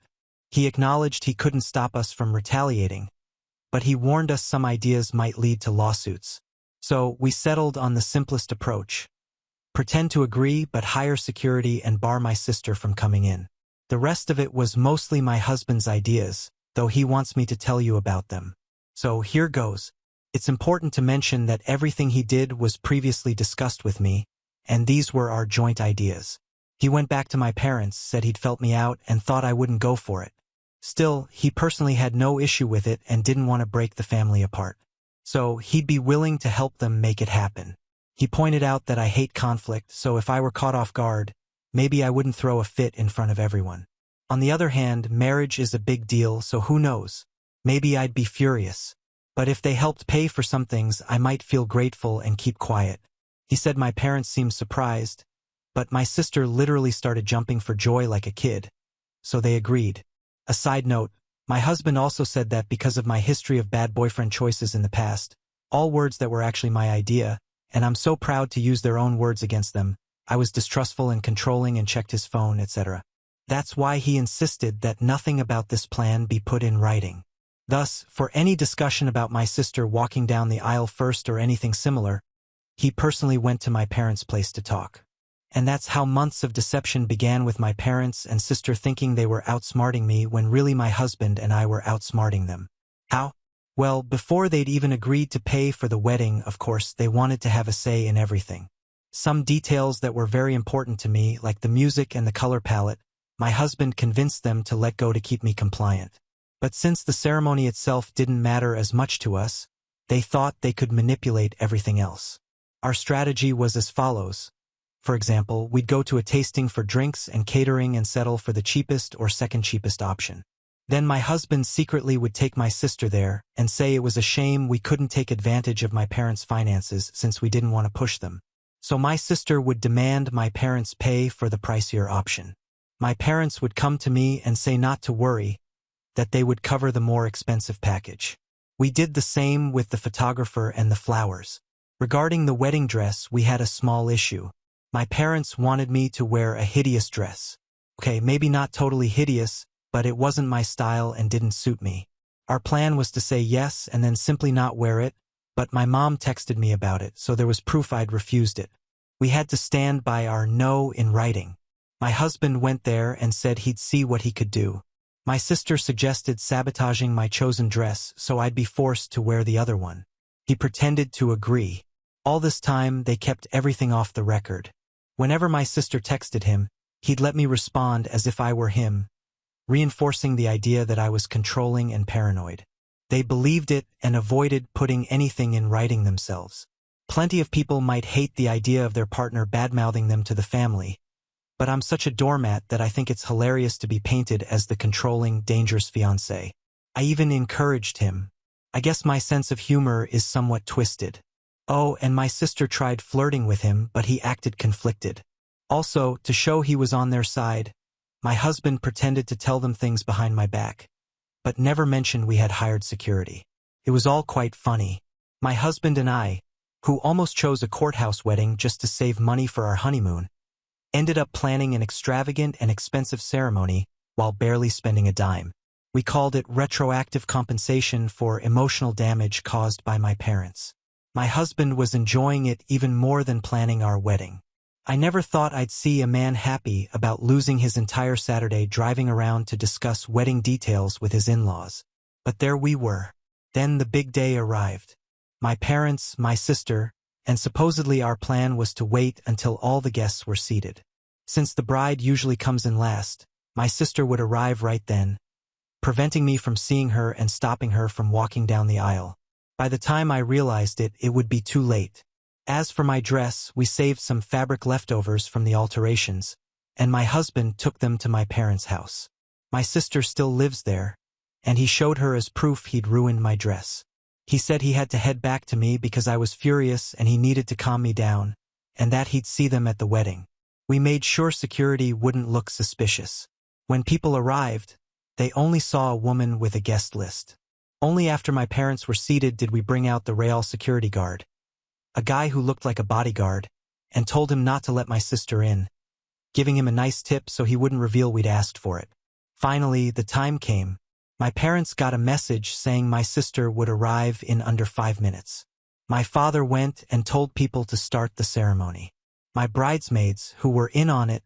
He acknowledged he couldn't stop us from retaliating, but he warned us some ideas might lead to lawsuits. So, we settled on the simplest approach. Pretend to agree but hire security and bar my sister from coming in. The rest of it was mostly my husband's ideas, though he wants me to tell you about them. So here goes. It's important to mention that everything he did was previously discussed with me, and these were our joint ideas. He went back to my parents, said he'd felt me out, and thought I wouldn't go for it. Still, he personally had no issue with it and didn't want to break the family apart. So he'd be willing to help them make it happen. He pointed out that I hate conflict, so if I were caught off guard, maybe I wouldn't throw a fit in front of everyone. On the other hand, marriage is a big deal, so who knows? Maybe I'd be furious. But if they helped pay for some things, I might feel grateful and keep quiet. He said my parents seemed surprised, but my sister literally started jumping for joy like a kid. So they agreed. A side note, my husband also said that because of my history of bad boyfriend choices in the past, all words that were actually my idea, and I'm so proud to use their own words against them, I was distrustful and controlling and checked his phone, etc. That's why he insisted that nothing about this plan be put in writing. Thus, for any discussion about my sister walking down the aisle first or anything similar, he personally went to my parents' place to talk. And that's how months of deception began, with my parents and sister thinking they were outsmarting me when really my husband and I were outsmarting them. How? Well, before they'd even agreed to pay for the wedding, of course, they wanted to have a say in everything. Some details that were very important to me, like the music and the color palette, my husband convinced them to let go to keep me compliant. But since the ceremony itself didn't matter as much to us, they thought they could manipulate everything else. Our strategy was as follows. For example, we'd go to a tasting for drinks and catering and settle for the cheapest or second cheapest option. Then my husband secretly would take my sister there and say it was a shame we couldn't take advantage of my parents' finances since we didn't want to push them. So my sister would demand my parents pay for the pricier option. My parents would come to me and say not to worry, that they would cover the more expensive package. We did the same with the photographer and the flowers. Regarding the wedding dress, we had a small issue. My parents wanted me to wear a hideous dress. Okay, maybe not totally hideous, but it wasn't my style and didn't suit me. Our plan was to say yes and then simply not wear it, but my mom texted me about it, so there was proof I'd refused it. We had to stand by our no in writing. My husband went there and said he'd see what he could do. My sister suggested sabotaging my chosen dress so I'd be forced to wear the other one. He pretended to agree. All this time, they kept everything off the record. Whenever my sister texted him, he'd let me respond as if I were him, reinforcing the idea that I was controlling and paranoid. They believed it and avoided putting anything in writing themselves. Plenty of people might hate the idea of their partner badmouthing them to the family, but I'm such a doormat that I think it's hilarious to be painted as the controlling, dangerous fiancé. I even encouraged him. I guess my sense of humor is somewhat twisted. Oh, and my sister tried flirting with him, but he acted conflicted. Also, to show he was on their side, my husband pretended to tell them things behind my back, but never mentioned we had hired security. It was all quite funny. My husband and I, who almost chose a courthouse wedding just to save money for our honeymoon, ended up planning an extravagant and expensive ceremony while barely spending a dime. We called it retroactive compensation for emotional damage caused by my parents. My husband was enjoying it even more than planning our wedding. I never thought I'd see a man happy about losing his entire Saturday driving around to discuss wedding details with his in-laws. But there we were. Then the big day arrived. My parents, my sister, and supposedly our plan was to wait until all the guests were seated. Since the bride usually comes in last, my sister would arrive right then, preventing me from seeing her and stopping her from walking down the aisle. By the time I realized it, it would be too late. As for my dress, we saved some fabric leftovers from the alterations, and my husband took them to my parents' house. My sister still lives there, and he showed her as proof he'd ruined my dress. He said he had to head back to me because I was furious and he needed to calm me down, and that he'd see them at the wedding. We made sure security wouldn't look suspicious. When people arrived, they only saw a woman with a guest list. Only after my parents were seated did we bring out the real security guard, a guy who looked like a bodyguard, and told him not to let my sister in, giving him a nice tip so he wouldn't reveal we'd asked for it. Finally, the time came. My parents got a message saying my sister would arrive in under 5 minutes. My father went and told people to start the ceremony. My bridesmaids, who were in on it,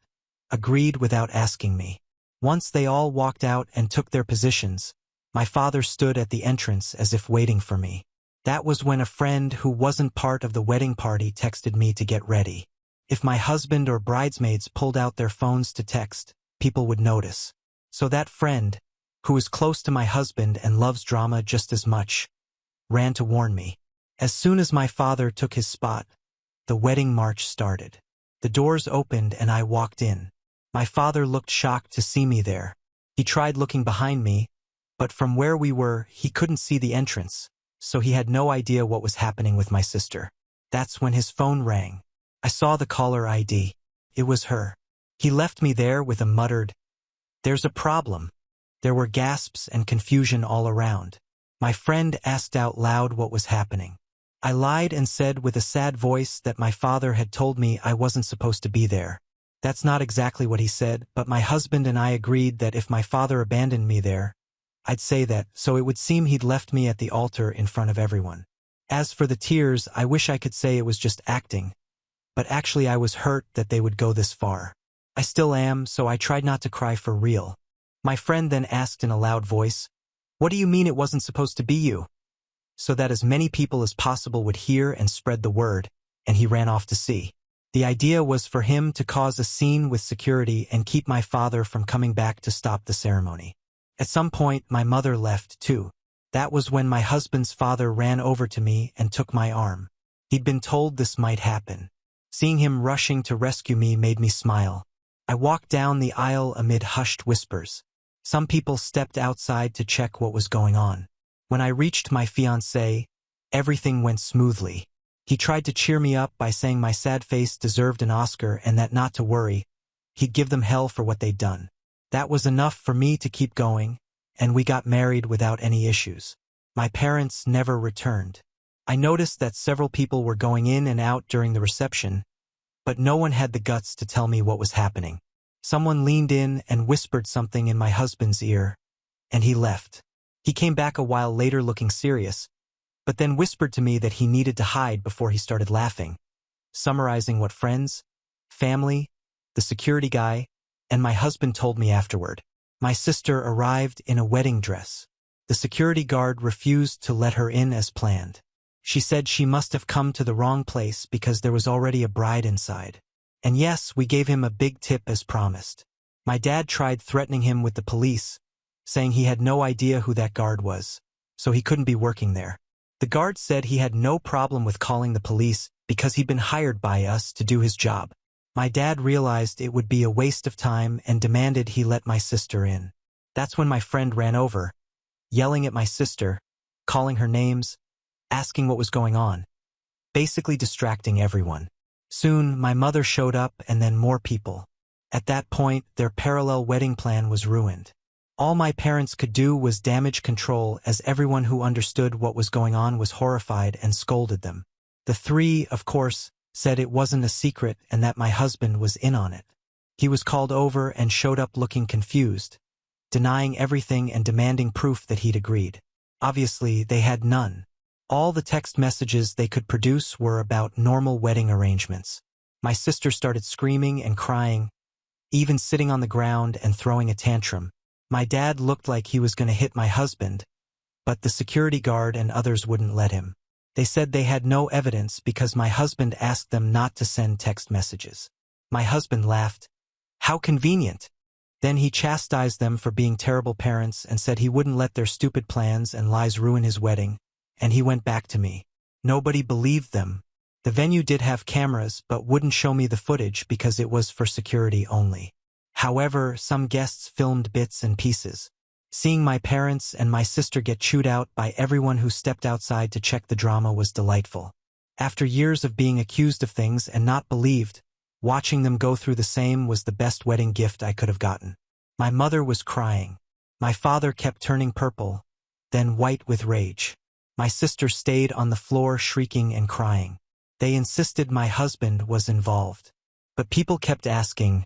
agreed without asking me. Once they all walked out and took their positions, my father stood at the entrance as if waiting for me. That was when a friend who wasn't part of the wedding party texted me to get ready. If my husband or bridesmaids pulled out their phones to text, people would notice. So that friend, who is close to my husband and loves drama just as much, ran to warn me. As soon as my father took his spot, the wedding march started. The doors opened and I walked in. My father looked shocked to see me there. He tried looking behind me, but from where we were, he couldn't see the entrance, so he had no idea what was happening with my sister. That's when his phone rang. I saw the caller ID. It was her. He left me there with a muttered, "There's a problem." There were gasps and confusion all around. My friend asked out loud what was happening. I lied and said with a sad voice that my father had told me I wasn't supposed to be there. That's not exactly what he said, but my husband and I agreed that if my father abandoned me there, I'd say that, so it would seem he'd left me at the altar in front of everyone. As for the tears, I wish I could say it was just acting, but actually I was hurt that they would go this far. I still am, so I tried not to cry for real. My friend then asked in a loud voice, "What do you mean it wasn't supposed to be you?" So that as many people as possible would hear and spread the word, and he ran off to see. The idea was for him to cause a scene with security and keep my father from coming back to stop the ceremony. At some point, my mother left too. That was when my husband's father ran over to me and took my arm. He'd been told this might happen. Seeing him rushing to rescue me made me smile. I walked down the aisle amid hushed whispers. Some people stepped outside to check what was going on. When I reached my fiancé, everything went smoothly. He tried to cheer me up by saying my sad face deserved an Oscar and that not to worry, he'd give them hell for what they'd done. That was enough for me to keep going, and we got married without any issues. My parents never returned. I noticed that several people were going in and out during the reception, but no one had the guts to tell me what was happening. Someone leaned in and whispered something in my husband's ear, and he left. He came back a while later looking serious, but then whispered to me that he needed to hide before he started laughing, summarizing what friends, family, the security guy, and my husband told me afterward. My sister arrived in a wedding dress. The security guard refused to let her in as planned. She said she must have come to the wrong place because there was already a bride inside. And yes, we gave him a big tip as promised. My dad tried threatening him with the police, saying he had no idea who that guard was, so he couldn't be working there. The guard said he had no problem with calling the police because he'd been hired by us to do his job. My dad realized it would be a waste of time and demanded he let my sister in. That's when my friend ran over, yelling at my sister, calling her names, asking what was going on, basically distracting everyone. Soon, my mother showed up and then more people. At that point, their parallel wedding plan was ruined. All my parents could do was damage control, as everyone who understood what was going on was horrified and scolded them. The three, of course, said it wasn't a secret and that my husband was in on it. He was called over and showed up looking confused, denying everything and demanding proof that he'd agreed. Obviously, they had none. All the text messages they could produce were about normal wedding arrangements. My sister started screaming and crying, even sitting on the ground and throwing a tantrum. My dad looked like he was going to hit my husband, but the security guard and others wouldn't let him. They said they had no evidence because my husband asked them not to send text messages. My husband laughed. How convenient. Then he chastised them for being terrible parents and said he wouldn't let their stupid plans and lies ruin his wedding, and he went back to me. Nobody believed them. The venue did have cameras but wouldn't show me the footage because it was for security only. However, some guests filmed bits and pieces. Seeing my parents and my sister get chewed out by everyone who stepped outside to check the drama was delightful. After years of being accused of things and not believed, watching them go through the same was the best wedding gift I could have gotten. My mother was crying. My father kept turning purple, then white with rage. My sister stayed on the floor shrieking and crying. They insisted my husband was involved. But people kept asking,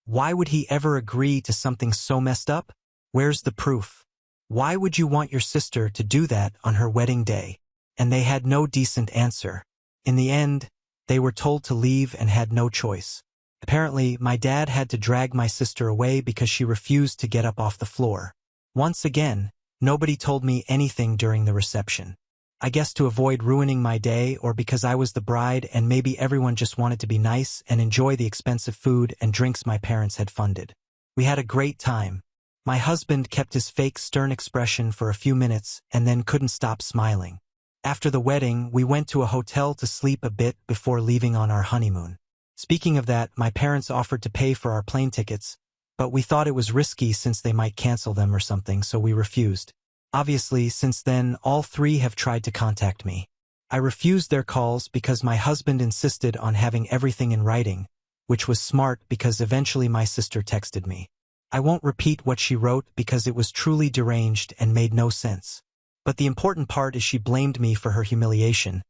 why would he ever agree to something so messed up? Where's the proof? Why would you want your sister to do that on her wedding day? And they had no decent answer. In the end, they were told to leave and had no choice. Apparently, my dad had to drag my sister away because she refused to get up off the floor. Once again, nobody told me anything during the reception. I guess to avoid ruining my day, or because I was the bride and maybe everyone just wanted to be nice and enjoy the expensive food and drinks my parents had funded. We had a great time. My husband kept his fake stern expression for a few minutes and then couldn't stop smiling. After the wedding, we went to a hotel to sleep a bit before leaving on our honeymoon. Speaking of that, my parents offered to pay for our plane tickets, but we thought it was risky since they might cancel them or something, so we refused. Obviously, since then, all three have tried to contact me. I refused their calls because my husband insisted on having everything in writing, which was smart because eventually my sister texted me. I won't repeat what she wrote because it was truly deranged and made no sense. But the important part is she blamed me for her humiliation,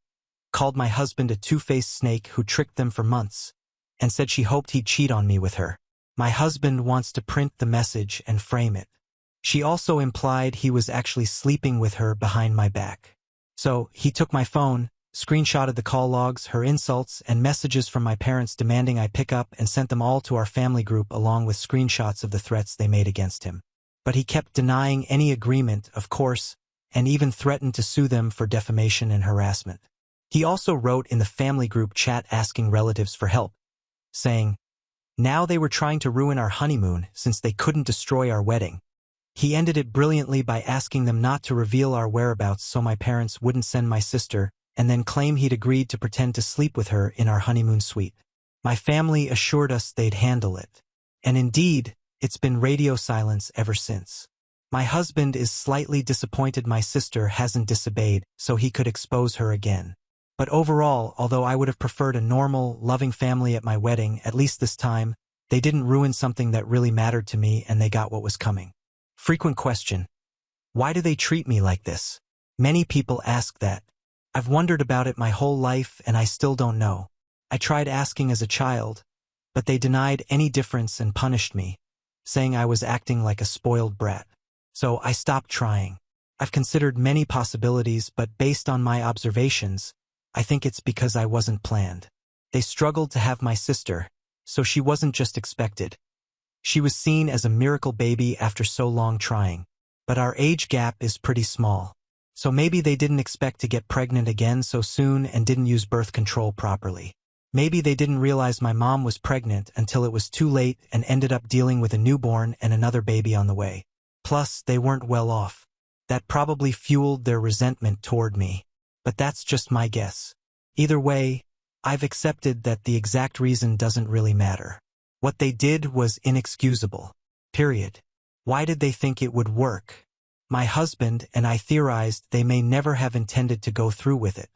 called my husband a two-faced snake who tricked them for months, and said she hoped he'd cheat on me with her. My husband wants to print the message and frame it. She also implied he was actually sleeping with her behind my back. So, he took my phone, screenshotted the call logs, her insults, and messages from my parents demanding I pick up, and sent them all to our family group along with screenshots of the threats they made against him. But he kept denying any agreement, of course, and even threatened to sue them for defamation and harassment. He also wrote in the family group chat asking relatives for help, saying, now they were trying to ruin our honeymoon since they couldn't destroy our wedding. He ended it brilliantly by asking them not to reveal our whereabouts so my parents wouldn't send my sister, and then claim he'd agreed to pretend to sleep with her in our honeymoon suite. My family assured us they'd handle it. And indeed, it's been radio silence ever since. My husband is slightly disappointed my sister hasn't disobeyed so he could expose her again. But overall, although I would have preferred a normal, loving family at my wedding, at least this time, they didn't ruin something that really mattered to me and they got what was coming. Frequent question. Why do they treat me like this? Many people ask that. I've wondered about it my whole life and I still don't know. I tried asking as a child, but they denied any difference and punished me, saying I was acting like a spoiled brat. So I stopped trying. I've considered many possibilities, but based on my observations, I think it's because I wasn't planned. They struggled to have my sister, so she wasn't just expected. She was seen as a miracle baby after so long trying. But our age gap is pretty small. So maybe they didn't expect to get pregnant again so soon and didn't use birth control properly. Maybe they didn't realize my mom was pregnant until it was too late and ended up dealing with a newborn and another baby on the way. Plus, they weren't well off. That probably fueled their resentment toward me. But that's just my guess. Either way, I've accepted that the exact reason doesn't really matter. What they did was inexcusable. Period. Why did they think it would work? My husband and I theorized they may never have intended to go through with it.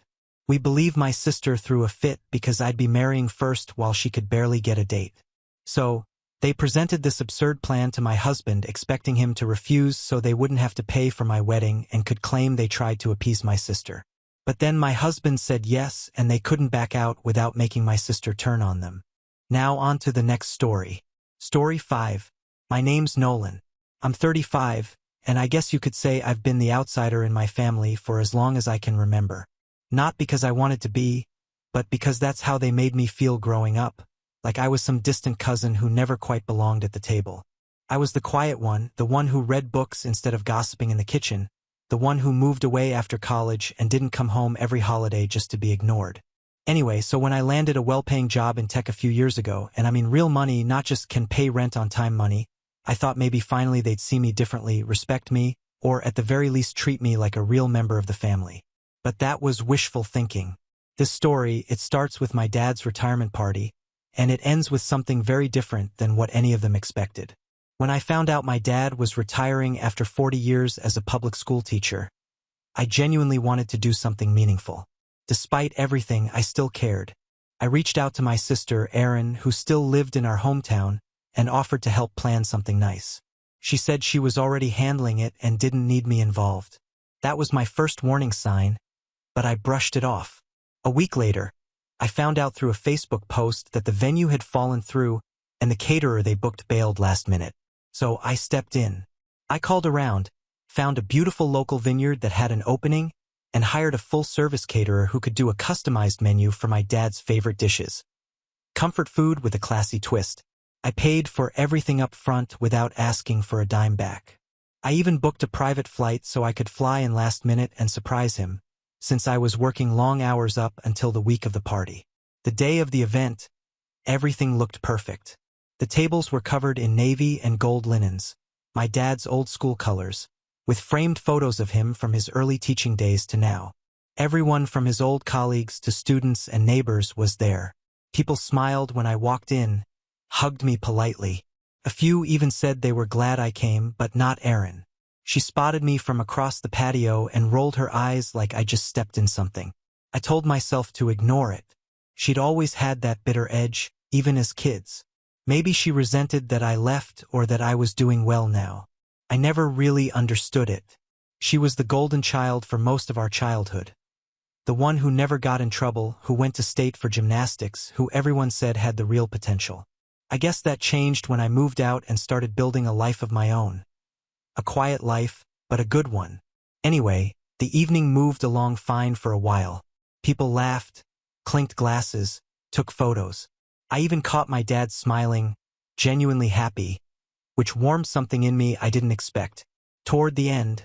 We believe my sister threw a fit because I'd be marrying first while she could barely get a date. So, they presented this absurd plan to my husband, expecting him to refuse so they wouldn't have to pay for my wedding and could claim they tried to appease my sister. But then my husband said yes, and they couldn't back out without making my sister turn on them. Now on to the next story. Story 5. My name's Nolan. I'm 35, and I guess you could say I've been the outsider in my family for as long as I can remember. Not because I wanted to be, but because that's how they made me feel growing up, like I was some distant cousin who never quite belonged at the table. I was the quiet one, the one who read books instead of gossiping in the kitchen, the one who moved away after college and didn't come home every holiday just to be ignored. Anyway, so when I landed a well-paying job in tech a few years ago, and I mean real money, not just can pay rent on time money, I thought maybe finally they'd see me differently, respect me, or at the very least treat me like a real member of the family. But that was wishful thinking. This story, it starts with my dad's retirement party, and it ends with something very different than what any of them expected. When I found out my dad was retiring after 40 years as a public school teacher, I genuinely wanted to do something meaningful. Despite everything, I still cared. I reached out to my sister, Erin, who still lived in our hometown, and offered to help plan something nice. She said she was already handling it and didn't need me involved. That was my first warning sign, but I brushed it off. A week later, I found out through a Facebook post that the venue had fallen through and the caterer they booked bailed last minute. So I stepped in. I called around, found a beautiful local vineyard that had an opening, and hired a full-service caterer who could do a customized menu for my dad's favorite dishes. Comfort food with a classy twist. I paid for everything up front without asking for a dime back. I even booked a private flight so I could fly in last minute and surprise him, since I was working long hours up until the week of the party. The day of the event, everything looked perfect. The tables were covered in navy and gold linens, my dad's old-school colors, with framed photos of him from his early teaching days to now. Everyone from his old colleagues to students and neighbors was there. People smiled when I walked in, hugged me politely. A few even said they were glad I came, but not Erin. She spotted me from across the patio and rolled her eyes like I just stepped in something. I told myself to ignore it. She'd always had that bitter edge, even as kids. Maybe she resented that I left or that I was doing well now. I never really understood it. She was the golden child for most of our childhood. The one who never got in trouble, who went to state for gymnastics, who everyone said had the real potential. I guess that changed when I moved out and started building a life of my own. A quiet life, but a good one. Anyway, the evening moved along fine for a while. People laughed, clinked glasses, took photos. I even caught my dad smiling, genuinely happy, which warmed something in me I didn't expect. Toward the end,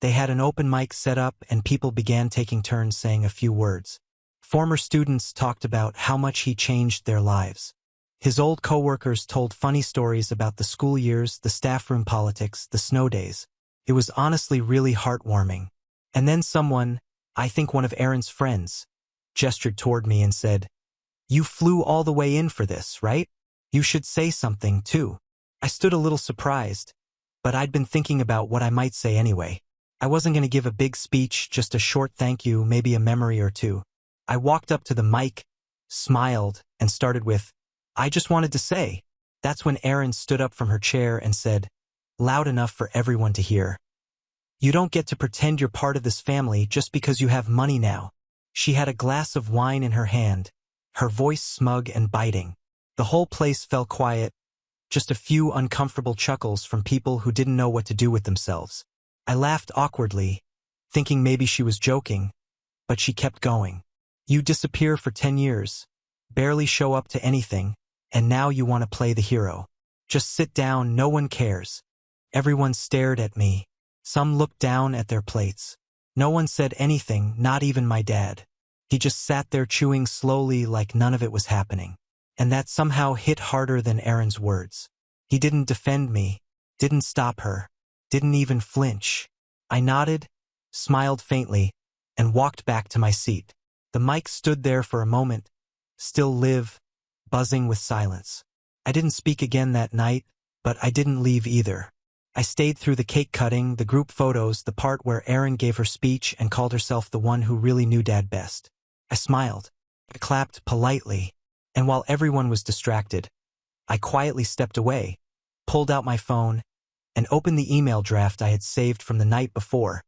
they had an open mic set up and people began taking turns saying a few words. Former students talked about how much he changed their lives. His old coworkers told funny stories about the school years, the staff room politics, the snow days. It was honestly really heartwarming. And then someone, I think one of Erin's friends, gestured toward me and said, "You flew all the way in for this, right? You should say something, too." I stood a little surprised, but I'd been thinking about what I might say anyway. I wasn't going to give a big speech, just a short thank you, maybe a memory or two. I walked up to the mic, smiled, and started with, "I just wanted to say." That's when Erin stood up from her chair and said, loud enough for everyone to hear, "You don't get to pretend you're part of this family just because you have money now." She had a glass of wine in her hand, her voice smug and biting. The whole place fell quiet, just a few uncomfortable chuckles from people who didn't know what to do with themselves. I laughed awkwardly, thinking maybe she was joking, but she kept going. "You disappear for 10 years, barely show up to anything, and now you want to play the hero. Just sit down, no one cares." Everyone stared at me. Some looked down at their plates. No one said anything, not even my dad. He just sat there chewing slowly like none of it was happening. And that somehow hit harder than Erin's words. He didn't defend me, didn't stop her, didn't even flinch. I nodded, smiled faintly, and walked back to my seat. The mic stood there for a moment, still live, buzzing with silence. I didn't speak again that night, but I didn't leave either. I stayed through the cake cutting, the group photos, the part where Erin gave her speech and called herself the one who really knew Dad best. I smiled. I clapped politely. And while everyone was distracted, I quietly stepped away, pulled out my phone, and opened the email draft I had saved from the night before,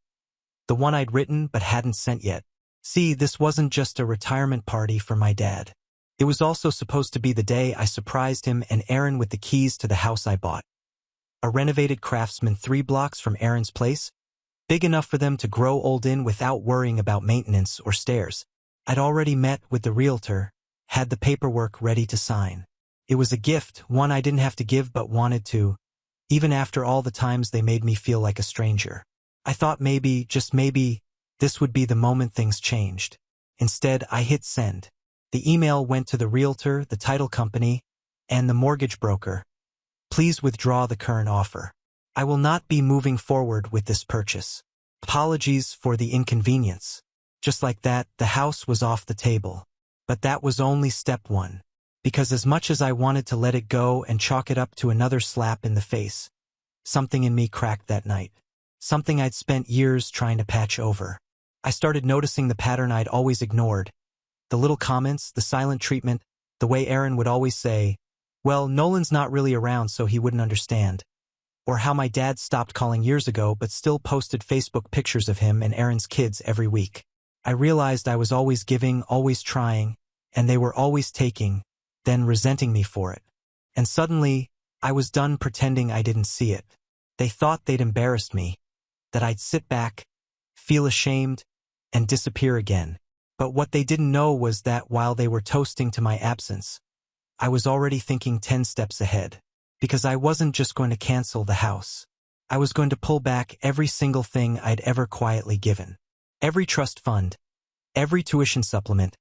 the one I'd written but hadn't sent yet. See, this wasn't just a retirement party for my dad. It was also supposed to be the day I surprised him and Aaron with the keys to the house I bought. A renovated Craftsman 3 blocks from Aaron's place, big enough for them to grow old in without worrying about maintenance or stairs. I'd already met with the realtor, had the paperwork ready to sign. It was a gift, one I didn't have to give but wanted to, even after all the times they made me feel like a stranger. I thought maybe, just maybe, this would be the moment things changed. Instead, I hit send. The email went to the realtor, the title company, and the mortgage broker. Please withdraw the current offer. I will not be moving forward with this purchase. Apologies for the inconvenience. Just like that, the house was off the table. But that was only step one. Because as much as I wanted to let it go and chalk it up to another slap in the face, something in me cracked that night. Something I'd spent years trying to patch over. I started noticing the pattern I'd always ignored. The little comments, the silent treatment, the way Aaron would always say, "Well, Nolan's not really around so he wouldn't understand." Or how my dad stopped calling years ago but still posted Facebook pictures of him and Aaron's kids every week. I realized I was always giving, always trying, and they were always taking, then resenting me for it. And suddenly, I was done pretending I didn't see it. They thought they'd embarrassed me, that I'd sit back, feel ashamed, and disappear again. But what they didn't know was that while they were toasting to my absence, I was already thinking 10 steps ahead. Because I wasn't just going to cancel the house. I was going to pull back every single thing I'd ever quietly given. Every trust fund, every tuition supplement,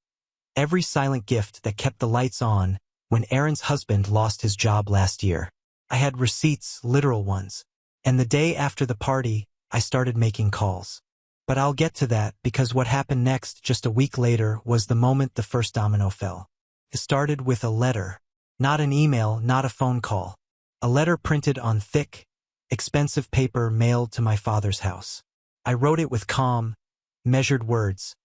every silent gift that kept the lights on when Aaron's husband lost his job last year. I had receipts, literal ones. And the day after the party, I started making calls. But I'll get to that because what happened next just a week later was the moment the first domino fell. It started with a letter. Not an email, not a phone call. A letter printed on thick, expensive paper mailed to my father's house. I wrote it with calm, measured words.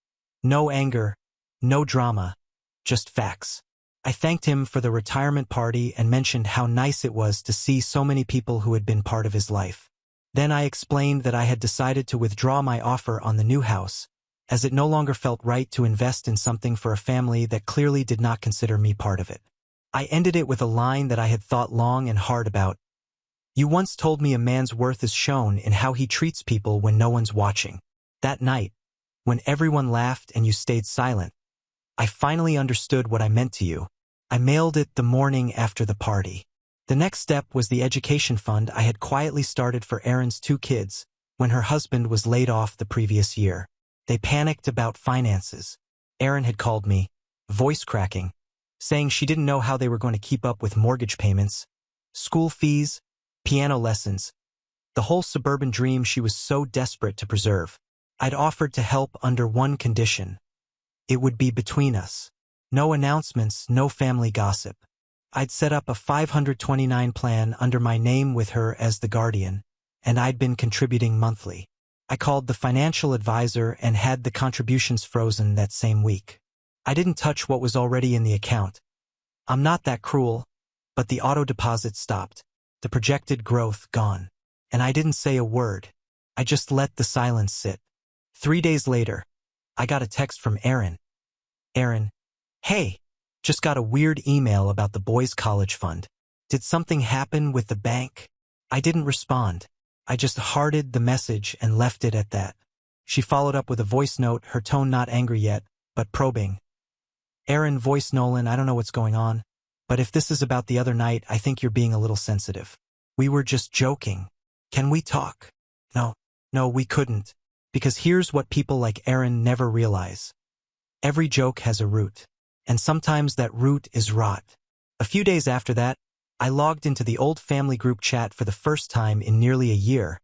No anger, no drama, just facts. I thanked him for the retirement party and mentioned how nice it was to see so many people who had been part of his life. Then I explained that I had decided to withdraw my offer on the new house, as it no longer felt right to invest in something for a family that clearly did not consider me part of it. I ended it with a line that I had thought long and hard about. You once told me a man's worth is shown in how he treats people when no one's watching. That night, when everyone laughed and you stayed silent, I finally understood what I meant to you. I mailed it the morning after the party. The next step was the education fund I had quietly started for Erin's 2 kids when her husband was laid off the previous year. They panicked about finances. Erin had called me, voice cracking, saying she didn't know how they were going to keep up with mortgage payments, school fees, piano lessons, the whole suburban dream she was so desperate to preserve. I'd offered to help under one condition. It would be between us. No announcements, no family gossip. I'd set up a 529 plan under my name with her as the guardian, and I'd been contributing monthly. I called the financial advisor and had the contributions frozen that same week. I didn't touch what was already in the account. I'm not that cruel, but the auto deposit stopped, the projected growth gone. And I didn't say a word. I just let the silence sit. 3 days later, I got a text from Erin. Erin, hey, just got a weird email about the boys' college fund. Did something happen with the bank? I didn't respond. I just hearted the message and left it at that. She followed up with a voice note, her tone not angry yet, but probing. Erin, voice Nolan, I don't know what's going on, but if this is about the other night, I think you're being a little sensitive. We were just joking. Can we talk? No, we couldn't. Because here's what people like Erin never realize. Every joke has a root. And sometimes that root is rot. A few days after that, I logged into the old family group chat for the first time in nearly a year.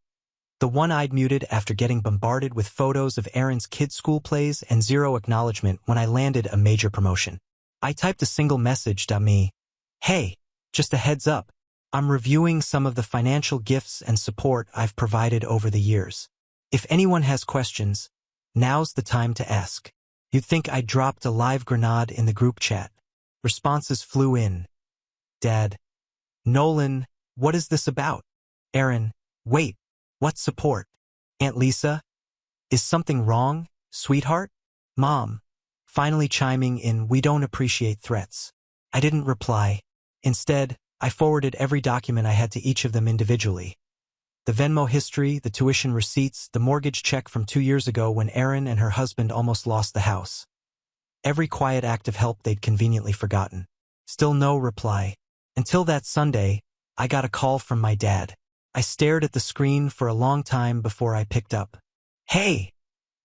The one I'd muted after getting bombarded with photos of Erin's kids' school plays and zero acknowledgement when I landed a major promotion. I typed a single message to me. Hey, just a heads up. I'm reviewing some of the financial gifts and support I've provided over the years. If anyone has questions, now's the time to ask. You'd think I dropped a live grenade in the group chat. Responses flew in. Dad. Nolan, what is this about? Aaron, wait, what support? Aunt Lisa? Is something wrong, sweetheart? Mom, finally chiming in, we don't appreciate threats. I didn't reply. Instead, I forwarded every document I had to each of them individually. The Venmo history, the tuition receipts, the mortgage check from 2 years ago when Erin and her husband almost lost the house. Every quiet act of help they'd conveniently forgotten. Still no reply. Until that Sunday, I got a call from my dad. I stared at the screen for a long time before I picked up. Hey,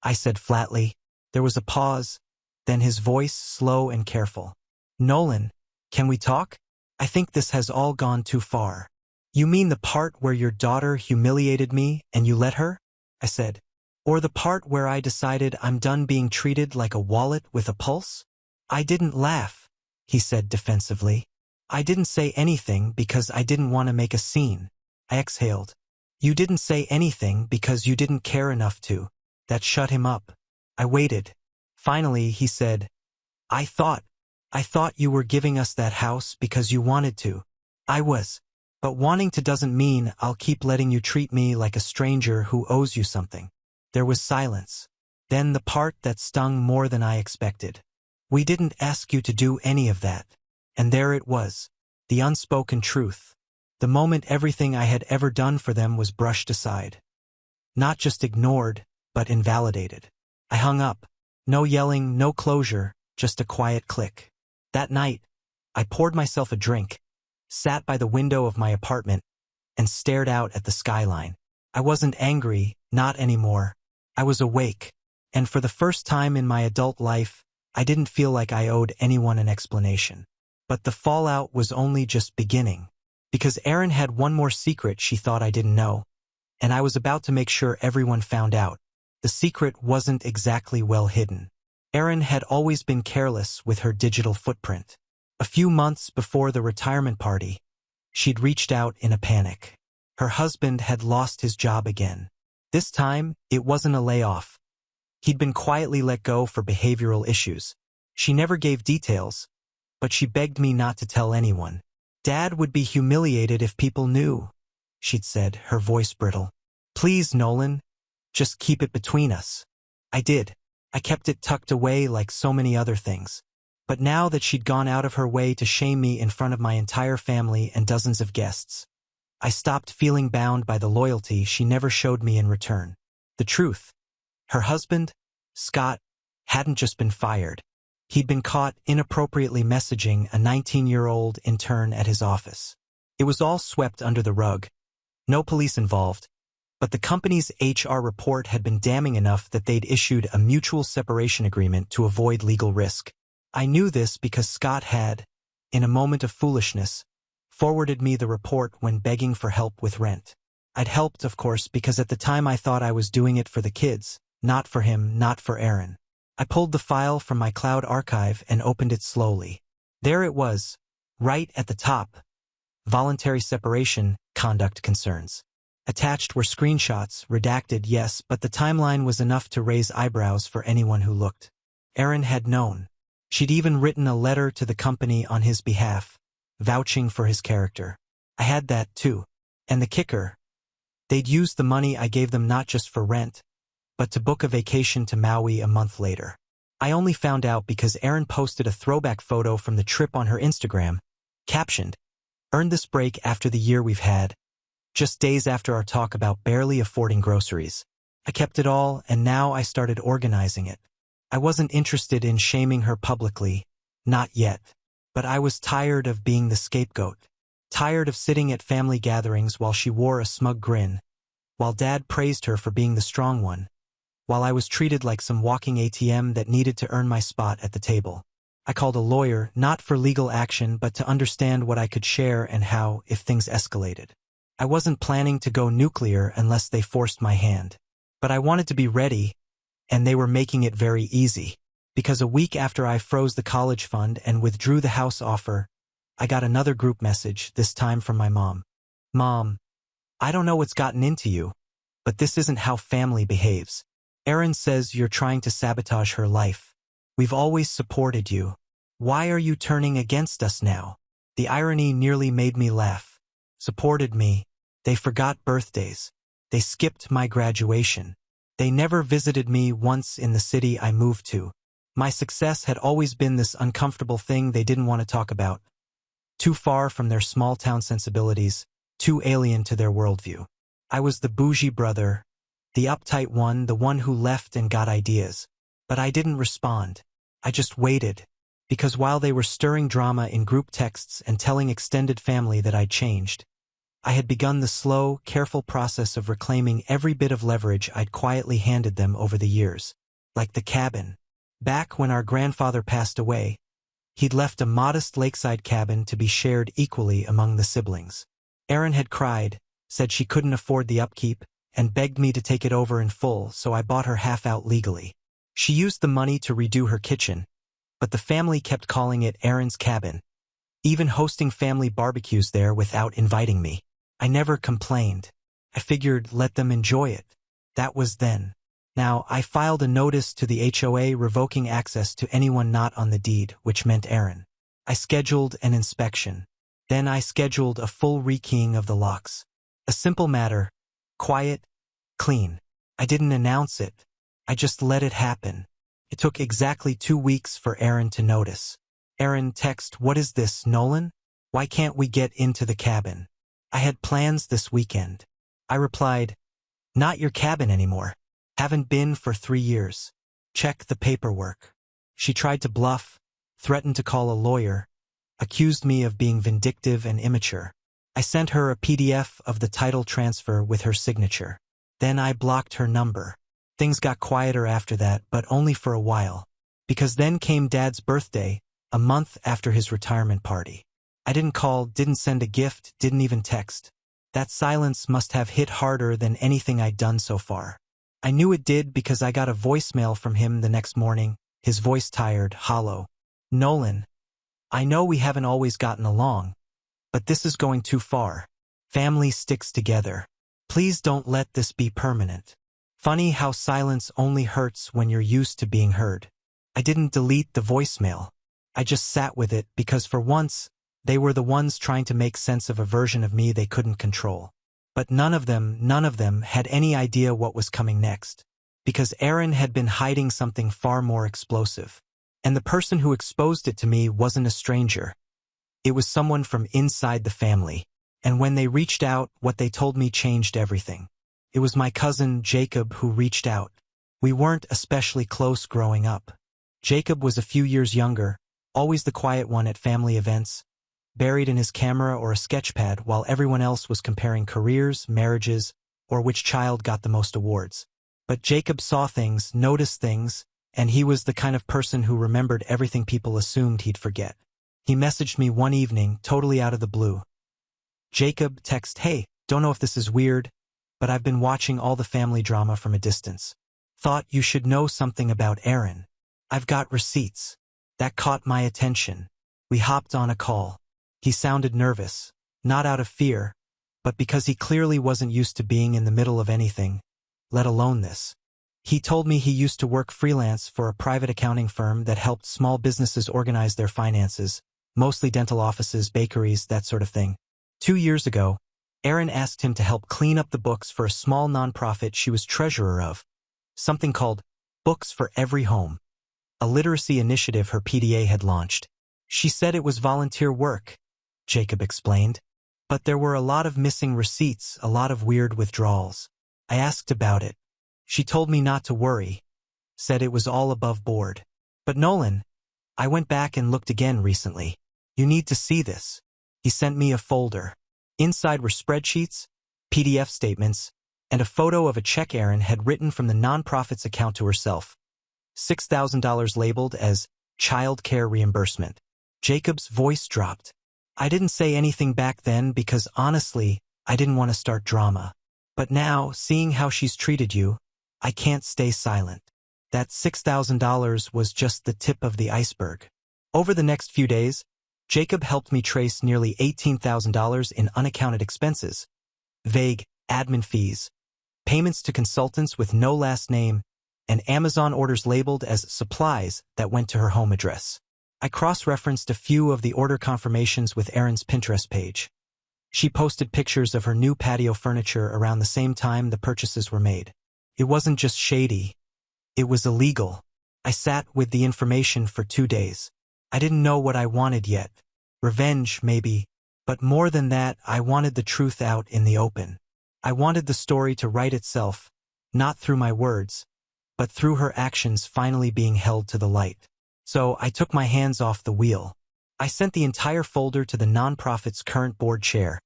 I said flatly. There was a pause, then his voice slow and careful. Nolan, can we talk? I think this has all gone too far. You mean the part where your daughter humiliated me and you let her? I said. Or the part where I decided I'm done being treated like a wallet with a pulse? I didn't laugh, he said defensively. I didn't say anything because I didn't want to make a scene. I exhaled. You didn't say anything because you didn't care enough to. That shut him up. I waited. Finally, he said, I thought you were giving us that house because you wanted to. I was. But wanting to doesn't mean I'll keep letting you treat me like a stranger who owes you something. There was silence. Then the part that stung more than I expected. We didn't ask you to do any of that. And there it was. The unspoken truth. The moment everything I had ever done for them was brushed aside. Not just ignored, but invalidated. I hung up. No yelling, no closure, just a quiet click. That night, I poured myself a drink, sat by the window of my apartment, and stared out at the skyline. I wasn't angry, not anymore. I was awake, and for the first time in my adult life, I didn't feel like I owed anyone an explanation. But the fallout was only just beginning, because Erin had one more secret she thought I didn't know, and I was about to make sure everyone found out. The secret wasn't exactly well hidden. Erin had always been careless with her digital footprint. A few months before the retirement party, she'd reached out in a panic. Her husband had lost his job again. This time, it wasn't a layoff. He'd been quietly let go for behavioral issues. She never gave details, but she begged me not to tell anyone. Dad would be humiliated if people knew, she'd said, her voice brittle. Please, Nolan, just keep it between us. I did. I kept it tucked away like so many other things. But now that she'd gone out of her way to shame me in front of my entire family and dozens of guests, I stopped feeling bound by the loyalty she never showed me in return. The truth. Her husband, Scott, hadn't just been fired. He'd been caught inappropriately messaging a 19-year-old intern at his office. It was all swept under the rug. No police involved. But the company's HR report had been damning enough that they'd issued a mutual separation agreement to avoid legal risk. I knew this because Scott had, in a moment of foolishness, forwarded me the report when begging for help with rent. I'd helped, of course, because at the time I thought I was doing it for the kids, not for him, not for Erin. I pulled the file from my cloud archive and opened it slowly. There it was, right at the top. Voluntary separation, conduct concerns. Attached were screenshots, redacted, yes, but the timeline was enough to raise eyebrows for anyone who looked. Erin had known. She'd even written a letter to the company on his behalf, vouching for his character. I had that too. And the kicker, they'd used the money I gave them not just for rent, but to book a vacation to Maui a month later. I only found out because Erin posted a throwback photo from the trip on her Instagram, captioned, "Earned this break after the year we've had," just days after our talk about barely affording groceries. I kept it all, and now I started organizing it. I wasn't interested in shaming her publicly, not yet. But I was tired of being the scapegoat. Tired of sitting at family gatherings while she wore a smug grin, while Dad praised her for being the strong one, while I was treated like some walking ATM that needed to earn my spot at the table. I called a lawyer, not for legal action, but to understand what I could share and how, if things escalated. I wasn't planning to go nuclear unless they forced my hand. But I wanted to be ready, and they were making it very easy. Because a week after I froze the college fund and withdrew the house offer, I got another group message, this time from my mom. Mom, I don't know what's gotten into you, but this isn't how family behaves. Erin says you're trying to sabotage her life. We've always supported you. Why are you turning against us now? The irony nearly made me laugh. Supported me. They forgot birthdays. They skipped my graduation. They never visited me once in the city I moved to. My success had always been this uncomfortable thing they didn't want to talk about. Too far from their small-town sensibilities, too alien to their worldview. I was the bougie brother, the uptight one, the one who left and got ideas. But I didn't respond. I just waited. Because while they were stirring drama in group texts and telling extended family that I'd changed, I had begun the slow, careful process of reclaiming every bit of leverage I'd quietly handed them over the years. Like the cabin. Back when our grandfather passed away, he'd left a modest lakeside cabin to be shared equally among the siblings. Erin had cried, said she couldn't afford the upkeep, and begged me to take it over in full, so I bought her half out legally. She used the money to redo her kitchen, but the family kept calling it Erin's cabin, even hosting family barbecues there without inviting me. I never complained. I figured let them enjoy it. That was then. Now, I filed a notice to the HOA revoking access to anyone not on the deed, which meant Erin. I scheduled an inspection. Then I scheduled a full rekeying of the locks. A simple matter. Quiet, clean. I didn't announce it. I just let it happen. It took exactly 2 weeks for Erin to notice. Erin texted, "What is this, Nolan? Why can't we get into the cabin? I had plans this weekend." I replied, "Not your cabin anymore. Haven't been for 3 years. Check the paperwork." She tried to bluff, threatened to call a lawyer, accused me of being vindictive and immature. I sent her a PDF of the title transfer with her signature. Then I blocked her number. Things got quieter after that, but only for a while. Because then came Dad's birthday, a month after his retirement party. I didn't call, didn't send a gift, didn't even text. That silence must have hit harder than anything I'd done so far. I knew it did because I got a voicemail from him the next morning, his voice tired, hollow. "Nolan, I know we haven't always gotten along, but this is going too far. Family sticks together. Please don't let this be permanent." Funny how silence only hurts when you're used to being heard. I didn't delete the voicemail. I just sat with it because for once, they were the ones trying to make sense of a version of me they couldn't control. But none of them had any idea what was coming next. Because Erin had been hiding something far more explosive. And the person who exposed it to me wasn't a stranger. It was someone from inside the family. And when they reached out, what they told me changed everything. It was my cousin, Jacob, who reached out. We weren't especially close growing up. Jacob was a few years younger, always the quiet one at family events, buried in his camera or a sketchpad while everyone else was comparing careers, marriages, or which child got the most awards. But Jacob saw things, noticed things, and he was the kind of person who remembered everything people assumed he'd forget. He messaged me one evening, totally out of the blue. Jacob texted, "Hey, don't know if this is weird, but I've been watching all the family drama from a distance. Thought you should know something about Erin. I've got receipts." That caught my attention. We hopped on a call. He sounded nervous, not out of fear, but because he clearly wasn't used to being in the middle of anything, let alone this. He told me he used to work freelance for a private accounting firm that helped small businesses organize their finances, mostly dental offices, bakeries, that sort of thing. 2 years ago, Erin asked him to help clean up the books for a small nonprofit she was treasurer of, something called Books for Every Home, a literacy initiative her PDA had launched. She said it was volunteer work, Jacob explained, but there were a lot of missing receipts, a lot of weird withdrawals. I asked about it. She told me not to worry, said it was all above board. But Nolan, I went back and looked again recently. You need to see this. He sent me a folder. Inside were spreadsheets, PDF statements, and a photo of a check Erin had written from the nonprofit's account to herself. $6,000 labeled as child care reimbursement. Jacob's voice dropped. I didn't say anything back then because honestly, I didn't want to start drama. But now, seeing how she's treated you, I can't stay silent. That $6,000 was just the tip of the iceberg. Over the next few days, Jacob helped me trace nearly $18,000 in unaccounted expenses, vague admin fees, payments to consultants with no last name, and Amazon orders labeled as supplies that went to her home address. I cross-referenced a few of the order confirmations with Erin's Pinterest page. She posted pictures of her new patio furniture around the same time the purchases were made. It wasn't just shady. It was illegal. I sat with the information for 2 days. I didn't know what I wanted yet. Revenge, maybe. But more than that, I wanted the truth out in the open. I wanted the story to write itself, not through my words, but through her actions finally being held to the light. So I took my hands off the wheel. I sent the entire folder to the nonprofit's current board chair,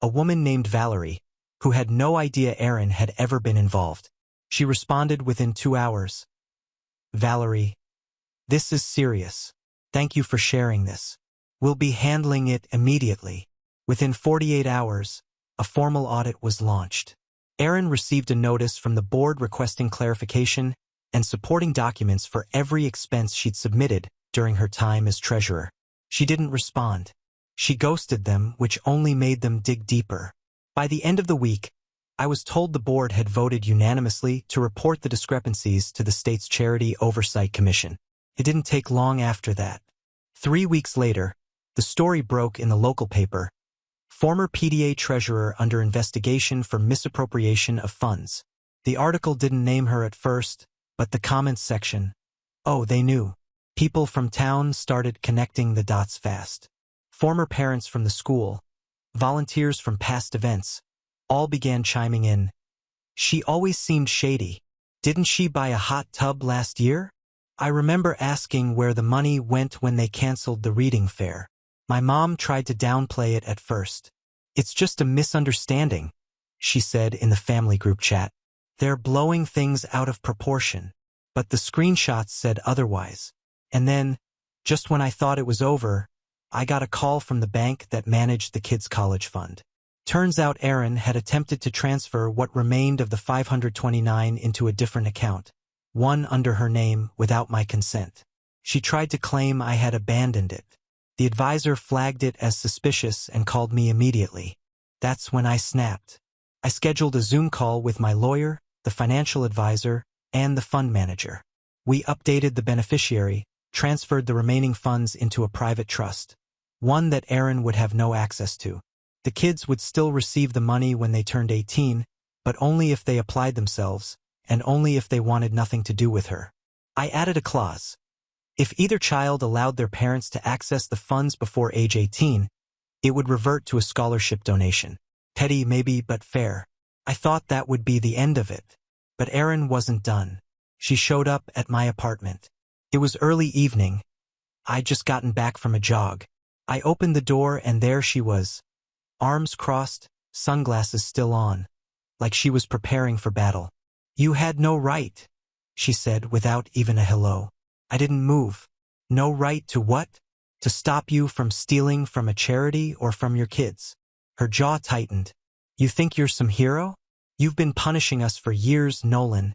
a woman named Valerie, who had no idea Erin had ever been involved. She responded within 2 hours. Valerie, this is serious. Thank you for sharing this. We'll be handling it immediately. Within 48 hours, a formal audit was launched. Erin received a notice from the board requesting clarification and supporting documents for every expense she'd submitted during her time as treasurer. She didn't respond. She ghosted them, which only made them dig deeper. By the end of the week, I was told the board had voted unanimously to report the discrepancies to the state's Charity Oversight Commission. It didn't take long after that. 3 weeks later, the story broke in the local paper. Former PDA treasurer under investigation for misappropriation of funds. The article didn't name her at first, but the comments section. Oh, they knew. People from town started connecting the dots fast. Former parents from the school, volunteers from past events, all began chiming in. She always seemed shady. Didn't she buy a hot tub last year? I remember asking where the money went when they canceled the reading fair. My mom tried to downplay it at first. It's just a misunderstanding, she said in the family group chat. They're blowing things out of proportion. But the screenshots said otherwise. And then, just when I thought it was over, I got a call from the bank that managed the kids' college fund. Turns out Erin had attempted to transfer what remained of the $529 into a different account, one under her name without my consent. She tried to claim I had abandoned it. The advisor flagged it as suspicious and called me immediately. That's when I snapped. I scheduled a Zoom call with my lawyer, the financial advisor, and the fund manager. We updated the beneficiary, transferred the remaining funds into a private trust, one that Erin would have no access to. The kids would still receive the money when they turned 18, but only if they applied themselves, and only if they wanted nothing to do with her. I added a clause. If either child allowed their parents to access the funds before age 18, it would revert to a scholarship donation. Petty maybe, but fair. I thought that would be the end of it. But Erin wasn't done. She showed up at my apartment. It was early evening. I'd just gotten back from a jog. I opened the door and there she was. Arms crossed, sunglasses still on, like she was preparing for battle. You had no right, she said without even a hello. I didn't move. No right to what? To stop you from stealing from a charity or from your kids. Her jaw tightened. You think you're some hero? You've been punishing us for years, Nolan,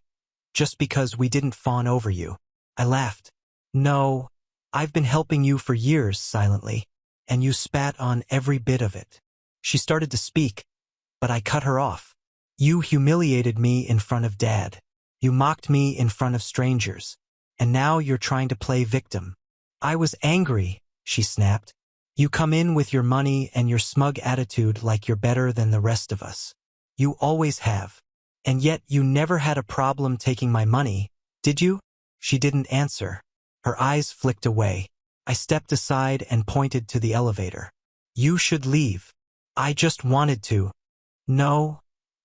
just because we didn't fawn over you. I laughed. No, I've been helping you for years silently, and you spat on every bit of it. She started to speak, but I cut her off. You humiliated me in front of Dad. You mocked me in front of strangers. And now you're trying to play victim. I was angry, she snapped. You come in with your money and your smug attitude like you're better than the rest of us. You always have. And yet you never had a problem taking my money, did you? She didn't answer. Her eyes flicked away. I stepped aside and pointed to the elevator. You should leave. I just wanted to. No,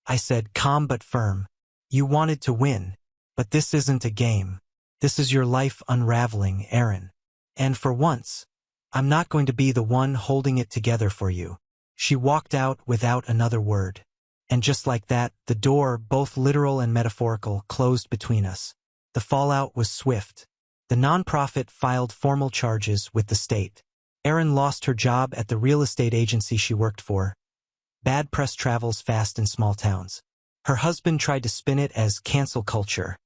I said, calm but firm. You wanted to win. But this isn't a game. This is your life unraveling, Erin. And for once, I'm not going to be the one holding it together for you. She walked out without another word. And just like that, the door, both literal and metaphorical, closed between us. The fallout was swift. The nonprofit filed formal charges with the state. Erin lost her job at the real estate agency she worked for. Bad press travels fast in small towns. Her husband tried to spin it as cancel culture.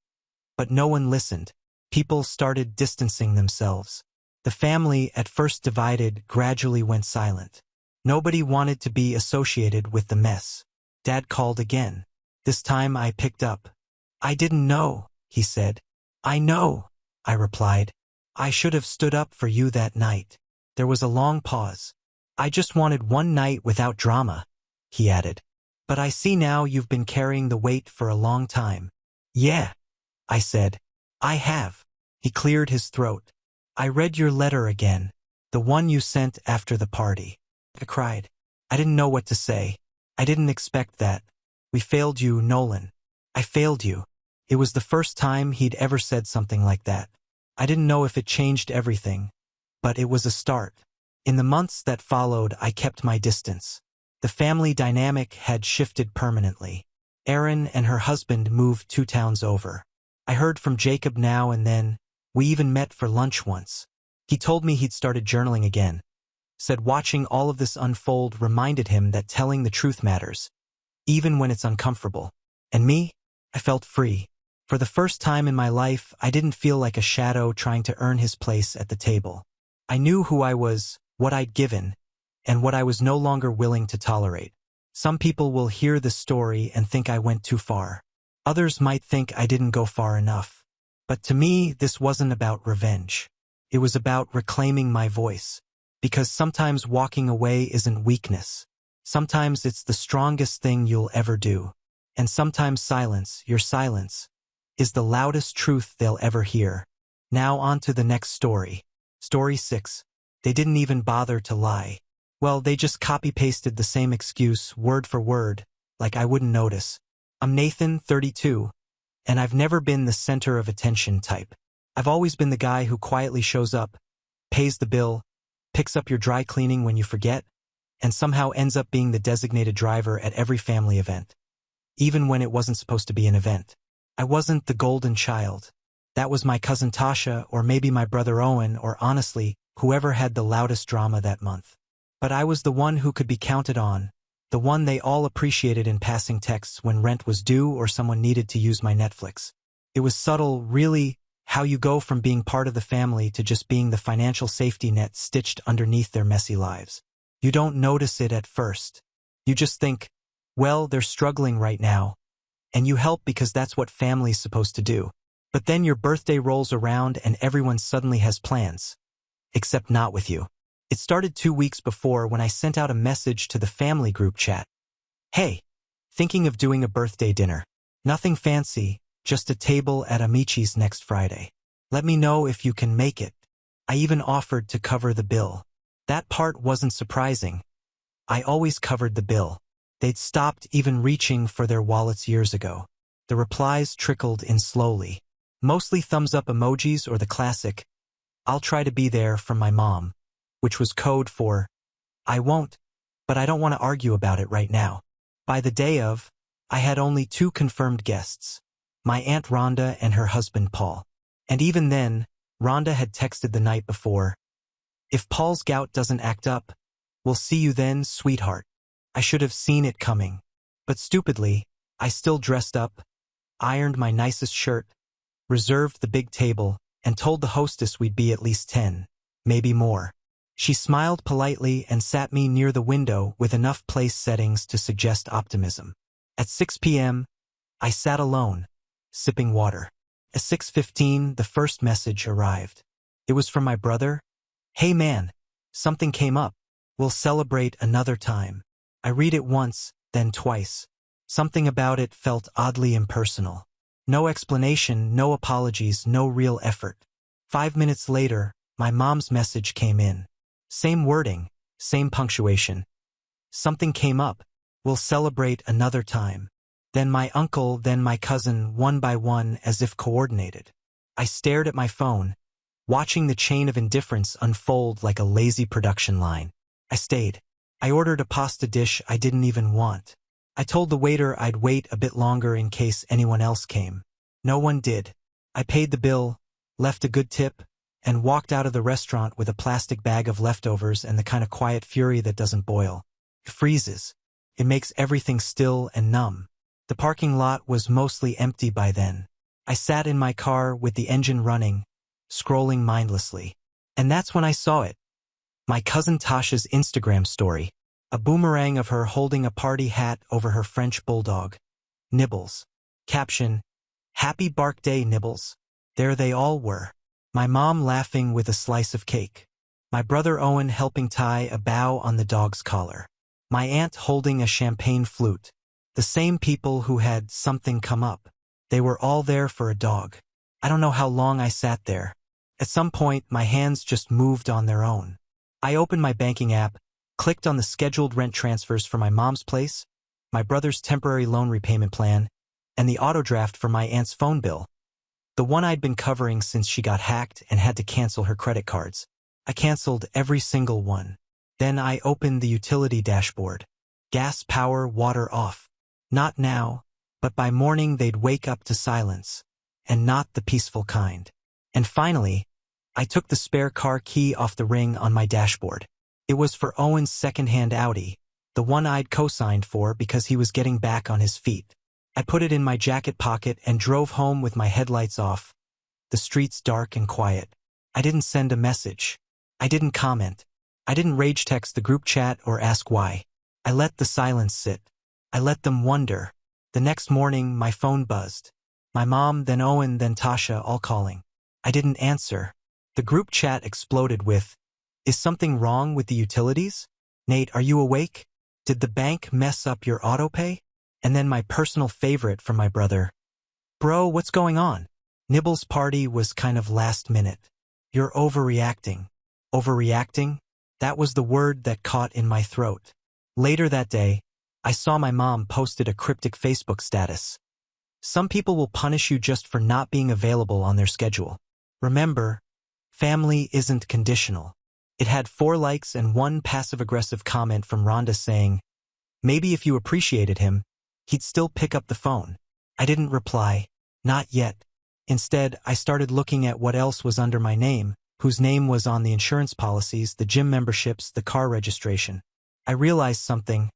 But no one listened. People started distancing themselves. The family, at first divided, gradually went silent. Nobody wanted to be associated with the mess. Dad called again. This time I picked up. I didn't know, he said. I know, I replied. I should have stood up for you that night. There was a long pause. I just wanted one night without drama, he added. But I see now you've been carrying the weight for a long time. Yeah, I said. I have. He cleared his throat. I read your letter again, the one you sent after the party. I cried. I didn't know what to say. I didn't expect that. We failed you, Nolan. I failed you. It was the first time he'd ever said something like that. I didn't know if it changed everything, but it was a start. In the months that followed, I kept my distance. The family dynamic had shifted permanently. Erin and her husband moved 2 towns over. I heard from Jacob now and then. We even met for lunch once. He told me he'd started journaling again. Said watching all of this unfold reminded him that telling the truth matters, even when it's uncomfortable. And me? I felt free. For the first time in my life, I didn't feel like a shadow trying to earn his place at the table. I knew who I was, what I'd given, and what I was no longer willing to tolerate. Some people will hear this story and think I went too far. Others might think I didn't go far enough. But to me, this wasn't about revenge. It was about reclaiming my voice. Because sometimes walking away isn't weakness. Sometimes it's the strongest thing you'll ever do. And sometimes silence, your silence, is the loudest truth they'll ever hear. Now on to the next story. Story 6. They didn't even bother to lie. Well, they just copy-pasted the same excuse, word for word, like I wouldn't notice. I'm Nathan, 32, and I've never been the center of attention type. I've always been the guy who quietly shows up, pays the bill, picks up your dry cleaning when you forget, and somehow ends up being the designated driver at every family event. Even when it wasn't supposed to be an event. I wasn't the golden child. That was my cousin Tasha, or maybe my brother Owen, or honestly, whoever had the loudest drama that month. But I was the one who could be counted on, the one they all appreciated in passing texts when rent was due or someone needed to use my Netflix. It was subtle, really, how you go from being part of the family to just being the financial safety net stitched underneath their messy lives. You don't notice it at first. You just think, well, they're struggling right now. And you help because that's what family's supposed to do. But then your birthday rolls around and everyone suddenly has plans. Except not with you. It started 2 weeks before when I sent out a message to the family group chat. Hey, thinking of doing a birthday dinner. Nothing fancy, just a table at Amici's next Friday. Let me know if you can make it. I even offered to cover the bill. That part wasn't surprising. I always covered the bill. They'd stopped even reaching for their wallets years ago. The replies trickled in slowly. Mostly thumbs-up emojis or the classic, I'll try to be there from my mom, which was code for, I won't, but I don't want to argue about it right now. By the day of, I had only 2 confirmed guests, my Aunt Rhonda and her husband Paul. And even then, Rhonda had texted the night before, if Paul's gout doesn't act up, we'll see you then, sweetheart. I should have seen it coming. But stupidly, I still dressed up, ironed my nicest shirt, reserved the big table, and told the hostess we'd be at least 10, maybe more. She smiled politely and sat me near the window with enough place settings to suggest optimism. At 6 p.m., I sat alone, sipping water. At 6:15, the first message arrived. It was from my brother. Hey man, something came up. We'll celebrate another time. I read it once, then twice. Something about it felt oddly impersonal. No explanation, no apologies, no real effort. 5 minutes later, my mom's message came in. Same wording, same punctuation. Something came up. We'll celebrate another time. Then my uncle, then my cousin, one by one as if coordinated. I stared at my phone, watching the chain of indifference unfold like a lazy production line. I stayed. I ordered a pasta dish I didn't even want. I told the waiter I'd wait a bit longer in case anyone else came. No one did. I paid the bill, left a good tip, and walked out of the restaurant with a plastic bag of leftovers and the kind of quiet fury that doesn't boil. It freezes. It makes everything still and numb. The parking lot was mostly empty by then. I sat in my car with the engine running, scrolling mindlessly. And that's when I saw it. My cousin Tasha's Instagram story. A boomerang of her holding a party hat over her French bulldog. Nibbles. Caption, Happy bark day, Nibbles. There they all were. My mom laughing with a slice of cake. My brother Owen helping tie a bow on the dog's collar. My aunt holding a champagne flute. The same people who had something come up. They were all there for a dog. I don't know how long I sat there. At some point, my hands just moved on their own. I opened my banking app, clicked on the scheduled rent transfers for my mom's place, my brother's temporary loan repayment plan, and the auto draft for my aunt's phone bill. The one I'd been covering since she got hacked and had to cancel her credit cards. I canceled every single one. Then I opened the utility dashboard. Gas, power, water off. Not now, but by morning they'd wake up to silence, and not the peaceful kind. And finally, I took the spare car key off the ring on my dashboard. It was for Owen's second-hand Audi, the one I'd co-signed for because he was getting back on his feet. I put it in my jacket pocket and drove home with my headlights off, the streets dark and quiet. I didn't send a message. I didn't comment. I didn't rage text the group chat or ask why. I let the silence sit. I let them wonder. The next morning, my phone buzzed. My mom, then Owen, then Tasha, all calling. I didn't answer. The group chat exploded with, "Is something wrong with the utilities? Nate, are you awake? Did the bank mess up your auto pay?" And then my personal favorite from my brother. "Bro, what's going on? Nibbles' party was kind of last minute. You're overreacting." Overreacting? That was the word that caught in my throat. Later that day, I saw my mom posted a cryptic Facebook status. "Some people will punish you just for not being available on their schedule. Remember, family isn't conditional." It had 4 likes and 1 passive-aggressive comment from Rhonda saying, "Maybe if you appreciated him, he'd still pick up the phone." I didn't reply. Not yet. Instead, I started looking at what else was under my name, whose name was on the insurance policies, the gym memberships, the car registration. I realized something.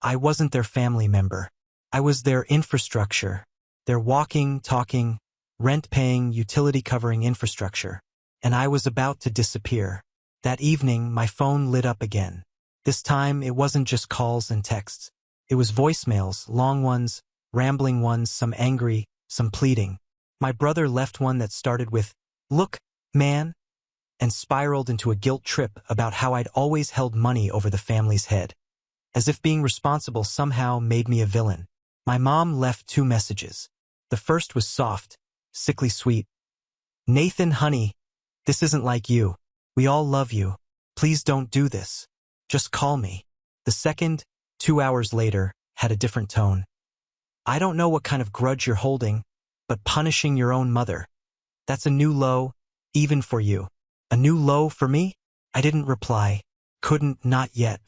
I wasn't their family member. I was their infrastructure. Their walking, talking, rent-paying, utility-covering infrastructure. And I was about to disappear. That evening, my phone lit up again. This time, it wasn't just calls and texts. It was voicemails, long ones, rambling ones, some angry, some pleading. My brother left one that started with, "Look, man," and spiraled into a guilt trip about how I'd always held money over the family's head. As if being responsible somehow made me a villain. My mom left 2 messages. The first was soft, sickly sweet. "Nathan, honey, this isn't like you. We all love you. Please don't do this. Just call me." The second, 2 hours later, had a different tone. "I don't know what kind of grudge you're holding, but punishing your own mother. That's a new low, even for you." A new low for me? I didn't reply. Couldn't, not yet.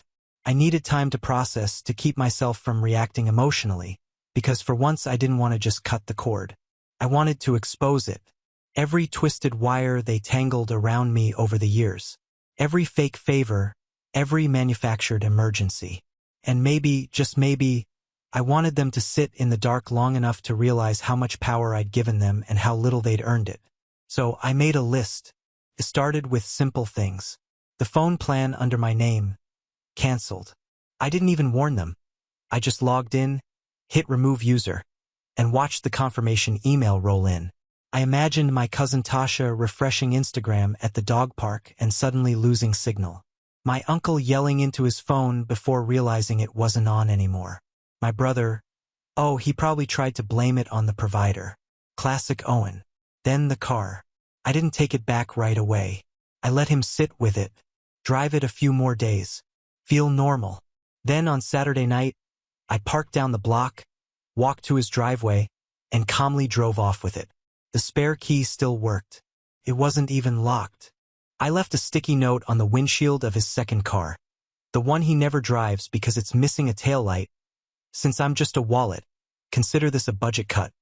I needed time to process, to keep myself from reacting emotionally, because for once I didn't want to just cut the cord. I wanted to expose it. Every twisted wire they tangled around me over the years. Every fake favor, every manufactured emergency. And maybe, just maybe, I wanted them to sit in the dark long enough to realize how much power I'd given them and how little they'd earned it. So I made a list. It started with simple things. The phone plan under my name. Cancelled. I didn't even warn them. I just logged in, hit remove user, and watched the confirmation email roll in. I imagined my cousin Tasha refreshing Instagram at the dog park and suddenly losing signal. My uncle yelling into his phone before realizing it wasn't on anymore. My brother, oh, he probably tried to blame it on the provider. Classic Owen. Then the car. I didn't take it back right away. I let him sit with it, drive it a few more days, feel normal. Then on Saturday night, I parked down the block, walked to his driveway, and calmly drove off with it. The spare key still worked. It wasn't even locked. I left a sticky note on the windshield of his second car, the one he never drives because it's missing a taillight. "Since I'm just a wallet, consider this a budget cut."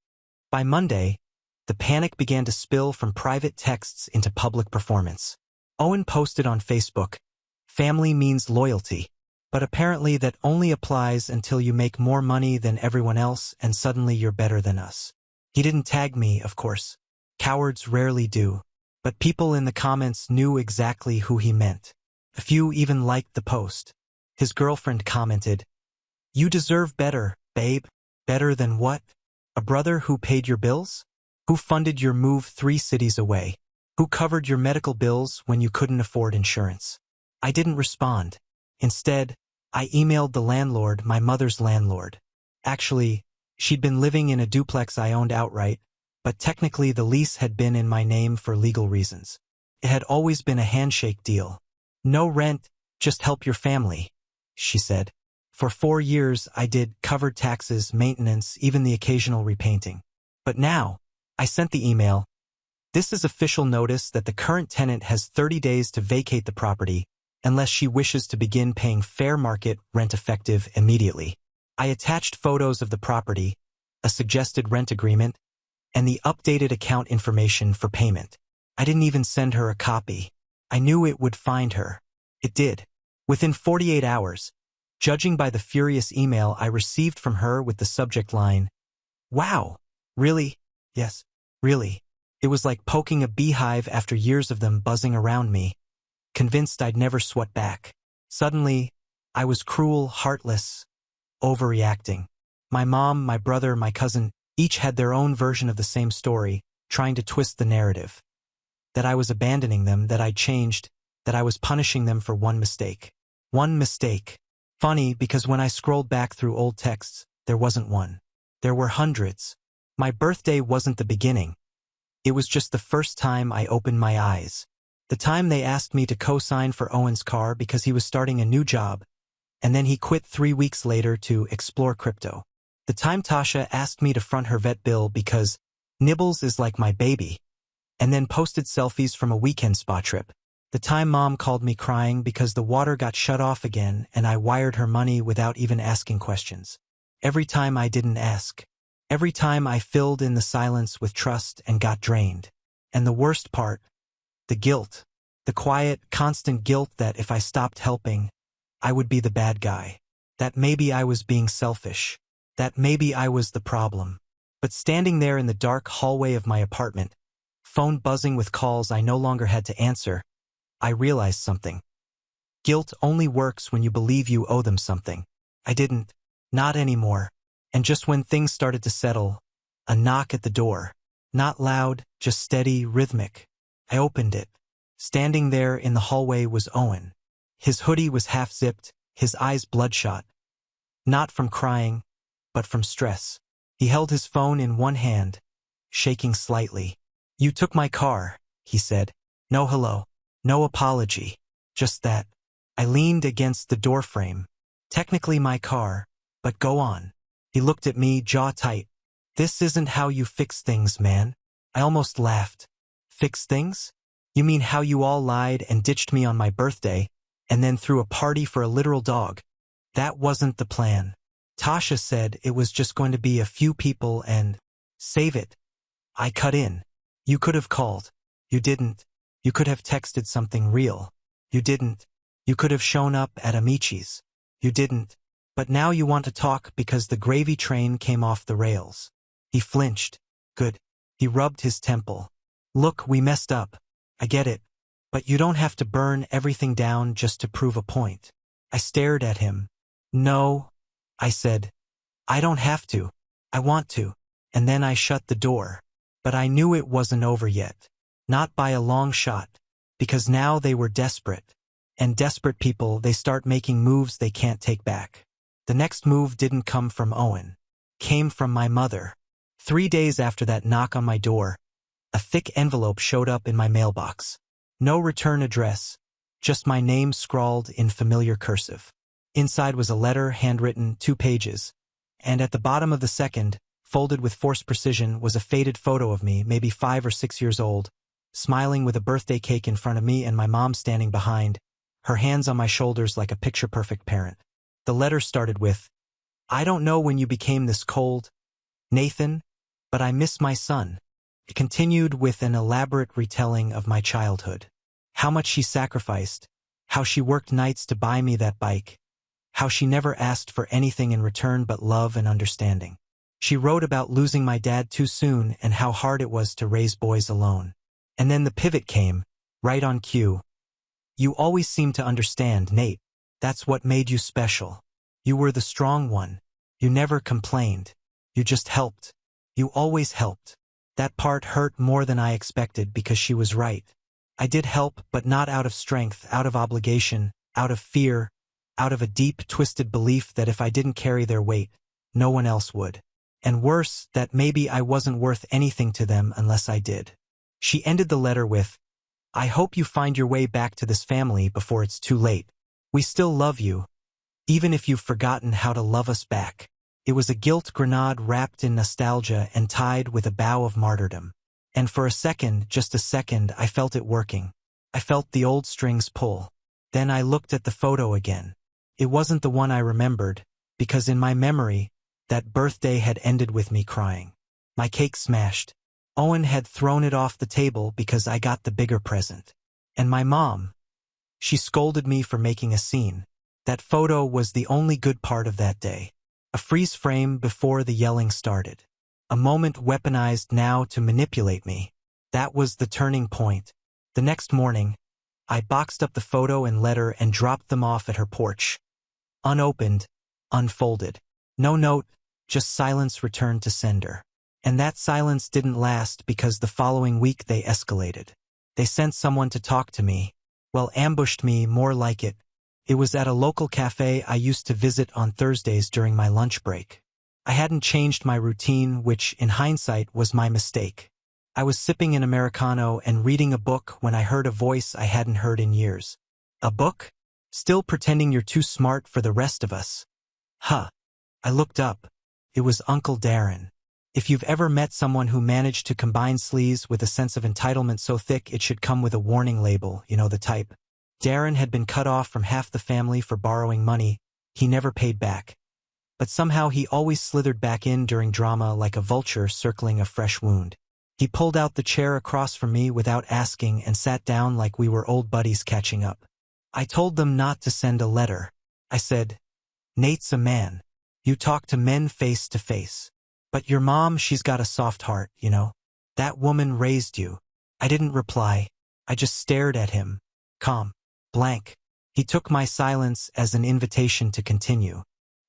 By Monday, the panic began to spill from private texts into public performance. Owen posted on Facebook, "Family means loyalty, but apparently that only applies until you make more money than everyone else and suddenly you're better than us." He didn't tag me, of course. Cowards rarely do. But people in the comments knew exactly who he meant. A few even liked the post. His girlfriend commented, "You deserve better, babe." Better than what? A brother who paid your bills? Who funded your move 3 cities away? Who covered your medical bills when you couldn't afford insurance? I didn't respond. Instead, I emailed the landlord, my mother's landlord. Actually, she'd been living in a duplex I owned outright, but technically the lease had been in my name for legal reasons. It had always been a handshake deal. No rent, just help your family, she said. For 4 years, I did covered taxes, maintenance, even the occasional repainting. But now, I sent the email. This is official notice that the current tenant has 30 days to vacate the property unless she wishes to begin paying fair market rent effective immediately. I attached photos of the property, a suggested rent agreement, and the updated account information for payment. I didn't even send her a copy. I knew it would find her. It did. Within 48 hours, judging by the furious email I received from her with the subject line, "Wow, really? Yes, really." It was like poking a beehive after years of them buzzing around me, convinced I'd never sweat back. Suddenly, I was cruel, heartless, overreacting. My mom, my brother, my cousin, each had their own version of the same story, trying to twist the narrative. That I was abandoning them, that I'd changed, that I was punishing them for one mistake. One mistake. Funny, because when I scrolled back through old texts, there wasn't one. There were hundreds. My birthday wasn't the beginning. It was just the first time I opened my eyes. The time they asked me to co-sign for Owen's car because he was starting a new job, and then he quit 3 weeks later to explore crypto. The time Tasha asked me to front her vet bill because Nibbles is like my baby, and then posted selfies from a weekend spa trip. The time Mom called me crying because the water got shut off again and I wired her money without even asking questions. Every time I didn't ask. Every time I filled in the silence with trust and got drained. And the worst part, the guilt. The quiet, constant guilt that if I stopped helping, I would be the bad guy. That maybe I was being selfish. That maybe I was the problem. But standing there in the dark hallway of my apartment, phone buzzing with calls I no longer had to answer, I realized something. Guilt only works when you believe you owe them something. I didn't. Not anymore. And just when things started to settle, a knock at the door. Not loud, just steady, rhythmic. I opened it. Standing there in the hallway was Owen. His hoodie was half-zipped, his eyes bloodshot. Not from crying, but from stress. He held his phone in one hand, shaking slightly. "You took my car," he said. "No hello. No apology. Just that." I leaned against the doorframe. "Technically my car, but go on." He looked at me, jaw tight. "This isn't how you fix things, man." I almost laughed. "Fix things? You mean how you all lied and ditched me on my birthday, and then threw a party for a literal dog? That wasn't the plan. Tasha said it was just going to be a few people and save it." I cut in. "You could have called. You didn't. You could have texted something real. You didn't. You could have shown up at Amici's. You didn't. But now you want to talk because the gravy train came off the rails." He flinched. "Good." He rubbed his temple. "Look, we messed up. I get it. But you don't have to burn everything down just to prove a point." I stared at him. "No," I said. "I don't have to. I want to." And then I shut the door. But I knew it wasn't over yet. Not by a long shot. Because now they were desperate. And desperate people, they start making moves they can't take back. The next move didn't come from Owen. Came from my mother. 3 days after that knock on my door, a thick envelope showed up in my mailbox. No return address, just my name scrawled in familiar cursive. Inside was a letter, handwritten, 2 pages. And at the bottom of the second, folded with forced precision, was a faded photo of me, maybe 5 or 6 years old, smiling with a birthday cake in front of me and my mom standing behind, her hands on my shoulders like a picture-perfect parent. The letter started with, "I don't know when you became this cold, Nathan, but I miss my son." It continued with an elaborate retelling of my childhood. How much she sacrificed, how she worked nights to buy me that bike, how she never asked for anything in return but love and understanding. She wrote about losing my dad too soon and how hard it was to raise boys alone. And then the pivot came, right on cue. "You always seemed to understand, Nate. That's what made you special. You were the strong one. You never complained. You just helped. You always helped. That part hurt more than I expected because she was right. I did help, but not out of strength, out of obligation, out of fear, out of a deep, twisted belief that if I didn't carry their weight, no one else would. And worse, that maybe I wasn't worth anything to them unless I did. She ended the letter with, "I hope you find your way back to this family before it's too late. We still love you, even if you've forgotten how to love us back." It was a guilt grenade wrapped in nostalgia and tied with a bow of martyrdom. And for a second, just a second, I felt it working. I felt the old strings pull. Then I looked at the photo again. It wasn't the one I remembered, because in my memory, that birthday had ended with me crying. My cake smashed. Owen had thrown it off the table because I got the bigger present. And my mom, she scolded me for making a scene. That photo was the only good part of that day. A freeze frame before the yelling started. A moment weaponized now to manipulate me. That was the turning point. The next morning, I boxed up the photo and letter and dropped them off at her porch. Unopened, unfolded. No note, just silence returned to sender. And that silence didn't last because the following week they escalated. They sent someone to talk to me. Well, ambushed me, more like it. It was at a local cafe I used to visit on Thursdays during my lunch break. I hadn't changed my routine, which, in hindsight, was my mistake. I was sipping an Americano and reading a book when I heard a voice I hadn't heard in years. "A book? Still pretending you're too smart for the rest of us?" Huh. I looked up. It was Uncle Darren. If you've ever met someone who managed to combine sleaze with a sense of entitlement so thick it should come with a warning label, you know the type. Darren had been cut off from half the family for borrowing money he never paid back. But somehow he always slithered back in during drama like a vulture circling a fresh wound. He pulled out the chair across from me without asking and sat down like we were old buddies catching up. I told them not to send a letter. I said, "Nate's a man. You talk to men face to face. But your mom, she's got a soft heart, you know. That woman raised you." I didn't reply. I just stared at him. Calm. Blank. He took my silence as an invitation to continue.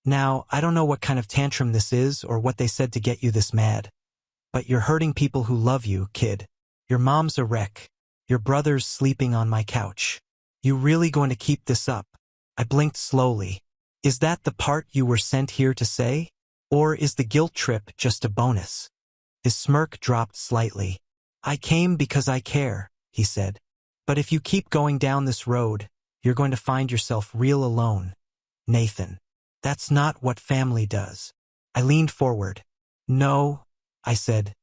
"Now, I don't know what kind of tantrum this is or what they said to get you this mad. But you're hurting people who love you, kid. Your mom's a wreck. Your brother's sleeping on my couch. You really going to keep this up?" I blinked slowly. "Is that the part you were sent here to say? Or is the guilt trip just a bonus?" His smirk dropped slightly. "I came because I care," he said. "But if you keep going down this road, you're going to find yourself real alone. Nathan. That's not what family does." I leaned forward. "No," I said.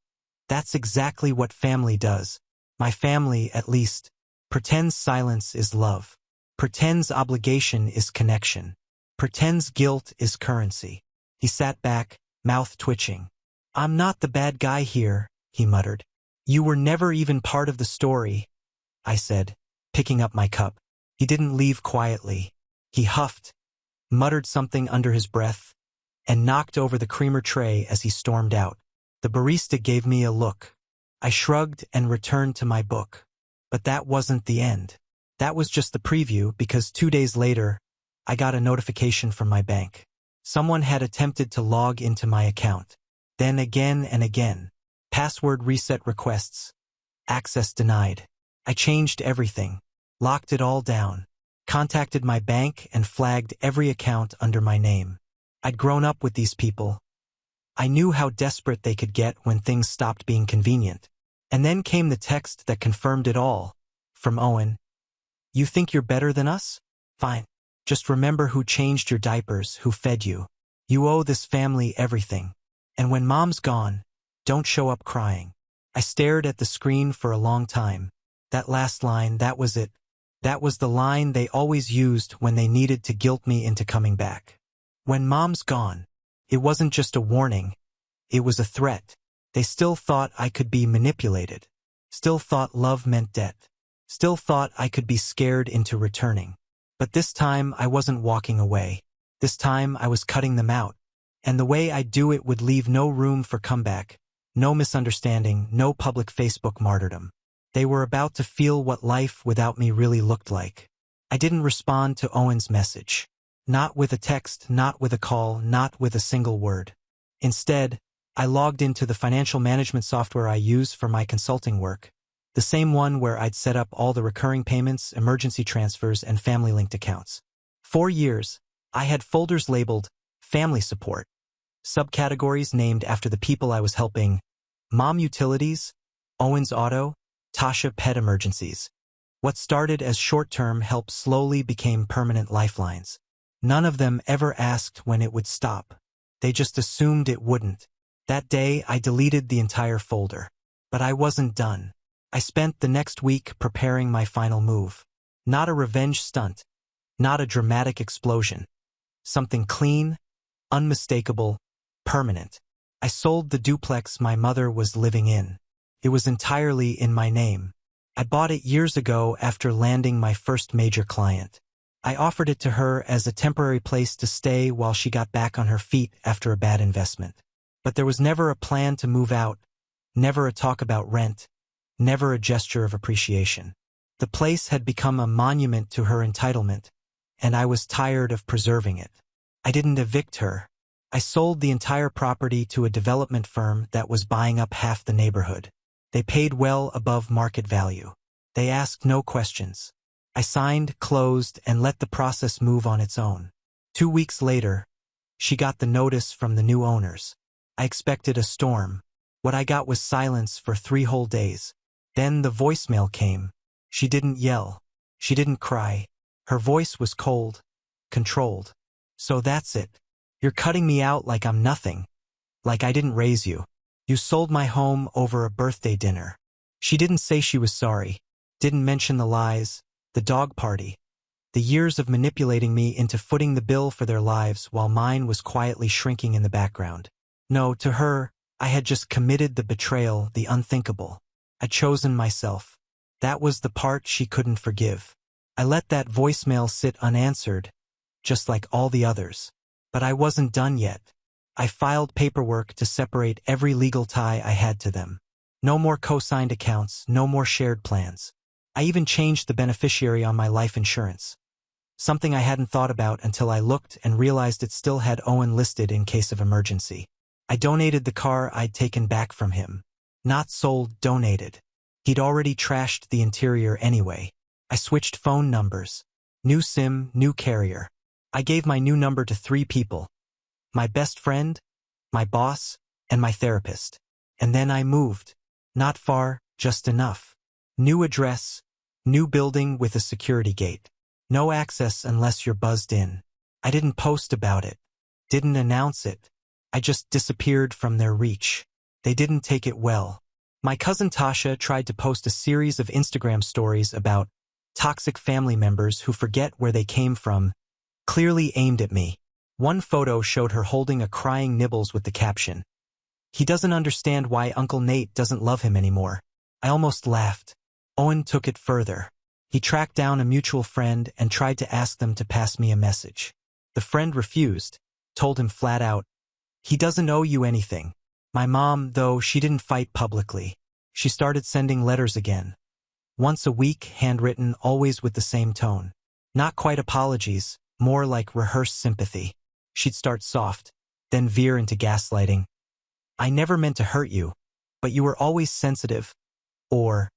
"That's exactly what family does. My family, at least, pretends silence is love. Pretends obligation is connection. Pretends guilt is currency." He sat back, mouth twitching. "I'm not the bad guy here," he muttered. "You were never even part of the story," I said, picking up my cup. He didn't leave quietly. He huffed, muttered something under his breath, and knocked over the creamer tray as he stormed out. The barista gave me a look. I shrugged and returned to my book. But that wasn't the end. That was just the preview because 2 days later, I got a notification from my bank. Someone had attempted to log into my account. Then again and again. Password reset requests. Access denied. I changed everything. Locked it all down. Contacted my bank and flagged every account under my name. I'd grown up with these people. I knew how desperate they could get when things stopped being convenient. And then came the text that confirmed it all. From Owen. "You think you're better than us? Fine. Just remember who changed your diapers, who fed you. You owe this family everything. And when mom's gone, don't show up crying." I stared at the screen for a long time. That last line, that was it. That was the line they always used when they needed to guilt me into coming back. When mom's gone, it wasn't just a warning. It was a threat. They still thought I could be manipulated. Still thought love meant debt. Still thought I could be scared into returning. But this time I wasn't walking away. This time I was cutting them out. And the way I'd do it would leave no room for comeback, no misunderstanding, no public Facebook martyrdom. They were about to feel what life without me really looked like. I didn't respond to Owen's message. Not with a text, not with a call, not with a single word. Instead, I logged into the financial management software I use for my consulting work, the same one where I'd set up all the recurring payments, emergency transfers, and family-linked accounts. 4 years, I had folders labeled Family Support, subcategories named after the people I was helping: Mom Utilities, Owen's Auto, Tasha Pet Emergencies. What started as short-term help slowly became permanent lifelines. None of them ever asked when it would stop. They just assumed it wouldn't. That day, I deleted the entire folder. But I wasn't done. I spent the next week preparing my final move. Not a revenge stunt. Not a dramatic explosion. Something clean, unmistakable, permanent. I sold the duplex my mother was living in. It was entirely in my name. I bought it years ago after landing my first major client. I offered it to her as a temporary place to stay while she got back on her feet after a bad investment. But there was never a plan to move out, never a talk about rent, never a gesture of appreciation. The place had become a monument to her entitlement, and I was tired of preserving it. I didn't evict her. I sold the entire property to a development firm that was buying up half the neighborhood. They paid well above market value. They asked no questions. I signed, closed, and let the process move on its own. 2 weeks later, she got the notice from the new owners. I expected a storm. What I got was silence for 3 whole days. Then the voicemail came. She didn't yell. She didn't cry. Her voice was cold, controlled. So that's it. You're cutting me out like I'm nothing. Like I didn't raise you. You sold my home over a birthday dinner. She didn't say she was sorry. Didn't mention the lies, the dog party, the years of manipulating me into footing the bill for their lives while mine was quietly shrinking in the background. No, to her, I had just committed the betrayal, the unthinkable. I'd chosen myself. That was the part she couldn't forgive. I let that voicemail sit unanswered, just like all the others. But I wasn't done yet. I filed paperwork to separate every legal tie I had to them. No more co-signed accounts, no more shared plans. I even changed the beneficiary on my life insurance. Something I hadn't thought about until I looked and realized it still had Owen listed in case of emergency. I donated the car I'd taken back from him. Not sold, donated. He'd already trashed the interior anyway. I switched phone numbers. New SIM, new carrier. I gave my new number to 3 people. My best friend, my boss, and my therapist. And then I moved. Not far, just enough. New address, new building with a security gate. No access unless you're buzzed in. I didn't post about it. Didn't announce it. I just disappeared from their reach. They didn't take it well. My cousin Tasha tried to post a series of Instagram stories about toxic family members who forget where they came from, clearly aimed at me. One photo showed her holding a crying Nibbles with the caption, "He doesn't understand why Uncle Nate doesn't love him anymore." I almost laughed. Owen took it further. He tracked down a mutual friend and tried to ask them to pass me a message. The friend refused, told him flat out, "He doesn't owe you anything." My mom, though, she didn't fight publicly. She started sending letters again. Once a week, handwritten, always with the same tone. Not quite apologies, more like rehearsed sympathy. She'd start soft, then veer into gaslighting. "I never meant to hurt you, but you were always sensitive." Or,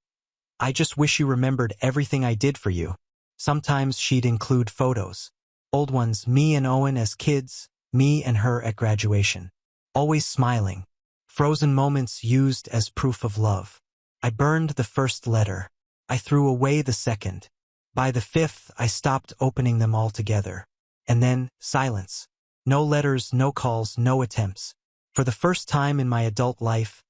"I just wish you remembered everything I did for you." Sometimes she'd include photos. Old ones, me and Owen as kids, me and her at graduation. Always smiling. Frozen moments used as proof of love. I burned the first letter. I threw away the second. By the 5th, I stopped opening them altogether. And then, silence. No letters, no calls, no attempts. For the first time in my adult life,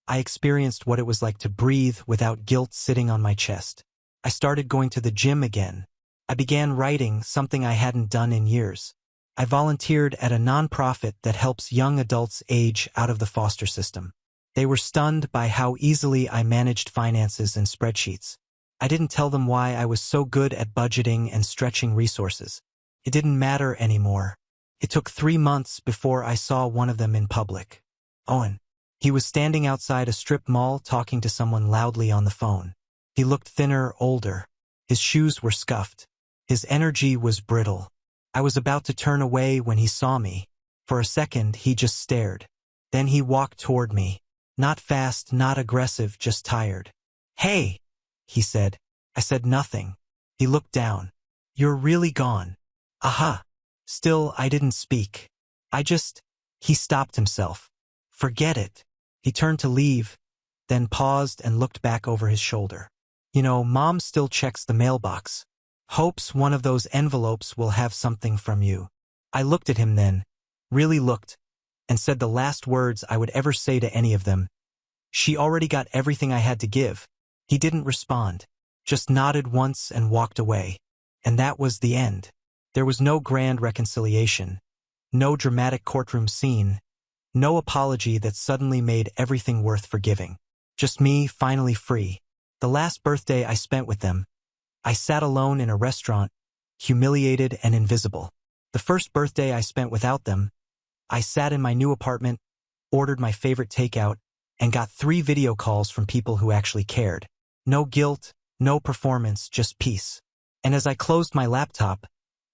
I experienced what it was like to breathe without guilt sitting on my chest. I started going to the gym again. I began writing, something I hadn't done in years. I volunteered at a nonprofit that helps young adults age out of the foster system. They were stunned by how easily I managed finances and spreadsheets. I didn't tell them why I was so good at budgeting and stretching resources. It didn't matter anymore. It took 3 months before I saw one of them in public. Owen. He was standing outside a strip mall talking to someone loudly on the phone. He looked thinner, older. His shoes were scuffed. His energy was brittle. I was about to turn away when he saw me. For a second, he just stared. Then he walked toward me. Not fast, not aggressive, just tired. "Hey," he said. I said nothing. He looked down. "You're really gone." Aha. Still, I didn't speak. He stopped himself. "Forget it." He turned to leave, then paused and looked back over his shoulder. "You know, Mom still checks the mailbox. Hopes one of those envelopes will have something from you." I looked at him then, really looked, and said the last words I would ever say to any of them. "She already got everything I had to give." He didn't respond, just nodded once and walked away. And that was the end. There was no grand reconciliation, no dramatic courtroom scene, no apology that suddenly made everything worth forgiving. Just me, finally free. The last birthday I spent with them, I sat alone in a restaurant, humiliated and invisible. The first birthday I spent without them, I sat in my new apartment, ordered my favorite takeout, and got 3 video calls from people who actually cared. No guilt, no performance, just peace. And as I closed my laptop,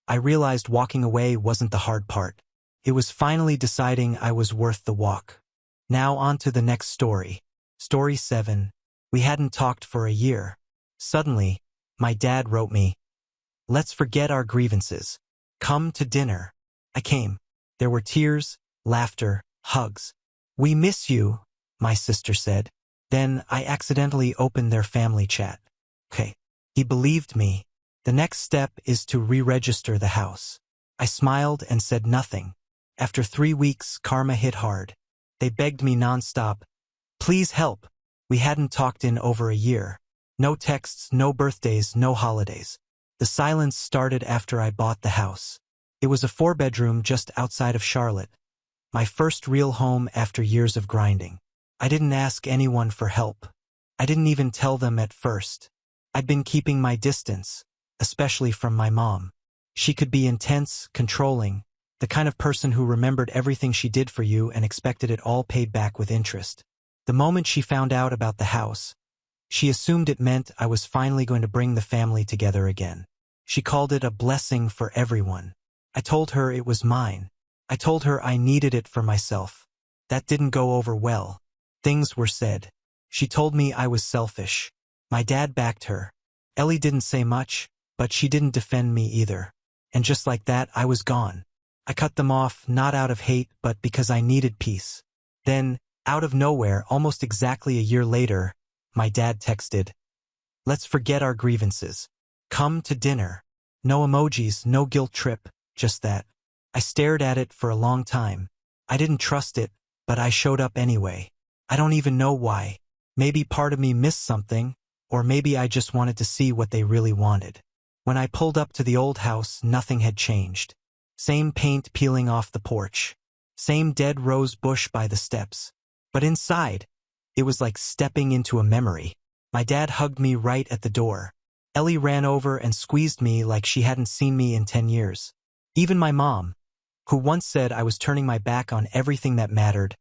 I realized walking away wasn't the hard part. It was finally deciding I was worth the walk. Now on to the next story. Story 7. We hadn't talked for a year. Suddenly, my dad wrote me, "Let's forget our grievances. Come to dinner." I came. There were tears, laughter, hugs. "We miss you," my sister said. Then I accidentally opened their family chat. Okay. He believed me. The next step is to re-register the house. I smiled and said nothing. After 3 weeks, karma hit hard. They begged me nonstop, "Please help." We hadn't talked in over a year. No texts, no birthdays, no holidays. The silence started after I bought the house. It was a 4-bedroom just outside of Charlotte. My first real home after years of grinding. I didn't ask anyone for help. I didn't even tell them at first. I'd been keeping my distance, especially from my mom. She could be intense, controlling, the kind of person who remembered everything she did for you and expected it all paid back with interest. The moment she found out about the house, she assumed it meant I was finally going to bring the family together again. She called it a blessing for everyone. I told her it was mine. I told her I needed it for myself. That didn't go over well. Things were said. She told me I was selfish. My dad backed her. Ellie didn't say much, but she didn't defend me either. And just like that, I was gone. I cut them off, not out of hate, but because I needed peace. Then, out of nowhere, almost exactly a year later, my dad texted, "Let's forget our grievances. Come to dinner." No emojis, no guilt trip, just that. I stared at it for a long time. I didn't trust it, but I showed up anyway. I don't even know why. Maybe part of me missed something, or maybe I just wanted to see what they really wanted. When I pulled up to the old house, nothing had changed. Same paint peeling off the porch. Same dead rose bush by the steps. But inside, it was like stepping into a memory. My dad hugged me right at the door. Ellie ran over and squeezed me like she hadn't seen me in 10 years. Even my mom, who once said I was turning my back on everything that mattered,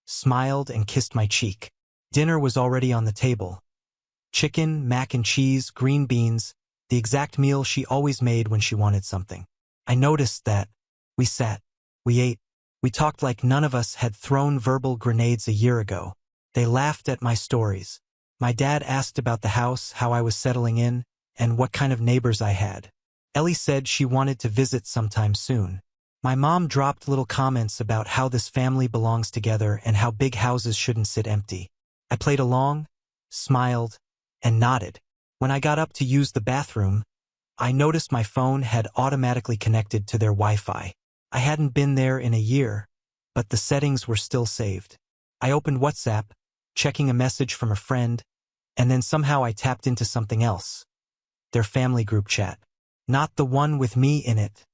smiled and kissed my cheek. Dinner was already on the table. Chicken, mac and cheese, green beans, the exact meal she always made when she wanted something. I noticed that. We sat. We ate. We talked like none of us had thrown verbal grenades a year ago. They laughed at my stories. My dad asked about the house, how I was settling in, and what kind of neighbors I had. Ellie said she wanted to visit sometime soon. My mom dropped little comments about how this family belongs together and how big houses shouldn't sit empty. I played along, smiled, and nodded. When I got up to use the bathroom, I noticed my phone had automatically connected to their Wi-Fi. I hadn't been there in a year, but the settings were still saved. I opened WhatsApp, checking a message from a friend, and then somehow I tapped into something else. Their family group chat. Not the one with me in it.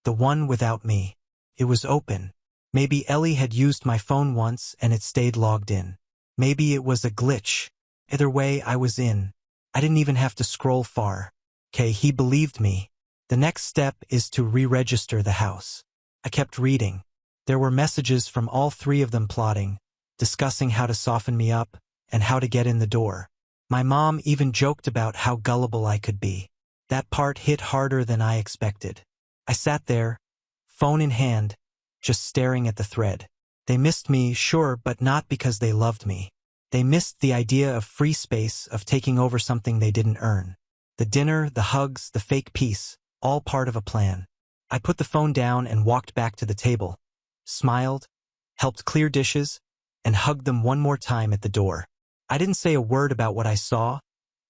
The one without me. It was open. Maybe Ellie had used my phone once and it stayed logged in. Maybe it was a glitch. Either way, I was in. I didn't even have to scroll far. Okay, he believed me. The next step is to re-register the house. I kept reading. There were messages from all 3 of them plotting, discussing how to soften me up and how to get in the door. My mom even joked about how gullible I could be. That part hit harder than I expected. I sat there, phone in hand, just staring at the thread. They missed me, sure, but not because they loved me. They missed the idea of free space, of taking over something they didn't earn. The dinner, the hugs, the fake peace, all part of a plan. I put the phone down and walked back to the table, smiled, helped clear dishes, and hugged them one more time at the door. I didn't say a word about what I saw,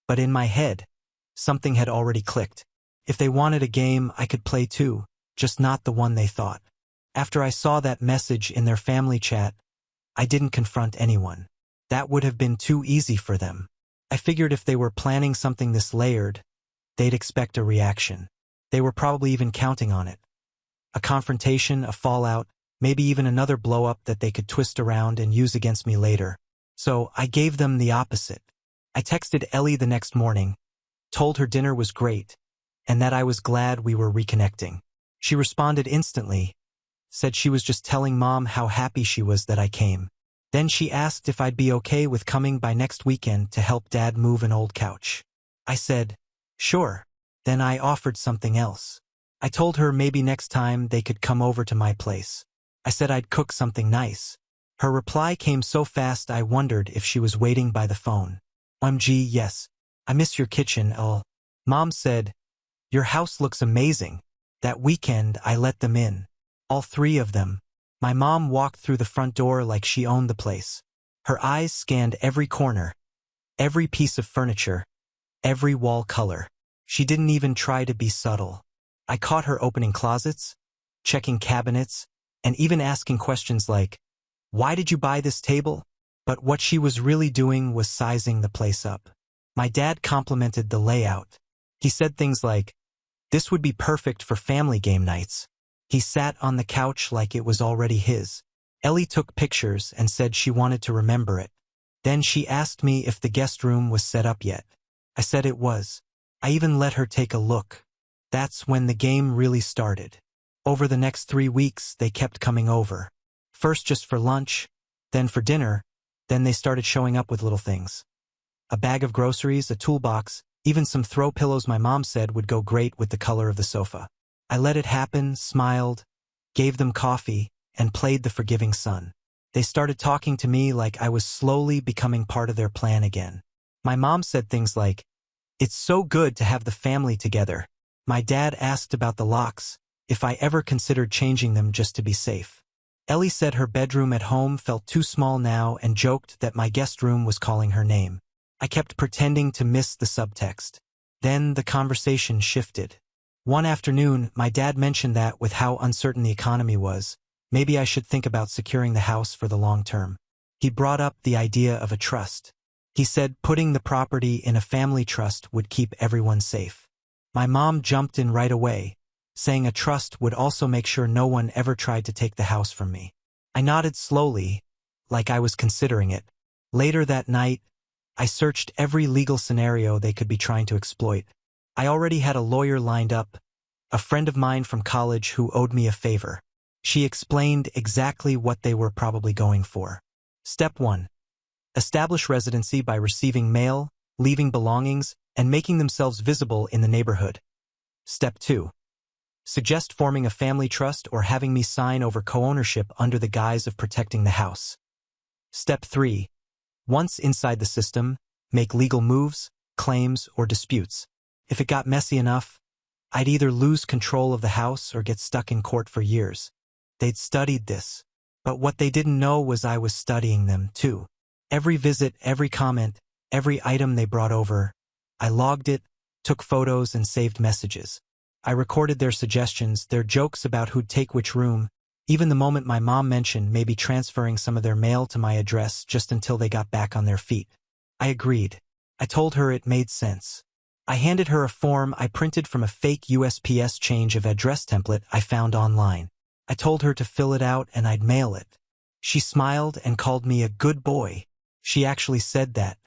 but in my head, something had already clicked. If they wanted a game, I could play too, just not the one they thought. After I saw that message in their family chat, I didn't confront anyone. That would have been too easy for them. I figured if they were planning something this layered, they'd expect a reaction. They were probably even counting on it. A confrontation, a fallout, maybe even another blow-up that they could twist around and use against me later. So I gave them the opposite. I texted Ellie the next morning, told her dinner was great, and that I was glad we were reconnecting. She responded instantly, said she was just telling Mom how happy she was that I came. Then she asked if I'd be okay with coming by next weekend to help Dad move an old couch. I said, sure. Then I offered something else. I told her maybe next time they could come over to my place. I said I'd cook something nice. Her reply came so fast I wondered if she was waiting by the phone. OMG, yes. I miss your kitchen, lol. Mom said, your house looks amazing. That weekend I let them in. All three of them. My mom walked through the front door like she owned the place. Her eyes scanned every corner, every piece of furniture, every wall color. She didn't even try to be subtle. I caught her opening closets, checking cabinets, and even asking questions like, why did you buy this table? But what she was really doing was sizing the place up. My dad complimented the layout. He said things like, this would be perfect for family game nights. He sat on the couch like it was already his. Ellie took pictures and said she wanted to remember it. Then she asked me if the guest room was set up yet. I said it was. I even let her take a look. That's when the game really started. Over the next 3 weeks, they kept coming over. First just for lunch, then for dinner, then they started showing up with little things. A bag of groceries, a toolbox, even some throw pillows my mom said would go great with the color of the sofa. I let it happen, smiled, gave them coffee, and played the forgiving son. They started talking to me like I was slowly becoming part of their plan again. My mom said things like, it's so good to have the family together. My dad asked about the locks, if I ever considered changing them just to be safe. Ellie said her bedroom at home felt too small now and joked that my guest room was calling her name. I kept pretending to miss the subtext. Then the conversation shifted. One afternoon, my dad mentioned that with how uncertain the economy was, maybe I should think about securing the house for the long term. He brought up the idea of a trust. He said putting the property in a family trust would keep everyone safe. My mom jumped in right away, saying a trust would also make sure no one ever tried to take the house from me. I nodded slowly, like I was considering it. Later that night, I searched every legal scenario they could be trying to exploit. I already had a lawyer lined up, a friend of mine from college who owed me a favor. She explained exactly what they were probably going for. Step 1. Establish residency by receiving mail, leaving belongings, and making themselves visible in the neighborhood. Step 2. Suggest forming a family trust or having me sign over co-ownership under the guise of protecting the house. Step 3. Once inside the system, make legal moves, claims, or disputes. If it got messy enough, I'd either lose control of the house or get stuck in court for years. They'd studied this, but what they didn't know was I was studying them too. Every visit, every comment, every item they brought over, I logged it, took photos, and saved messages. I recorded their suggestions, their jokes about who'd take which room, even the moment my mom mentioned maybe transferring some of their mail to my address just until they got back on their feet. I agreed. I told her it made sense. I handed her a form I printed from a fake USPS change of address template I found online. I told her to fill it out and I'd mail it. She smiled and called me a good boy. She actually said that.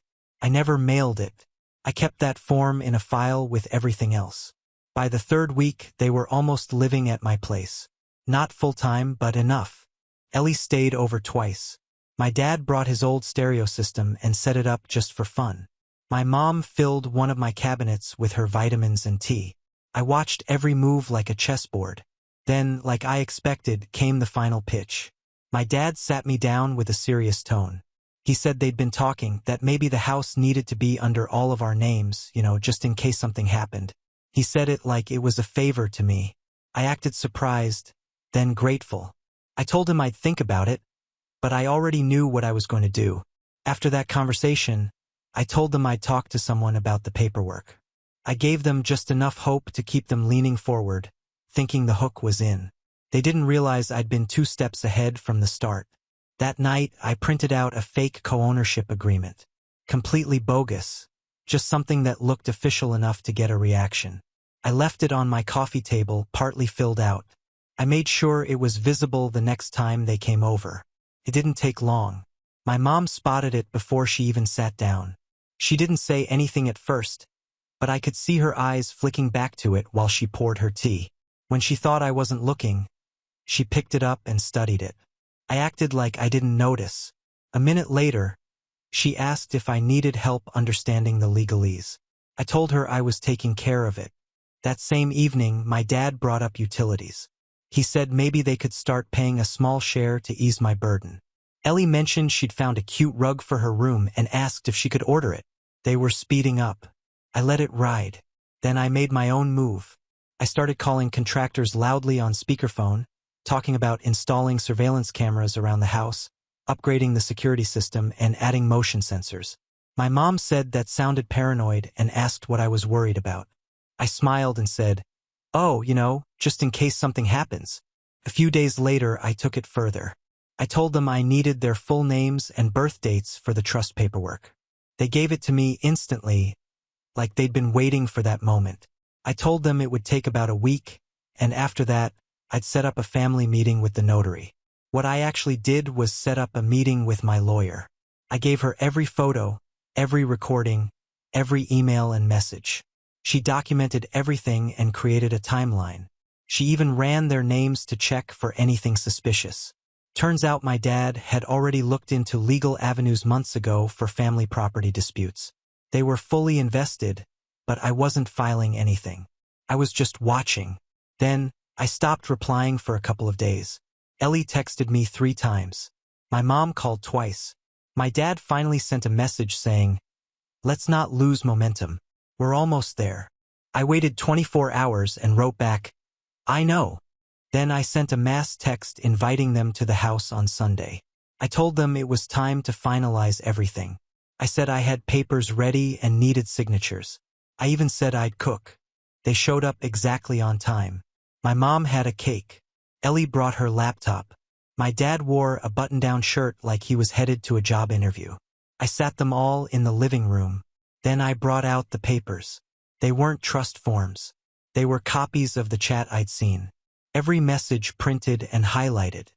I never mailed it. I kept that form in a file with everything else. By the 3rd week, they were almost living at my place. Not full-time, but enough. Ellie stayed over twice. My dad brought his old stereo system and set it up just for fun. My mom filled one of my cabinets with her vitamins and tea. I watched every move like a chessboard. Then, like I expected, came the final pitch. My dad sat me down with a serious tone. He said they'd been talking, that maybe the house needed to be under all of our names, just in case something happened. He said it like it was a favor to me. I acted surprised, then grateful. I told him I'd think about it, but I already knew what I was going to do. After that conversation, I told them I'd talk to someone about the paperwork. I gave them just enough hope to keep them leaning forward, thinking the hook was in. They didn't realize I'd been 2 steps ahead from the start. That night, I printed out a fake co-ownership agreement. Completely bogus. Just something that looked official enough to get a reaction. I left it on my coffee table, partly filled out. I made sure it was visible the next time they came over. It didn't take long. My mom spotted it before she even sat down. She didn't say anything at first, but I could see her eyes flicking back to it while she poured her tea. When she thought I wasn't looking, she picked it up and studied it. I acted like I didn't notice. A minute later, she asked if I needed help understanding the legalese. I told her I was taking care of it. That same evening, my dad brought up utilities. He said maybe they could start paying a small share to ease my burden. Ellie mentioned she'd found a cute rug for her room and asked if she could order it. They were speeding up. I let it ride. Then I made my own move. I started calling contractors loudly on speakerphone, talking about installing surveillance cameras around the house, upgrading the security system, and adding motion sensors. My mom said that sounded paranoid and asked what I was worried about. I smiled and said, "Oh, just in case something happens." A few days later, I took it further. I told them I needed their full names and birth dates for the trust paperwork. They gave it to me instantly, like they'd been waiting for that moment. I told them it would take about a week, and after that, I'd set up a family meeting with the notary. What I actually did was set up a meeting with my lawyer. I gave her every photo, every recording, every email and message. She documented everything and created a timeline. She even ran their names to check for anything suspicious. Turns out my dad had already looked into legal avenues months ago for family property disputes. They were fully invested, but I wasn't filing anything. I was just watching. Then, I stopped replying for a couple of days. Ellie texted me 3 times. My mom called twice. My dad finally sent a message saying, "Let's not lose momentum. We're almost there." I waited 24 hours and wrote back, "I know." Then I sent a mass text inviting them to the house on Sunday. I told them it was time to finalize everything. I said I had papers ready and needed signatures. I even said I'd cook. They showed up exactly on time. My mom had a cake. Ellie brought her laptop. My dad wore a button-down shirt like he was headed to a job interview. I sat them all in the living room. Then I brought out the papers. They weren't trust forms. They were copies of the chat I'd seen. Every message printed and highlighted.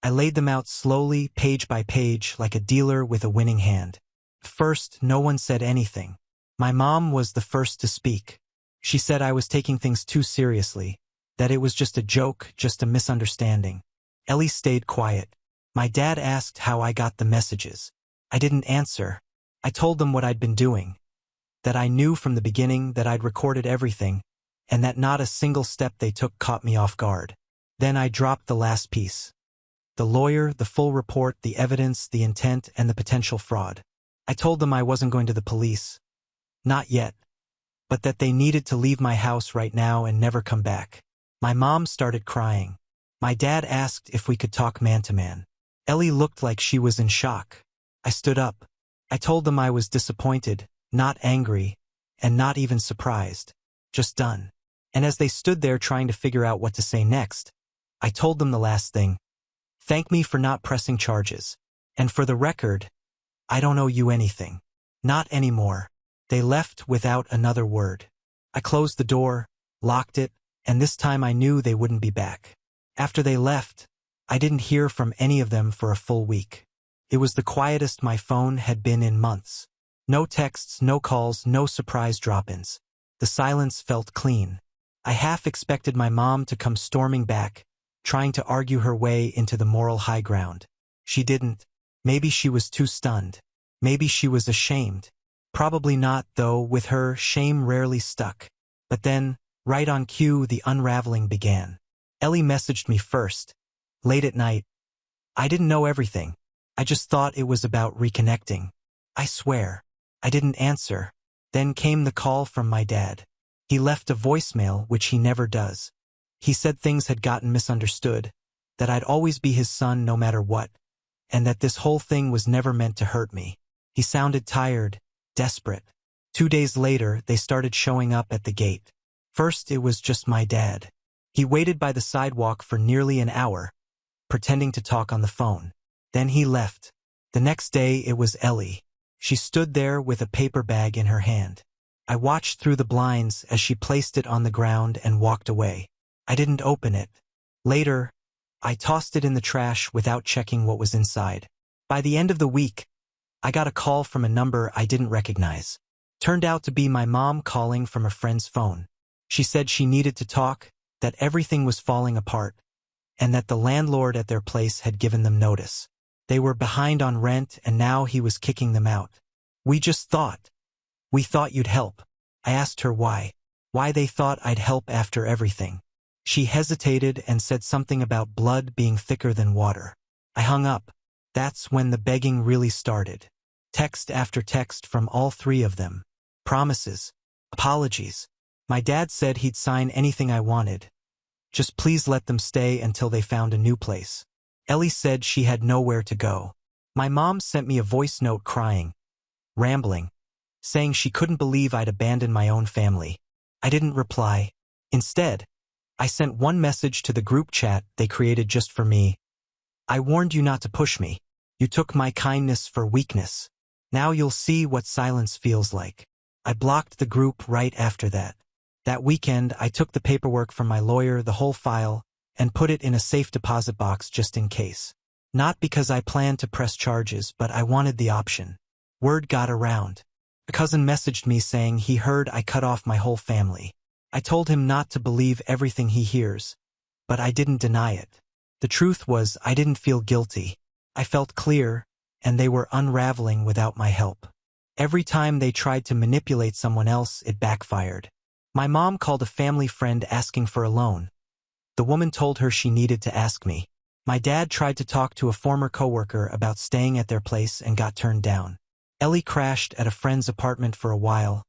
I laid them out slowly, page by page, like a dealer with a winning hand. First, no one said anything. My mom was the first to speak. She said I was taking things too seriously, that it was just a joke, just a misunderstanding. Ellie stayed quiet. My dad asked how I got the messages. I didn't answer. I told them what I'd been doing, that I knew from the beginning that I'd recorded everything, and that not a single step they took caught me off guard. Then I dropped the last piece. The lawyer, the full report, the evidence, the intent, and the potential fraud. I told them I wasn't going to the police. Not yet. But that they needed to leave my house right now and never come back. My mom started crying. My dad asked if we could talk man-to-man. Ellie looked like she was in shock. I stood up. I told them I was disappointed, not angry, and not even surprised. Just done. And as they stood there trying to figure out what to say next, I told them the last thing. Thank me for not pressing charges. And for the record, I don't owe you anything. Not anymore. They left without another word. I closed the door, locked it, and this time I knew they wouldn't be back. After they left, I didn't hear from any of them for a full week. It was the quietest my phone had been in months. No texts, no calls, no surprise drop-ins. The silence felt clean. I half expected my mom to come storming back, trying to argue her way into the moral high ground. She didn't. Maybe she was too stunned. Maybe she was ashamed. Probably not, though, with her, shame rarely stuck. But then, right on cue, the unraveling began. Ellie messaged me first, late at night. I didn't know everything. I just thought it was about reconnecting. I swear. I didn't answer. Then came the call from my dad. He left a voicemail, which he never does. He said things had gotten misunderstood, that I'd always be his son no matter what, and that this whole thing was never meant to hurt me. He sounded tired, desperate. 2 days later, they started showing up at the gate. First, it was just my dad. He waited by the sidewalk for nearly an hour, pretending to talk on the phone. Then he left. The next day, it was Ellie. She stood there with a paper bag in her hand. I watched through the blinds as she placed it on the ground and walked away. I didn't open it. Later, I tossed it in the trash without checking what was inside. By the end of the week, I got a call from a number I didn't recognize. Turned out to be my mom calling from a friend's phone. She said she needed to talk, that everything was falling apart, and that the landlord at their place had given them notice. They were behind on rent and now he was kicking them out. We thought you'd help. I asked her why they thought I'd help after everything. She hesitated and said something about blood being thicker than water. I hung up. That's when the begging really started. Text after text from all three of them. Promises. Apologies. My dad said he'd sign anything I wanted. Just please let them stay until they found a new place. Ellie said she had nowhere to go. My mom sent me a voice note crying, rambling, saying she couldn't believe I'd abandoned my own family. I didn't reply. Instead, I sent one message to the group chat they created just for me. I warned you not to push me. You took my kindness for weakness. Now you'll see what silence feels like. I blocked the group right after that. That weekend, I took the paperwork from my lawyer, the whole file, and put it in a safe deposit box just in case. Not because I planned to press charges, but I wanted the option. Word got around. A cousin messaged me saying he heard I cut off my whole family. I told him not to believe everything he hears, but I didn't deny it. The truth was I didn't feel guilty. I felt clear, and they were unraveling without my help. Every time they tried to manipulate someone else, it backfired. My mom called a family friend asking for a loan. The woman told her she needed to ask me. My dad tried to talk to a former coworker about staying at their place and got turned down. Ellie crashed at a friend's apartment for a while,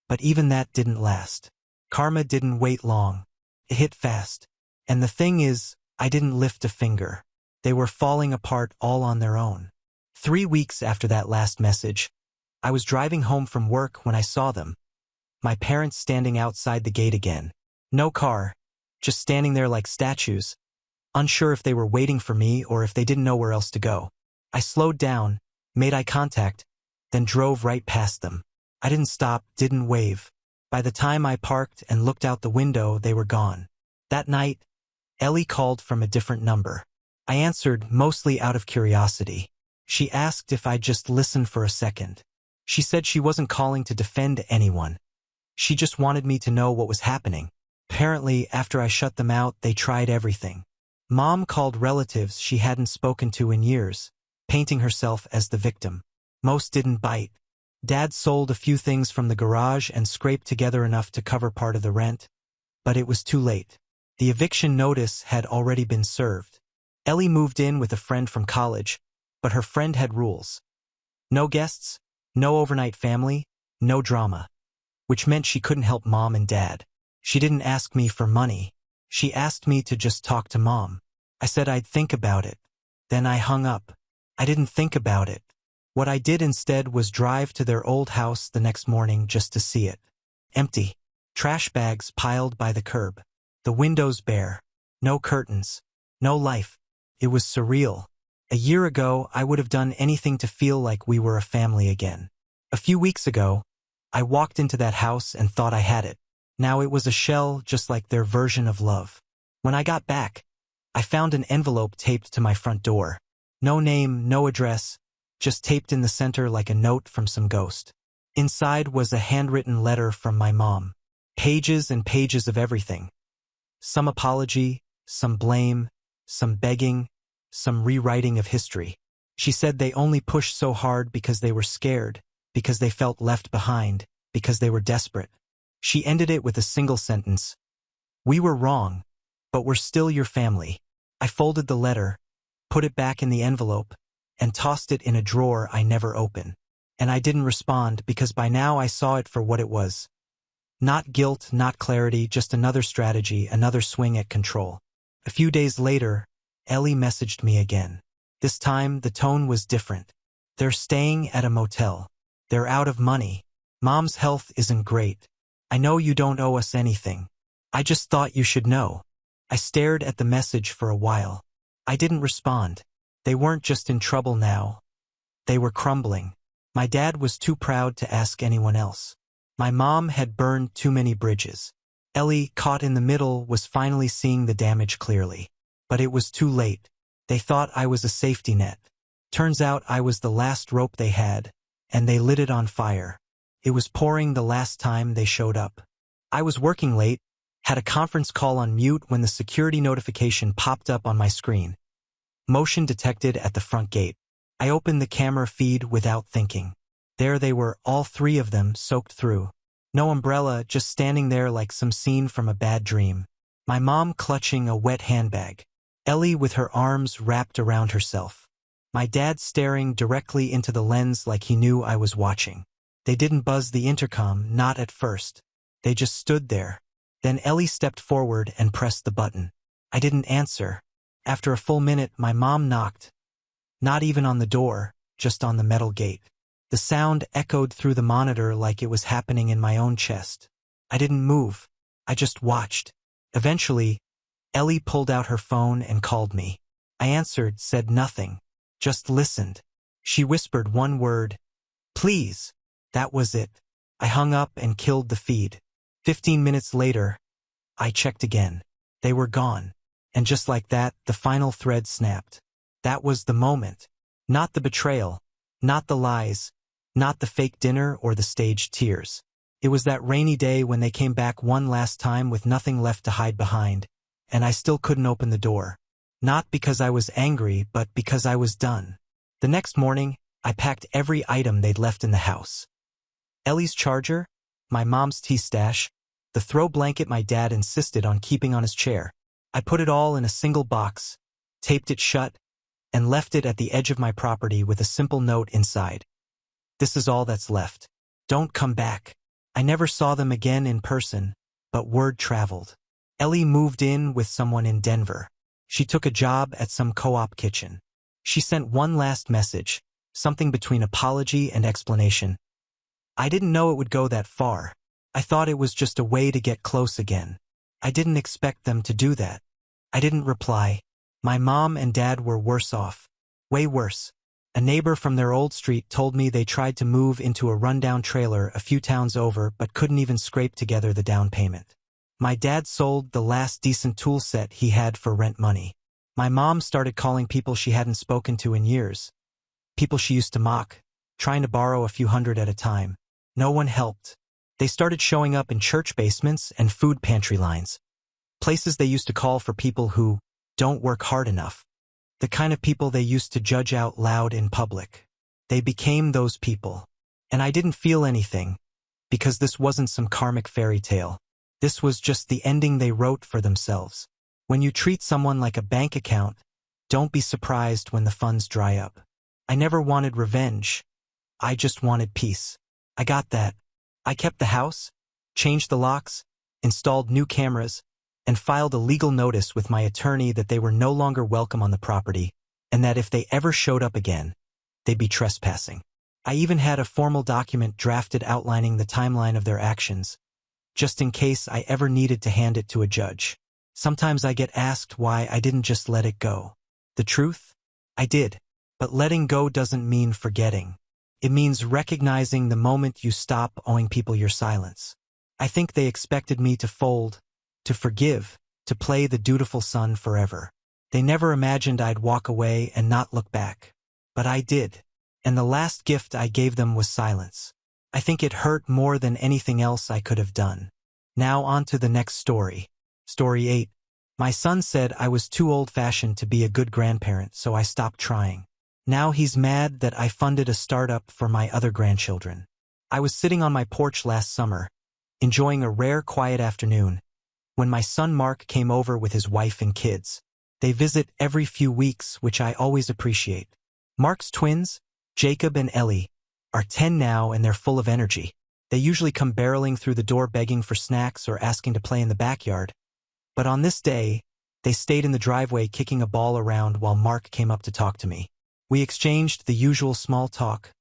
but even that didn't last. Karma didn't wait long. It hit fast. And the thing is, I didn't lift a finger. They were falling apart all on their own. 3 weeks after that last message, I was driving home from work when I saw them. My parents standing outside the gate again. No car, just standing there like statues, unsure if they were waiting for me or if they didn't know where else to go. I slowed down, made eye contact, then drove right past them. I didn't stop, didn't wave. By the time I parked and looked out the window, they were gone. That night, Ellie called from a different number. I answered, mostly out of curiosity. She asked if I'd just listen for a second. She said she wasn't calling to defend anyone. She just wanted me to know what was happening. Apparently, after I shut them out, they tried everything. Mom called relatives she hadn't spoken to in years, painting herself as the victim. Most didn't bite. Dad sold a few things from the garage and scraped together enough to cover part of the rent, but it was too late. The eviction notice had already been served. Ellie moved in with a friend from college, but her friend had rules. No guests, no overnight family, no drama, which meant she couldn't help Mom and Dad. She didn't ask me for money. She asked me to just talk to Mom. I said I'd think about it. Then I hung up. I didn't think about it. What I did instead was drive to their old house the next morning just to see it. Empty. Trash bags piled by the curb. The windows bare. No curtains. No life. It was surreal. A year ago, I would have done anything to feel like we were a family again. A few weeks ago, I walked into that house and thought I had it. Now it was a shell just like their version of love. When I got back, I found an envelope taped to my front door. No name, no address, just taped in the center like a note from some ghost. Inside was a handwritten letter from my mom. Pages and pages of everything. Some apology, some blame, some begging, some rewriting of history. She said they only pushed so hard because they were scared, because they felt left behind, because they were desperate. She ended it with a single sentence. We were wrong, but we're still your family. I folded the letter, put it back in the envelope, and tossed it in a drawer I never open. And I didn't respond because by now I saw it for what it was. Not guilt, not clarity, just another strategy, another swing at control. A few days later, Ellie messaged me again. This time, the tone was different. They're staying at a motel. They're out of money. Mom's health isn't great. I know you don't owe us anything. I just thought you should know. I stared at the message for a while. I didn't respond. They weren't just in trouble now. They were crumbling. My dad was too proud to ask anyone else. My mom had burned too many bridges. Ellie, caught in the middle, was finally seeing the damage clearly. But it was too late. They thought I was a safety net. Turns out I was the last rope they had, and they lit it on fire. It was pouring the last time they showed up. I was working late, had a conference call on mute when the security notification popped up on my screen. Motion detected at the front gate. I opened the camera feed without thinking. There they were, all three of them, soaked through. No umbrella, just standing there like some scene from a bad dream. My mom clutching a wet handbag. Ellie with her arms wrapped around herself. My dad staring directly into the lens like he knew I was watching. They didn't buzz the intercom, not at first. They just stood there. Then Ellie stepped forward and pressed the button. I didn't answer. After a full minute, my mom knocked. Not even on the door, just on the metal gate. The sound echoed through the monitor like it was happening in my own chest. I didn't move. I just watched. Eventually, Ellie pulled out her phone and called me. I answered, said nothing. Just listened. She whispered one word. Please. That was it. I hung up and killed the feed. 15 minutes later, I checked again. They were gone. And just like that, the final thread snapped. That was the moment. Not the betrayal. Not the lies. Not the fake dinner or the staged tears. It was that rainy day when they came back one last time with nothing left to hide behind, and I still couldn't open the door. Not because I was angry, but because I was done. The next morning, I packed every item they'd left in the house. Ellie's charger, my mom's tea stash, the throw blanket my dad insisted on keeping on his chair. I put it all in a single box, taped it shut, and left it at the edge of my property with a simple note inside. This is all that's left. Don't come back. I never saw them again in person, but word traveled. Ellie moved in with someone in Denver. She took a job at some co-op kitchen. She sent one last message, something between apology and explanation. I didn't know it would go that far. I thought it was just a way to get close again. I didn't expect them to do that. I didn't reply. My mom and dad were worse off. Way worse. A neighbor from their old street told me they tried to move into a rundown trailer a few towns over but couldn't even scrape together the down payment. My dad sold the last decent tool set he had for rent money. My mom started calling people she hadn't spoken to in years. People she used to mock, trying to borrow a few hundred at a time. No one helped. They started showing up in church basements and food pantry lines. Places they used to call for people who don't work hard enough. The kind of people they used to judge out loud in public. They became those people. And I didn't feel anything, because this wasn't some karmic fairy tale. This was just the ending they wrote for themselves. When you treat someone like a bank account, don't be surprised when the funds dry up. I never wanted revenge. I just wanted peace. I got that. I kept the house, changed the locks, installed new cameras, and filed a legal notice with my attorney that they were no longer welcome on the property, and that if they ever showed up again, they'd be trespassing. I even had a formal document drafted outlining the timeline of their actions, just in case I ever needed to hand it to a judge. Sometimes I get asked why I didn't just let it go. The truth? I did. But letting go doesn't mean forgetting. It means recognizing the moment you stop owing people your silence. I think they expected me to fold, to forgive, to play the dutiful son forever. They never imagined I'd walk away and not look back. But I did. And the last gift I gave them was silence. I think it hurt more than anything else I could have done. Now on to the next story. Story 8. My son said I was too old-fashioned to be a good grandparent, so I stopped trying. Now he's mad that I funded a startup for my other grandchildren. I was sitting on my porch last summer, enjoying a rare quiet afternoon, when my son Mark came over with his wife and kids. They visit every few weeks, which I always appreciate. Mark's twins, Jacob and Ellie, are 10 now and they're full of energy. They usually come barreling through the door begging for snacks or asking to play in the backyard. But on this day, they stayed in the driveway kicking a ball around while Mark came up to talk to me. We exchanged the usual small talk: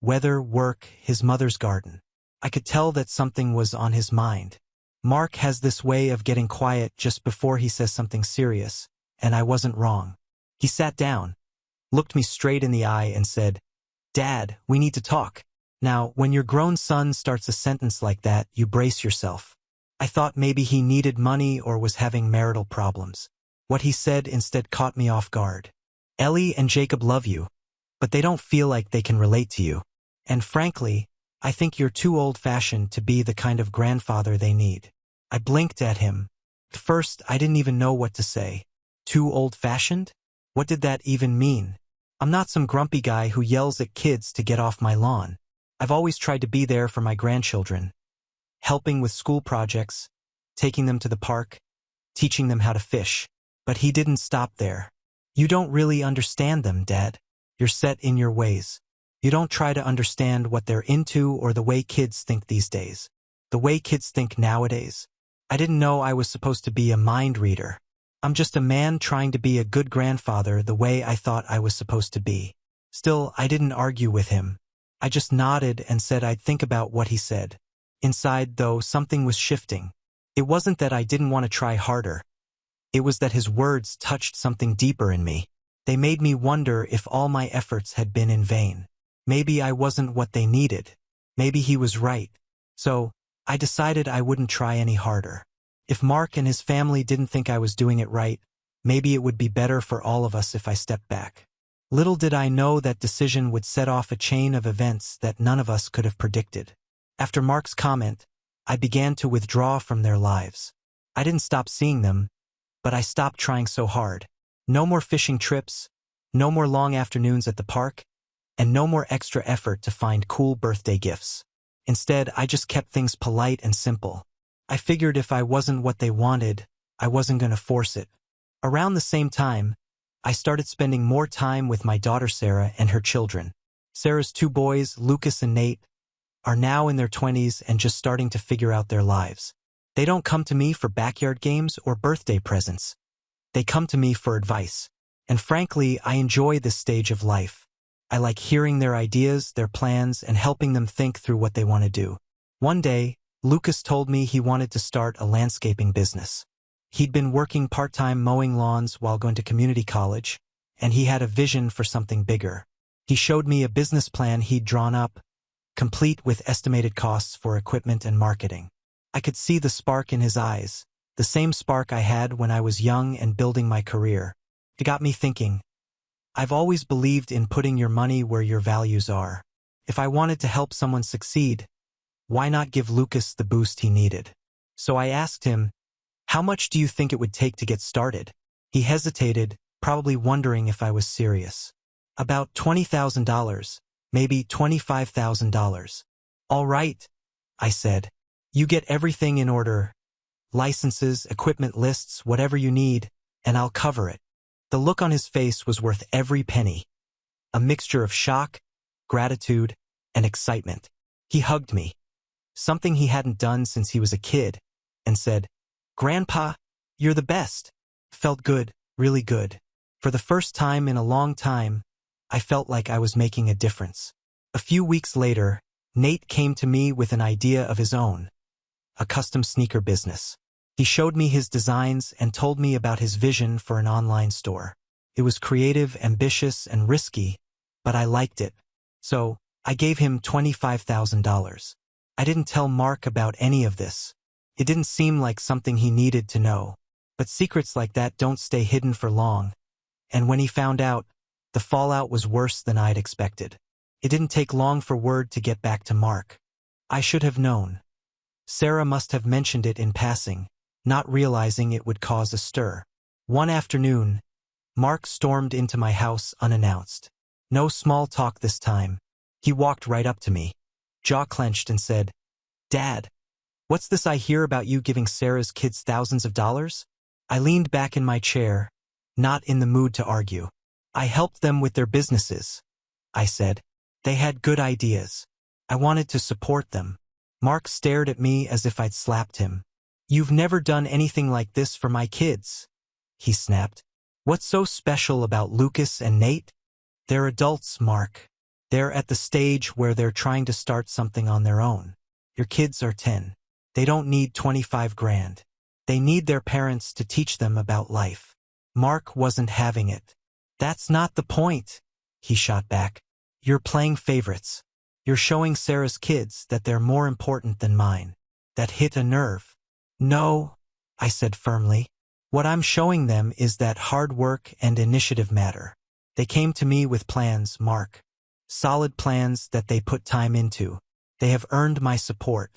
weather, work, his mother's garden. I could tell that something was on his mind. Mark has this way of getting quiet just before he says something serious, and I wasn't wrong. He sat down, looked me straight in the eye and said, "Dad, we need to talk." Now, when your grown son starts a sentence like that, you brace yourself. I thought maybe he needed money or was having marital problems. What he said instead caught me off guard. "Ellie and Jacob love you, but they don't feel like they can relate to you. And frankly, I think you're too old-fashioned to be the kind of grandfather they need." I blinked at him. At first, I didn't even know what to say. Too old-fashioned? What did that even mean? I'm not some grumpy guy who yells at kids to get off my lawn. I've always tried to be there for my grandchildren, helping with school projects, taking them to the park, teaching them how to fish. But he didn't stop there. "You don't really understand them, Dad. You're set in your ways. You don't try to understand what they're into or the way kids think these days. The way kids think nowadays. I didn't know I was supposed to be a mind reader. I'm just a man trying to be a good grandfather the way I thought I was supposed to be." Still, I didn't argue with him. I just nodded and said I'd think about what he said. Inside, though, something was shifting. It wasn't that I didn't want to try harder. It was that his words touched something deeper in me. They made me wonder if all my efforts had been in vain. Maybe I wasn't what they needed. Maybe he was right. So, I decided I wouldn't try any harder. If Mark and his family didn't think I was doing it right, maybe it would be better for all of us if I stepped back. Little did I know that decision would set off a chain of events that none of us could have predicted. After Mark's comment, I began to withdraw from their lives. I didn't stop seeing them, but I stopped trying so hard. No more fishing trips, no more long afternoons at the park, and no more extra effort to find cool birthday gifts. Instead, I just kept things polite and simple. I figured if I wasn't what they wanted, I wasn't going to force it. Around the same time, I started spending more time with my daughter Sarah and her children. Sarah's 2 boys, Lucas and Nate, are now in their 20s and just starting to figure out their lives. They don't come to me for backyard games or birthday presents. They come to me for advice. And frankly, I enjoy this stage of life. I like hearing their ideas, their plans, and helping them think through what they want to do. One day, Lucas told me he wanted to start a landscaping business. He'd been working part-time mowing lawns while going to community college, and he had a vision for something bigger. He showed me a business plan he'd drawn up, complete with estimated costs for equipment and marketing. I could see the spark in his eyes, the same spark I had when I was young and building my career. It got me thinking. I've always believed in putting your money where your values are. If I wanted to help someone succeed, why not give Lucas the boost he needed? So I asked him, "How much do you think it would take to get started?" He hesitated, probably wondering if I was serious. "About $20,000, maybe $25,000. "All right," I said. "You get everything in order. Licenses, equipment lists, whatever you need, and I'll cover it." The look on his face was worth every penny. A mixture of shock, gratitude, and excitement. He hugged me, something he hadn't done since he was a kid, and said, "Grandpa, you're the best." Felt good, really good. For the first time in a long time, I felt like I was making a difference. A few weeks later, Nate came to me with an idea of his own, a custom sneaker business. He showed me his designs and told me about his vision for an online store. It was creative, ambitious, and risky, but I liked it. So, I gave him $25,000. I didn't tell Mark about any of this. It didn't seem like something he needed to know. But secrets like that don't stay hidden for long. And when he found out, the fallout was worse than I'd expected. It didn't take long for word to get back to Mark. I should have known. Sarah must have mentioned it in passing, not realizing it would cause a stir. One afternoon, Mark stormed into my house unannounced. No small talk this time. He walked right up to me, jaw clenched, and said, "Dad, what's this I hear about you giving Sarah's kids thousands of dollars?" I leaned back in my chair, not in the mood to argue. I helped them with their businesses, I said. They had good ideas. I wanted to support them. Mark stared at me as if I'd slapped him. You've never done anything like this for my kids, he snapped. What's so special about Lucas and Nate? They're adults, Mark. They're at the stage where they're trying to start something on their own. Your kids are 10. They don't need 25 grand. They need their parents to teach them about life. Mark wasn't having it. That's not the point, he shot back. You're playing favorites. You're showing Sarah's kids that they're more important than mine. That hit a nerve. No, I said firmly. What I'm showing them is that hard work and initiative matter. They came to me with plans, Mark. Solid plans that they put time into. They have earned my support.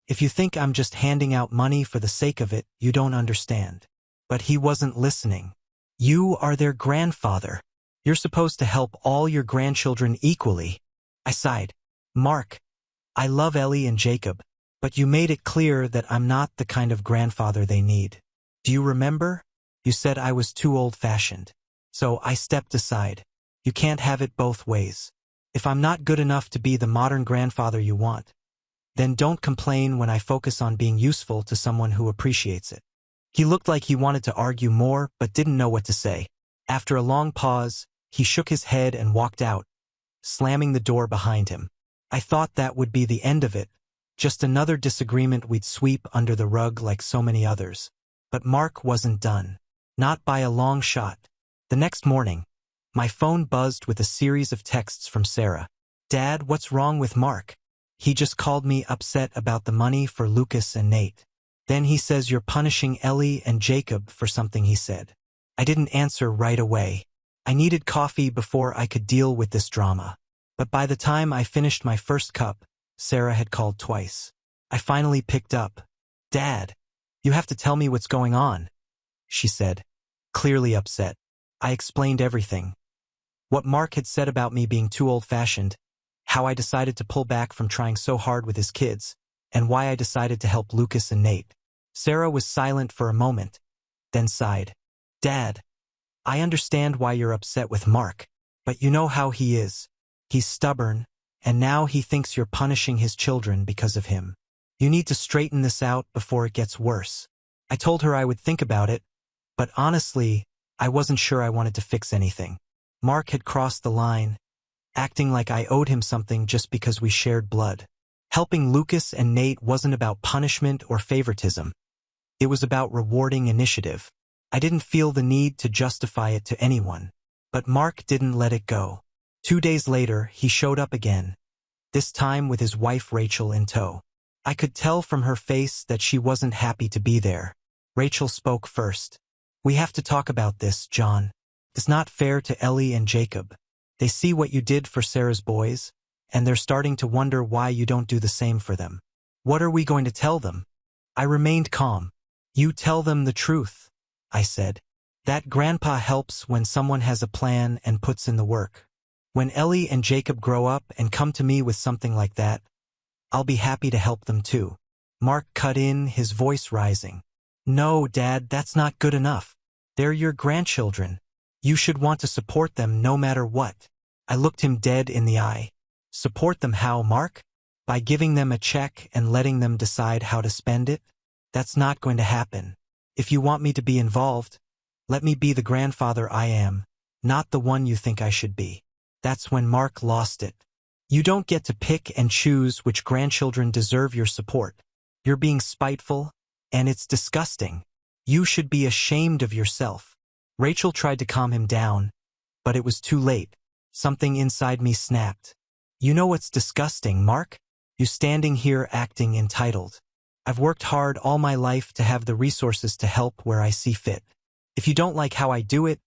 If you think I'm just handing out money for the sake of it, you don't understand. But he wasn't listening. You are their grandfather. You're supposed to help all your grandchildren equally. I sighed. Mark, I love Ellie and Jacob, but you made it clear that I'm not the kind of grandfather they need. Do you remember? You said I was too old-fashioned. So I stepped aside. You can't have it both ways. If I'm not good enough to be the modern grandfather you want, then don't complain when I focus on being useful to someone who appreciates it. He looked like he wanted to argue more but didn't know what to say. After a long pause, he shook his head and walked out, slamming the door behind him. I thought that would be the end of it, just another disagreement we'd sweep under the rug like so many others. But Mark wasn't done. Not by a long shot. The next morning, my phone buzzed with a series of texts from Sarah. Dad, what's wrong with Mark? He just called me upset about the money for Lucas and Nate. Then he says you're punishing Ellie and Jacob for something he said. I didn't answer right away. I needed coffee before I could deal with this drama. But by the time I finished my first cup, Sarah had called twice. I finally picked up. Dad, you have to tell me what's going on, she said, clearly upset. I explained everything. What Mark had said about me being too old-fashioned, how I decided to pull back from trying so hard with his kids, and why I decided to help Lucas and Nate. Sarah was silent for a moment, then sighed. Dad, I understand why you're upset with Mark, but you know how he is. He's stubborn, and now he thinks you're punishing his children because of him. You need to straighten this out before it gets worse. I told her I would think about it, but honestly, I wasn't sure I wanted to fix anything. Mark had crossed the line, acting like I owed him something just because we shared blood. Helping Lucas and Nate wasn't about punishment or favoritism. It was about rewarding initiative. I didn't feel the need to justify it to anyone. But Mark didn't let it go. 2 days later, he showed up again, this time with his wife Rachel in tow. I could tell from her face that she wasn't happy to be there. Rachel spoke first. We have to talk about this, John. It's not fair to Ellie and Jacob. They see what you did for Sarah's boys, and they're starting to wonder why you don't do the same for them. What are we going to tell them? I remained calm. You tell them the truth, I said. That grandpa helps when someone has a plan and puts in the work. When Ellie and Jacob grow up and come to me with something like that, I'll be happy to help them too. Mark cut in, his voice rising. No, Dad, that's not good enough. They're your grandchildren. You should want to support them no matter what. I looked him dead in the eye. Support them how, Mark? By giving them a check and letting them decide how to spend it? That's not going to happen. If you want me to be involved, let me be the grandfather I am, not the one you think I should be. That's when Mark lost it. You don't get to pick and choose which grandchildren deserve your support. You're being spiteful, and it's disgusting. You should be ashamed of yourself. Rachel tried to calm him down, but it was too late. Something inside me snapped. You know what's disgusting, Mark? You standing here acting entitled. I've worked hard all my life to have the resources to help where I see fit. If you don't like how I do it,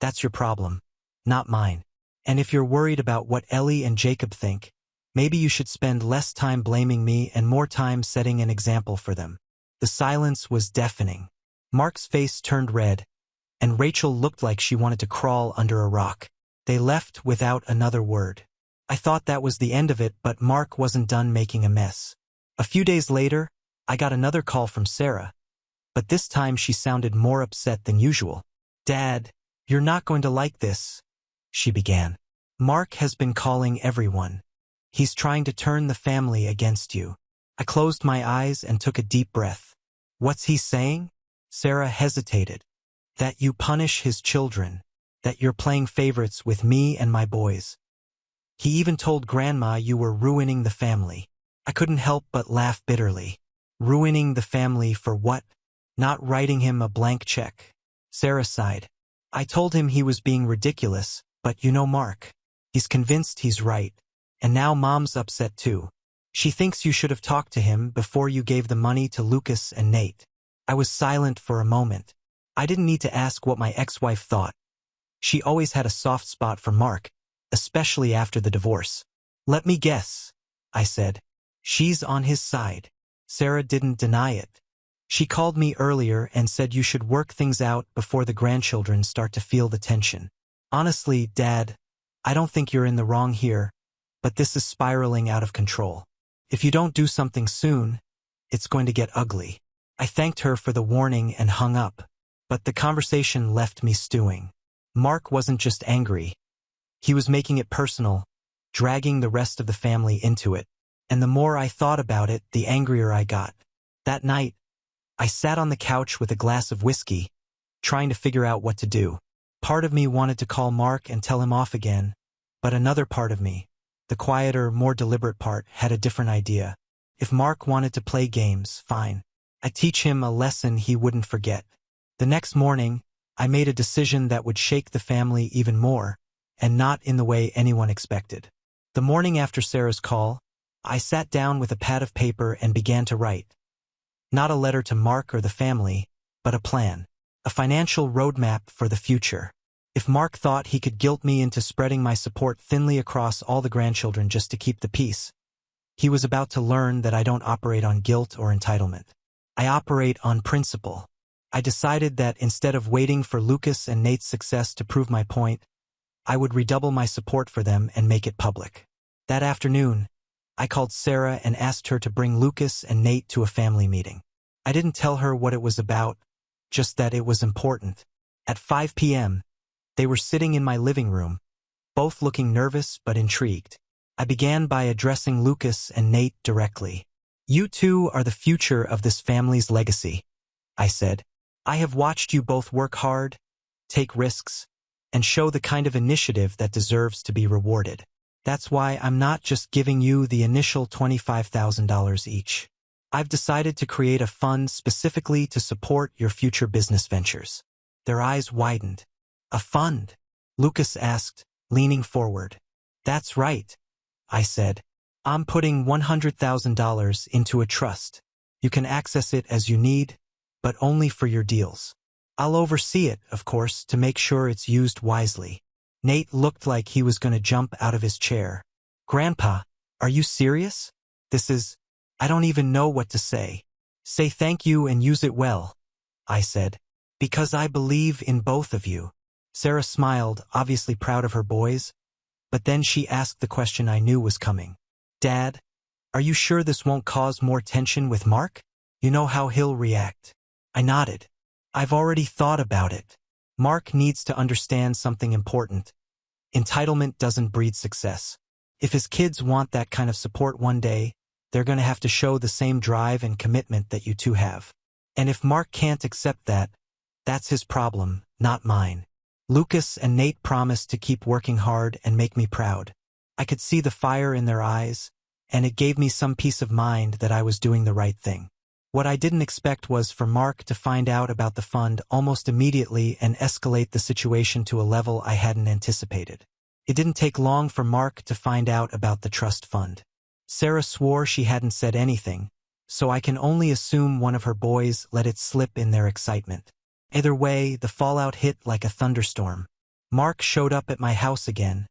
that's your problem, not mine. And if you're worried about what Ellie and Jacob think, maybe you should spend less time blaming me and more time setting an example for them. The silence was deafening. Mark's face turned red, and Rachel looked like she wanted to crawl under a rock. They left without another word. I thought that was the end of it, but Mark wasn't done making a mess. A few days later, I got another call from Sarah, but this time she sounded more upset than usual. Dad, "You're not going to like this," she began. "Mark has been calling everyone. He's trying to turn the family against you." I closed my eyes and took a deep breath. "What's he saying?" Sarah hesitated. "That you punish his children. That you're playing favorites with me and my boys. He even told Grandma you were ruining the family." I couldn't help but laugh bitterly. Ruining the family for what? Not writing him a blank check. Sarah sighed. "I told him he was being ridiculous, but you know Mark. He's convinced he's right. And now Mom's upset too. She thinks you should have talked to him before you gave the money to Lucas and Nate." I was silent for a moment. I didn't need to ask what my ex-wife thought. She always had a soft spot for Mark, especially after the divorce. "Let me guess," I said. "She's on his side." Sarah didn't deny it. "She called me earlier and said you should work things out before the grandchildren start to feel the tension. Honestly, Dad, I don't think you're in the wrong here, but this is spiraling out of control. If you don't do something soon, it's going to get ugly." I thanked her for the warning and hung up, but the conversation left me stewing. Mark wasn't just angry. He was making it personal, dragging the rest of the family into it. And the more I thought about it, the angrier I got. That night, I sat on the couch with a glass of whiskey, trying to figure out what to do. Part of me wanted to call Mark and tell him off again, but another part of me, the quieter, more deliberate part, had a different idea. If Mark wanted to play games, fine. I'd teach him a lesson he wouldn't forget. The next morning, I made a decision that would shake the family even more, and not in the way anyone expected. The morning after Sarah's call, I sat down with a pad of paper and began to write. Not a letter to Mark or the family, but a plan. A financial roadmap for the future. If Mark thought he could guilt me into spreading my support thinly across all the grandchildren just to keep the peace, he was about to learn that I don't operate on guilt or entitlement. I operate on principle. I decided that instead of waiting for Lucas and Nate's success to prove my point, I would redouble my support for them and make it public. That afternoon, I called Sarah and asked her to bring Lucas and Nate to a family meeting. I didn't tell her what it was about, just that it was important. At 5 p.m., they were sitting in my living room, both looking nervous but intrigued. I began by addressing Lucas and Nate directly. "You two are the future of this family's legacy," I said. "I have watched you both work hard, take risks, and show the kind of initiative that deserves to be rewarded. That's why I'm not just giving you the initial $25,000 each. I've decided to create a fund specifically to support your future business ventures." Their eyes widened. "A fund?" Lucas asked, leaning forward. "That's right," I said. "I'm putting $100,000 into a trust. You can access it as you need, but only for your deals. I'll oversee it, of course, to make sure it's used wisely." Nate looked like he was going to jump out of his chair. "Grandpa, are you serious? I don't even know what to say." "Say thank you and use it well," I said. "Because I believe in both of you." Sarah smiled, obviously proud of her boys, but then she asked the question I knew was coming. "Dad, are you sure this won't cause more tension with Mark? You know how he'll react." I nodded. "I've already thought about it. Mark needs to understand something important. Entitlement doesn't breed success. If his kids want that kind of support one day, they're going to have to show the same drive and commitment that you two have. And if Mark can't accept that, that's his problem, not mine." Lucas and Nate promised to keep working hard and make me proud. I could see the fire in their eyes, and it gave me some peace of mind that I was doing the right thing. What I didn't expect was for Mark to find out about the fund almost immediately and escalate the situation to a level I hadn't anticipated. It didn't take long for Mark to find out about the trust fund. Sarah swore she hadn't said anything, so I can only assume one of her boys let it slip in their excitement. Either way, the fallout hit like a thunderstorm. Mark showed up at my house again,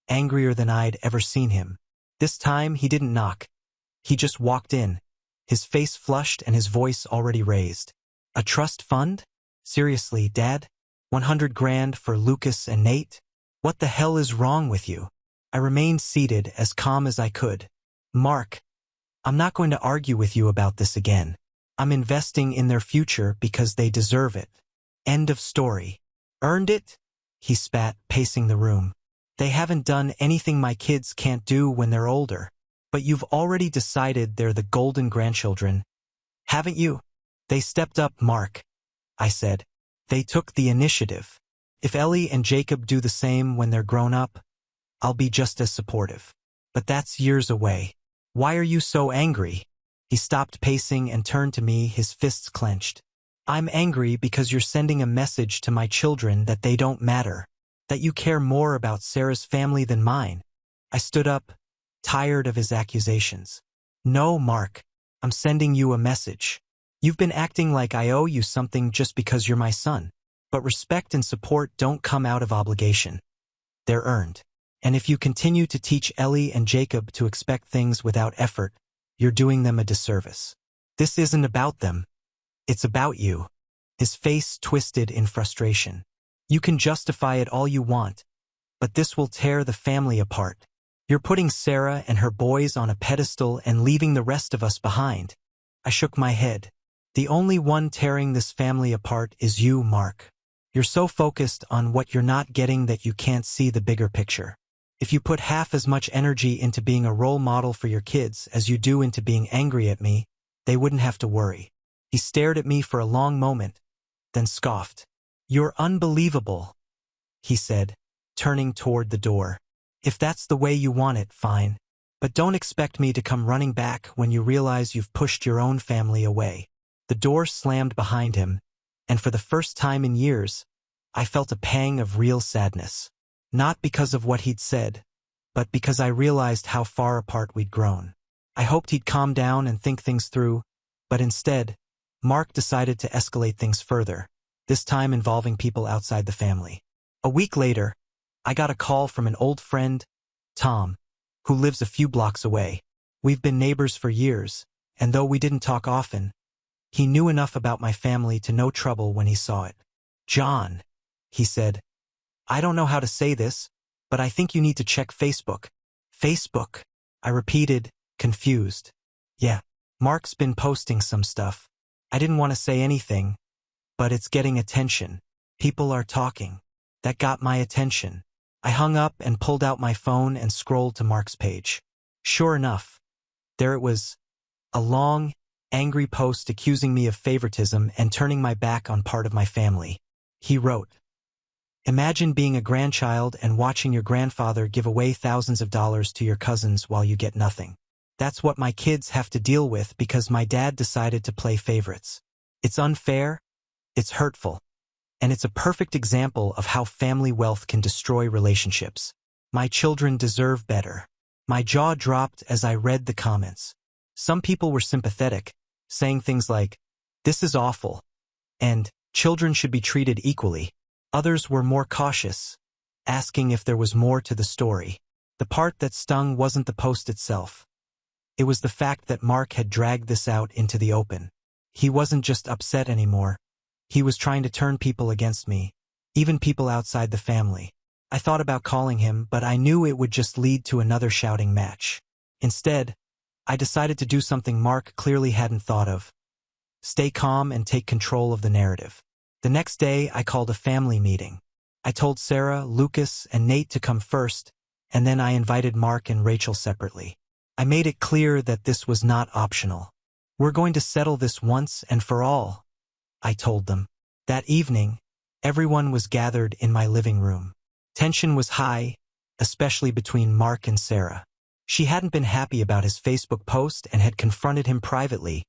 angrier than I'd ever seen him. This time, he didn't knock. He just walked in, his face flushed and his voice already raised. "A trust fund? Seriously, Dad? 100 grand for Lucas and Nate? What the hell is wrong with you?" I remained seated, as calm as I could. "Mark, I'm not going to argue with you about this again. I'm investing in their future because they deserve it. End of story. Earned it? he spat, pacing the room. They haven't done anything my kids can't do when they're older. But you've already decided they're the golden grandchildren, haven't you? They stepped up, Mark, I said. They took the initiative. If Ellie and Jacob do the same when they're grown up, I'll be just as supportive. But that's years away. Why are you so angry? He stopped pacing and turned to me, his fists clenched. I'm angry because you're sending a message to my children that they don't matter, that you care more about Sarah's family than mine. I stood up, tired of his accusations. No, Mark, I'm sending you a message. You've been acting like I owe you something just because you're my son. But respect and support don't come out of obligation. They're earned. And if you continue to teach Ellie and Jacob to expect things without effort, you're doing them a disservice. This isn't about them. It's about you. His face twisted in frustration. You can justify it all you want, but this will tear the family apart. You're putting Sarah and her boys on a pedestal and leaving the rest of us behind. I shook my head. The only one tearing this family apart is you, Mark. You're so focused on what you're not getting that you can't see the bigger picture. If you put half as much energy into being a role model for your kids as you do into being angry at me, they wouldn't have to worry. He stared at me for a long moment, then scoffed. You're unbelievable, he said, turning toward the door. If that's the way you want it, fine. But don't expect me to come running back when you realize you've pushed your own family away. The door slammed behind him, and for the first time in years, I felt a pang of real sadness. Not because of what he'd said, but because I realized how far apart we'd grown. I hoped he'd calm down and think things through, but instead, Mark decided to escalate things further, this time involving people outside the family. A week later, I got a call from an old friend, Tom, who lives a few blocks away. We've been neighbors for years, and though we didn't talk often, he knew enough about my family to know trouble when he saw it. John, he said, I don't know how to say this, but I think you need to check Facebook. Facebook, I repeated, confused. Yeah, Mark's been posting some stuff. I didn't want to say anything, but it's getting attention. People are talking. That got my attention. I hung up and pulled out my phone and scrolled to Mark's page. Sure enough, there it was. A long, angry post accusing me of favoritism and turning my back on part of my family. He wrote, Imagine being a grandchild and watching your grandfather give away thousands of dollars to your cousins while you get nothing. That's what my kids have to deal with because my dad decided to play favorites. It's unfair, it's hurtful, and it's a perfect example of how family wealth can destroy relationships. My children deserve better. My jaw dropped as I read the comments. Some people were sympathetic, saying things like, this is awful, and children should be treated equally. Others were more cautious, asking if there was more to the story. The part that stung wasn't the post itself. It was the fact that Mark had dragged this out into the open. He wasn't just upset anymore. He was trying to turn people against me, even people outside the family. I thought about calling him, but I knew it would just lead to another shouting match. Instead, I decided to do something Mark clearly hadn't thought of. Stay calm and take control of the narrative. The next day, I called a family meeting. I told Sarah, Lucas, and Nate to come first, and then I invited Mark and Rachel separately. I made it clear that this was not optional. We're going to settle this once and for all, I told them. That evening, everyone was gathered in my living room. Tension was high, especially between Mark and Sarah. She hadn't been happy about his Facebook post and had confronted him privately,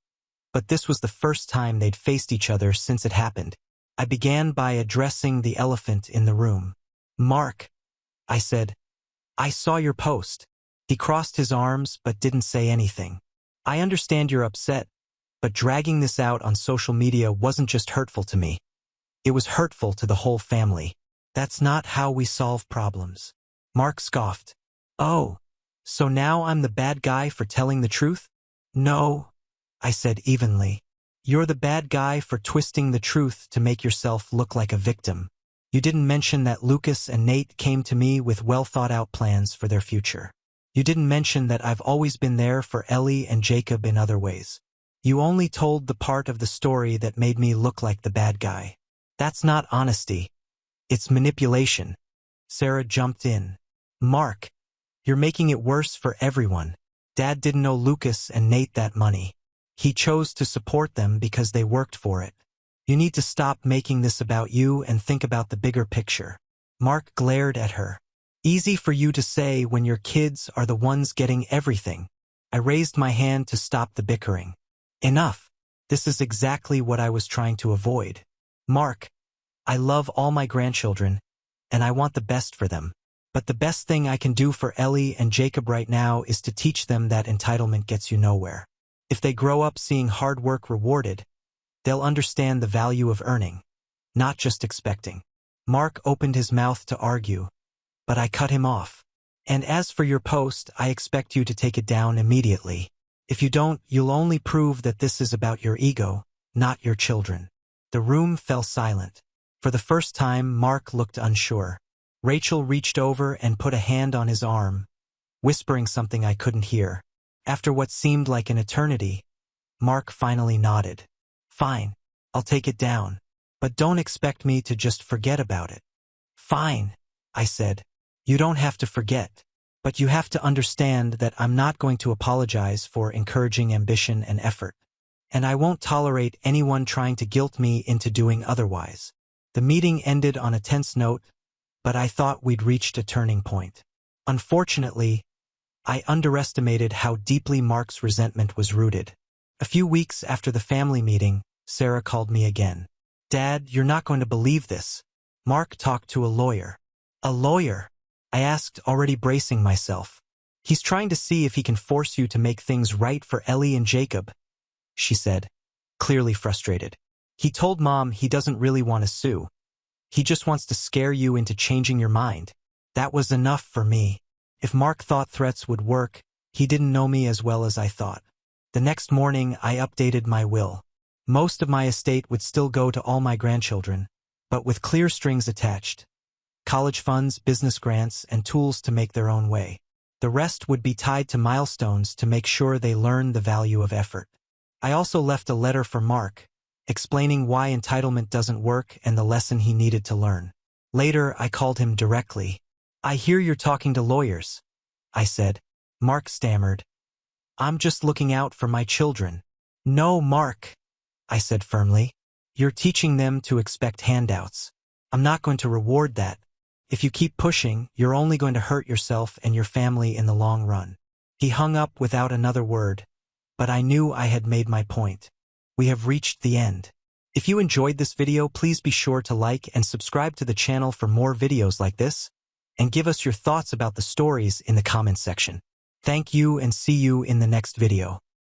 but this was the first time they'd faced each other since it happened. I began by addressing the elephant in the room. Mark, I said, I saw your post. He crossed his arms but didn't say anything. I understand you're upset, but dragging this out on social media wasn't just hurtful to me. It was hurtful to the whole family. That's not how we solve problems. Mark scoffed. Oh, so now I'm the bad guy for telling the truth? No, I said evenly. You're the bad guy for twisting the truth to make yourself look like a victim. You didn't mention that Lucas and Nate came to me with well-thought-out plans for their future. You didn't mention that I've always been there for Ellie and Jacob in other ways. You only told the part of the story that made me look like the bad guy. That's not honesty. It's manipulation. Sarah jumped in. Mark, you're making it worse for everyone. Dad didn't owe Lucas and Nate that money. He chose to support them because they worked for it. You need to stop making this about you and think about the bigger picture. Mark glared at her. Easy for you to say when your kids are the ones getting everything. I raised my hand to stop the bickering. Enough. This is exactly what I was trying to avoid. Mark, I love all my grandchildren, and I want the best for them. But the best thing I can do for Ellie and Jacob right now is to teach them that entitlement gets you nowhere. If they grow up seeing hard work rewarded, they'll understand the value of earning, not just expecting. Mark opened his mouth to argue, but I cut him off. And as for your post, I expect you to take it down immediately. If you don't, you'll only prove that this is about your ego, not your children. The room fell silent. For the first time, Mark looked unsure. Rachel reached over and put a hand on his arm, whispering something I couldn't hear. After what seemed like an eternity, Mark finally nodded. Fine, I'll take it down, but don't expect me to just forget about it. Fine, I said. You don't have to forget, but you have to understand that I'm not going to apologize for encouraging ambition and effort. And I won't tolerate anyone trying to guilt me into doing otherwise. The meeting ended on a tense note, but I thought we'd reached a turning point. Unfortunately, I underestimated how deeply Mark's resentment was rooted. A few weeks after the family meeting, Sarah called me again. Dad, you're not going to believe this. Mark talked to a lawyer. A lawyer? I asked, already bracing myself. He's trying to see if he can force you to make things right for Ellie and Jacob, she said, clearly frustrated. He told Mom he doesn't really want to sue. He just wants to scare you into changing your mind. That was enough for me. If Mark thought threats would work, he didn't know me as well as I thought. The next morning, I updated my will. Most of my estate would still go to all my grandchildren, but with clear strings attached. College funds, business grants, and tools to make their own way. The rest would be tied to milestones to make sure they learn the value of effort. I also left a letter for Mark, explaining why entitlement doesn't work and the lesson he needed to learn. Later, I called him directly. I hear you're talking to lawyers, I said. Mark stammered. I'm just looking out for my children. No, Mark, I said firmly. You're teaching them to expect handouts. I'm not going to reward that. If you keep pushing, you're only going to hurt yourself and your family in the long run. He hung up without another word, but I knew I had made my point. We have reached the end. If you enjoyed this video, please be sure to like and subscribe to the channel for more videos like this, and give us your thoughts about the stories in the comments section. Thank you and see you in the next video.